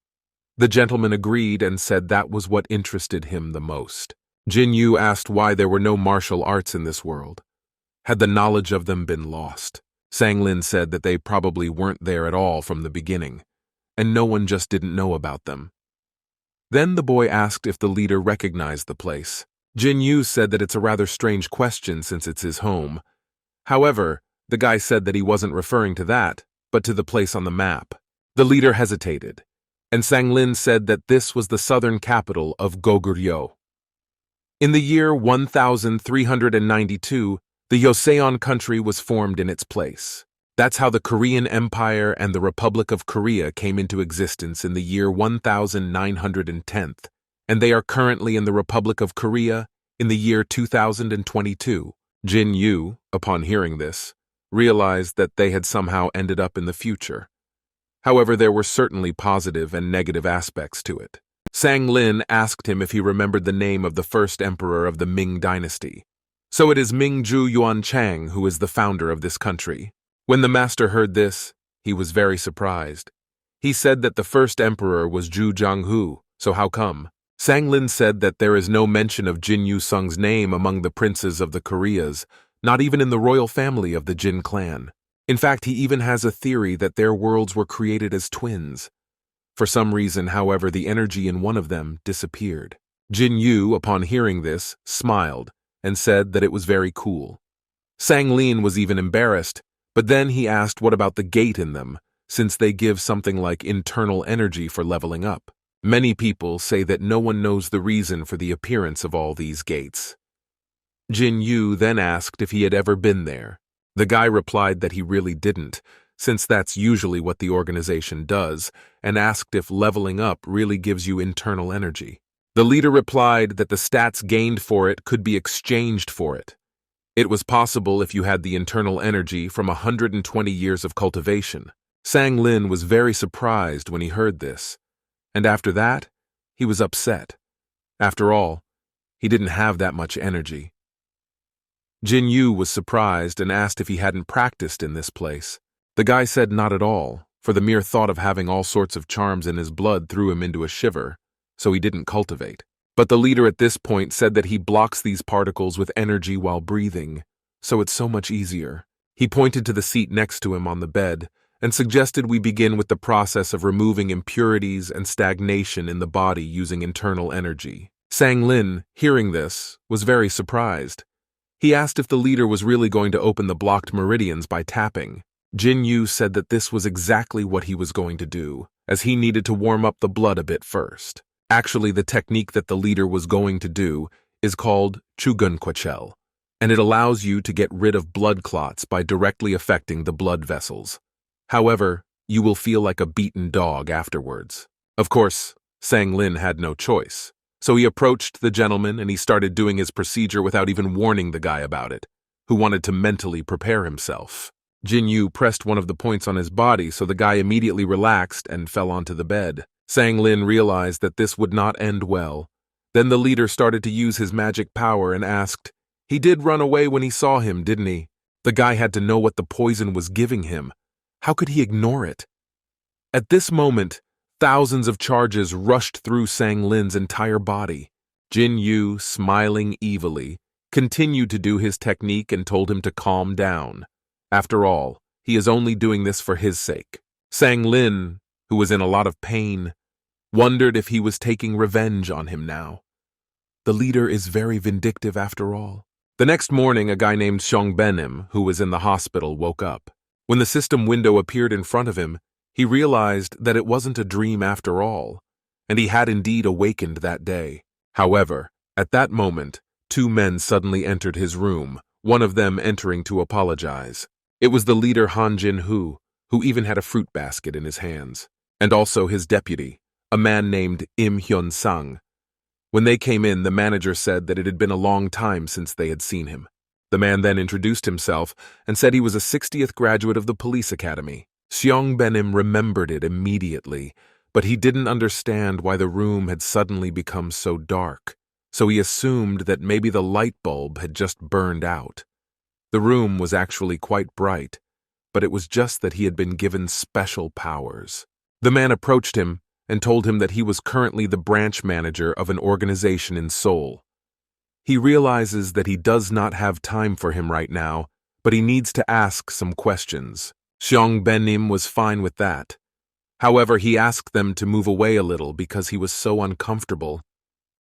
The gentleman agreed and said that was what interested him the most. Jin Yu asked why there were no martial arts in this world. Had the knowledge of them been lost? Sang Lin said that they probably weren't there at all from the beginning, and no one just didn't know about them. Then the boy asked if the leader recognized the place. Jin Yu said that it's a rather strange question since it's his home. However, the guy said that he wasn't referring to that, but to the place on the map. The leader hesitated, and Sang Lin said that this was the southern capital of Goguryeo. In the year 1392, the Joseon country was formed in its place. That's how the Korean Empire and the Republic of Korea came into existence in the year 1910, and they are currently in the Republic of Korea in the year 2022. Jin Yu, upon hearing this, realized that they had somehow ended up in the future. However, there were certainly positive and negative aspects to it. Sang Lin asked him if he remembered the name of the first emperor of the Ming dynasty. So it is Ming Ju Yuan Chang who is the founder of this country. When the master heard this, he was very surprised. He said that the first emperor was Zhu Jianghu, so how come? Sang Lin said that there is no mention of Jin Yu-sung's name among the princes of the Koreas, not even in the royal family of the Jin clan. In fact, he even has a theory that their worlds were created as twins. For some reason, however, the energy in one of them disappeared. Jin Yu, upon hearing this, smiled and said that it was very cool. Sang Lin was even embarrassed, but then he asked what about the gate in them, since they give something like internal energy for leveling up. Many people say that no one knows the reason for the appearance of all these gates. Jin Yu then asked if he had ever been there. The guy replied that he really didn't, since that's usually what the organization does, and asked if leveling up really gives you internal energy. The leader replied that the stats gained for it could be exchanged for it. It was possible if you had the internal energy from 120 years of cultivation. Sang Lin was very surprised when he heard this, and after that, he was upset. After all, he didn't have that much energy. Jin Yu was surprised and asked if he hadn't practiced in this place. The guy said not at all, for the mere thought of having all sorts of charms in his blood threw him into a shiver, so he didn't cultivate. But the leader at this point said that he blocks these particles with energy while breathing, so it's so much easier. He pointed to the seat next to him on the bed and suggested we begin with the process of removing impurities and stagnation in the body using internal energy. Sang Lin, hearing this, was very surprised. He asked if the leader was really going to open the blocked meridians by tapping. Jin Yu said that this was exactly what he was going to do, as he needed to warm up the blood a bit first. Actually, the technique that the leader was going to do is called Chugunquachel, and it allows you to get rid of blood clots by directly affecting the blood vessels. However, you will feel like a beaten dog afterwards. Of course, Sang Lin had no choice. So he approached the gentleman and he started doing his procedure without even warning the guy about it, who wanted to mentally prepare himself. Jin Yu pressed one of the points on his body, so the guy immediately relaxed and fell onto the bed. Sang Lin realized that this would not end well. Then the leader started to use his magic power and asked, "He did run away when he saw him, didn't he?" The guy had to know what the poison was giving him. How could he ignore it? At this moment, thousands of charges rushed through Sang Lin's entire body. Jin Yu, smiling evilly, continued to do his technique and told him to calm down. After all, he is only doing this for his sake. Sang Lin, who was in a lot of pain, wondered if he was taking revenge on him now. The leader is very vindictive after all. The next morning, a guy named Xiong Benim, who was in the hospital, woke up. When the system window appeared in front of him, he realized that it wasn't a dream after all, and he had indeed awakened that day. However, at that moment, two men suddenly entered his room, one of them entering to apologize. It was the leader Han Jin-hu, who even had a fruit basket in his hands, and also his deputy, a man named Im Hyun-sang. When they came in, the manager said that it had been a long time since they had seen him. The man then introduced himself and said he was a 60th graduate of the police academy. Xiong Benim remembered it immediately, but he didn't understand why the room had suddenly become so dark, so he assumed that maybe the light bulb had just burned out. The room was actually quite bright, but it was just that he had been given special powers. The man approached him and told him that he was currently the branch manager of an organization in Seoul. He realizes that he does not have time for him right now, but he needs to ask some questions. Xiong Benim was fine with that. However, he asked them to move away a little because he was so uncomfortable.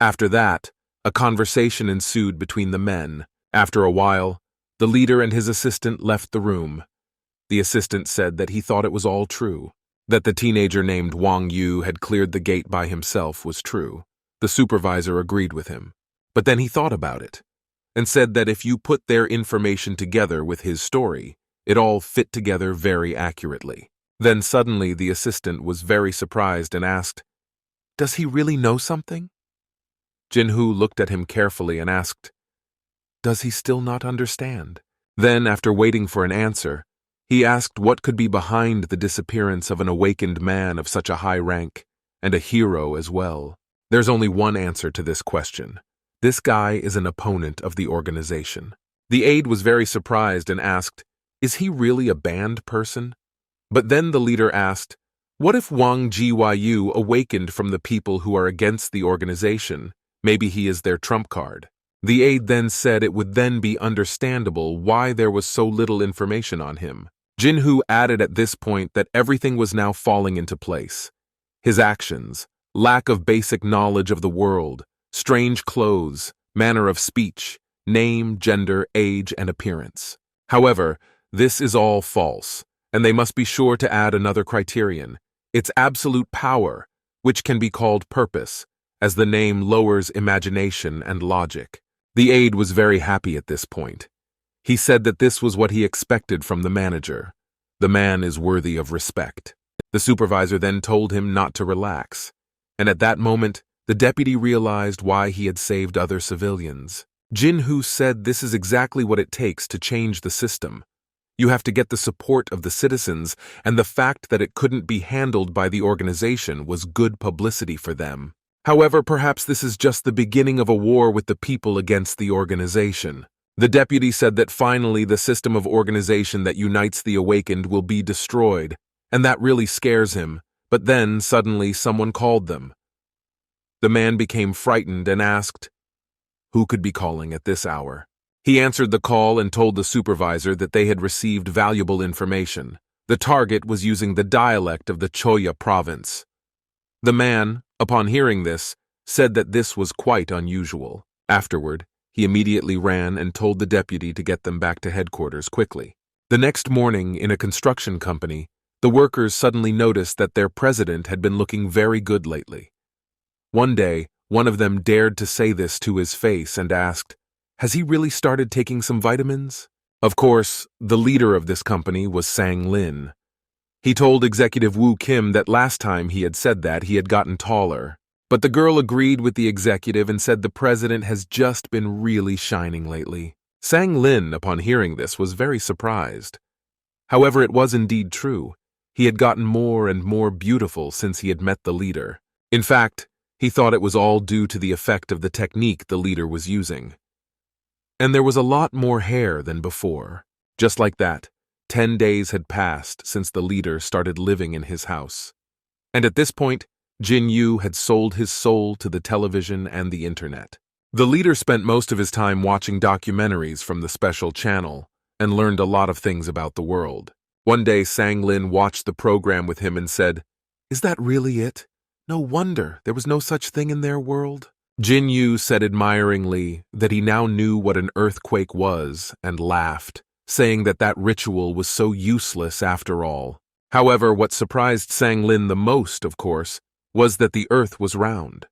After that, a conversation ensued between the men. After a while, the leader and his assistant left the room. The assistant said that he thought it was all true. That the teenager named Wang Yu had cleared the gate by himself was true. The supervisor agreed with him. But then he thought about it, and said that if you put their information together with his story, it all fit together very accurately. Then suddenly the assistant was very surprised and asked, "Does he really know something?" Jinhu looked at him carefully and asked, "Does he still not understand?" Then, after waiting for an answer, he asked what could be behind the disappearance of an awakened man of such a high rank, and a hero as well. There's only one answer to this question. This guy is an opponent of the organization. The aide was very surprised and asked, Is he really a banned person? But then the leader asked, what if Wang Jiyu awakened from the people who are against the organization? Maybe he is their trump card. The aide then said it would then be understandable why there was so little information on him. Jinhu added at this point that everything was now falling into place. His actions, lack of basic knowledge of the world, strange clothes, manner of speech, name, gender, age, and appearance. However, this is all false, and they must be sure to add another criterion. It's absolute power, which can be called purpose, as the name lowers imagination and logic. The aide was very happy at this point. He said that this was what he expected from the manager. The man is worthy of respect. The supervisor then told him not to relax, and at that moment, the deputy realized why he had saved other civilians. Jinhu said this is exactly what it takes to change the system. You have to get the support of the citizens, and the fact that it couldn't be handled by the organization was good publicity for them. However, perhaps this is just the beginning of a war with the people against the organization. The deputy said that finally the system of organization that unites the awakened will be destroyed, and that really scares him, but then suddenly someone called them. The man became frightened and asked, who could be calling at this hour? He answered the call and told the supervisor that they had received valuable information. The target was using the dialect of the Choya province. The man, upon hearing this, said that this was quite unusual. Afterward, he immediately ran and told the deputy to get them back to headquarters quickly. The next morning, in a construction company, the workers suddenly noticed that their president had been looking very good lately. One day, one of them dared to say this to his face and asked, has he really started taking some vitamins? Of course, the leader of this company was Sang Lin. He told Executive Woo Kim that last time he had said that he had gotten taller, but the girl agreed with the executive and said the president has just been really shining lately. Sang Lin, upon hearing this, was very surprised. However, it was indeed true. He had gotten more and more beautiful since he had met the leader. In fact, he thought it was all due to the effect of the technique the leader was using. And there was a lot more hair than before. Just like that, 10 days had passed since the leader started living in his house. And at this point, Jin Yu had sold his soul to the television and the internet. The leader spent most of his time watching documentaries from the special channel and learned a lot of things about the world. One day, Sang Lin watched the program with him and said, is that really it? No wonder there was no such thing in their world. Jin Yu said admiringly that he now knew what an earthquake was and laughed, saying that that ritual was so useless after all. However, what surprised Sang Lin the most, of course, was that the earth was round.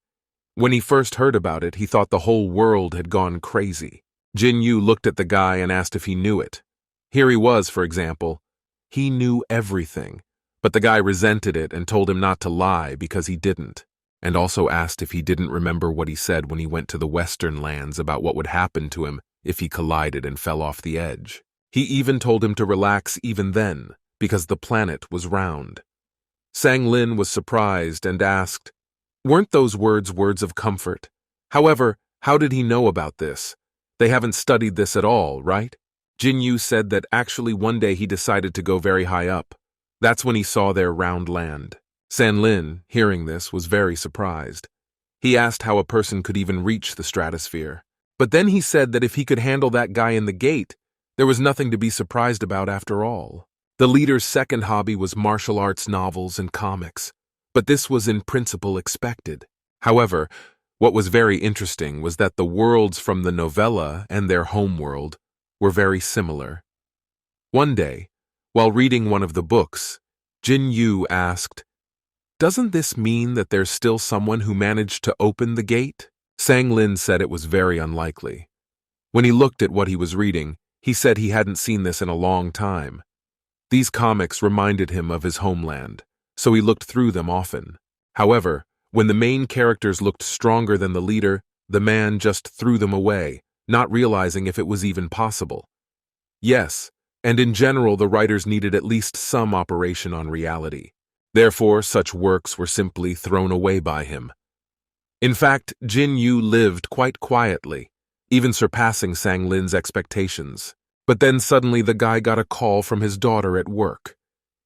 When he first heard about it, he thought the whole world had gone crazy. Jin Yu looked at the guy and asked if he knew it. Here he was, for example. He knew everything, but the guy resented it and told him not to lie because he didn't, and also asked if he didn't remember what he said when he went to the Western lands about what would happen to him if he collided and fell off the edge. He even told him to relax even then, because the planet was round. Sang Lin was surprised and asked, weren't those words of comfort? However, how did he know about this? They haven't studied this at all, right? Jin Yu said that actually one day he decided to go very high up. That's when he saw their round land. Sang Lin, hearing this, was very surprised. He asked how a person could even reach the stratosphere. But then he said that if he could handle that guy in the gate, there was nothing to be surprised about after all. The leader's second hobby was martial arts novels and comics, but this was in principle expected. However, what was very interesting was that the worlds from the novella and their home world were very similar. One day, while reading one of the books, Jin Yu asked, doesn't this mean that there's still someone who managed to open the gate? Sang Lin said it was very unlikely. When he looked at what he was reading, he said he hadn't seen this in a long time. These comics reminded him of his homeland, so he looked through them often. However, when the main characters looked stronger than the leader, the man just threw them away, not realizing if it was even possible. Yes, and in general the writers needed at least some operation on reality. Therefore, such works were simply thrown away by him. In fact, Jin Yu lived quite quietly, even surpassing Sang Lin's expectations. But then suddenly the guy got a call from his daughter at work.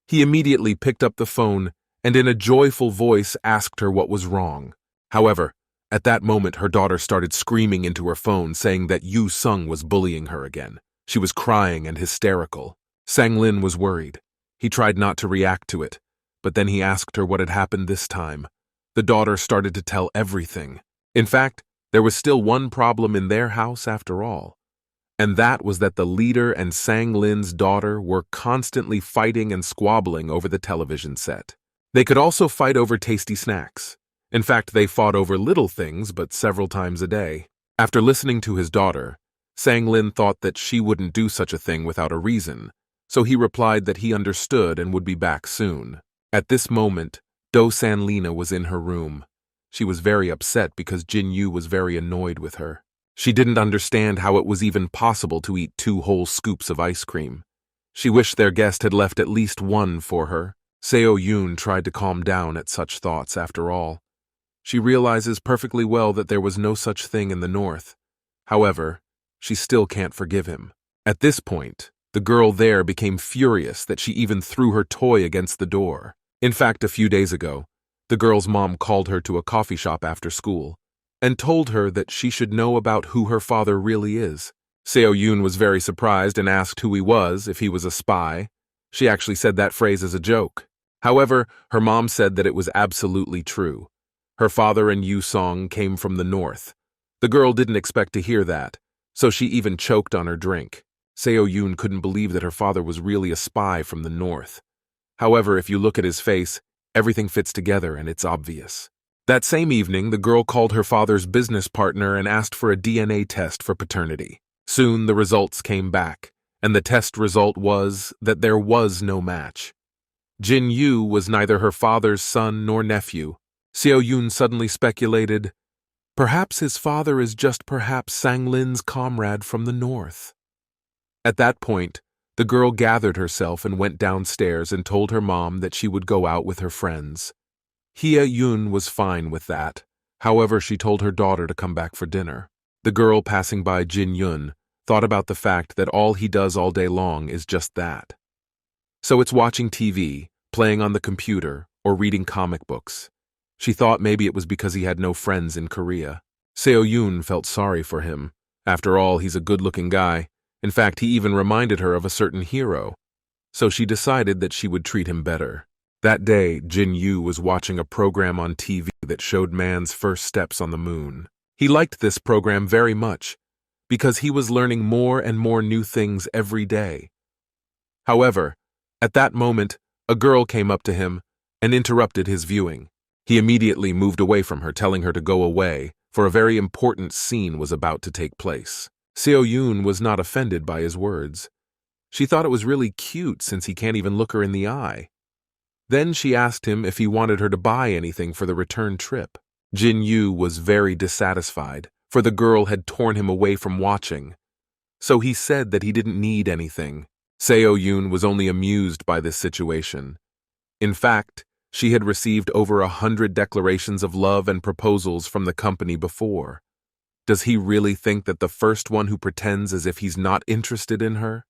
He immediately picked up the phone and in a joyful voice asked her what was wrong. However, at that moment her daughter started screaming into her phone saying that Yu Sung was bullying her again. She was crying and hysterical. Sang Lin was worried. He tried not to react to it, but then he asked her what had happened this time. The daughter started to tell everything. In fact, there was still one problem in their house after all. And that was that the leader and Sang Lin's daughter were constantly fighting and squabbling over the television set. They could also fight over tasty snacks. In fact, they fought over little things, but several times a day. After listening to his daughter, Sang Lin thought that she wouldn't do such a thing without a reason, so he replied that he understood and would be back soon. At this moment, Do San Lina was in her room. She was very upset because Jin Yu was very annoyed with her. She didn't understand how it was even possible to eat 2 whole scoops of ice cream. She wished their guest had left at least one for her. Seo Yoon tried to calm down at such thoughts after all. She realizes perfectly well that there was no such thing in the north. However, she still can't forgive him. At this point, the girl there became furious that she even threw her toy against the door. In fact, a few days ago, the girl's mom called her to a coffee shop after school and told her that she should know about who her father really is. Seo Yoon was very surprised and asked who he was, if he was a spy. She actually said that phrase as a joke. However, her mom said that it was absolutely true. Her father and Yu Song came from the north. The girl didn't expect to hear that, so she even choked on her drink. Seo Yoon couldn't believe that her father was really a spy from the north. However, if you look at his face, everything fits together and it's obvious. That same evening, the girl called her father's business partner and asked for a DNA test for paternity. Soon the results came back, and the test result was that there was no match. Jin Yu was neither her father's son nor nephew. Seo Yoon suddenly speculated, perhaps his father is just perhaps Sang Lin's comrade from the north. At that point, the girl gathered herself and went downstairs and told her mom that she would go out with her friends. Hye Yoon was fine with that. However, she told her daughter to come back for dinner. The girl passing by Jin Yun thought about the fact that all he does all day long is just that. So it's watching TV, playing on the computer, or reading comic books. She thought maybe it was because he had no friends in Korea. Seo Yoon felt sorry for him. After all, he's a good-looking guy. In fact, he even reminded her of a certain hero. So she decided that she would treat him better. That day, Jin Yu was watching a program on TV that showed man's first steps on the moon. He liked this program very much because he was learning more and more new things every day. However, at that moment, a girl came up to him and interrupted his viewing. He immediately moved away from her, telling her to go away, for a very important scene was about to take place. Seo Yoon was not offended by his words. She thought it was really cute since he can't even look her in the eye. Then she asked him if he wanted her to buy anything for the return trip. Jin Yu was very dissatisfied, for the girl had torn him away from watching. So he said that he didn't need anything. Seo Yoon was only amused by this situation. In fact, she had received over 100 declarations of love and proposals from the company before. Does he really think that the first one who pretends as if he's not interested in her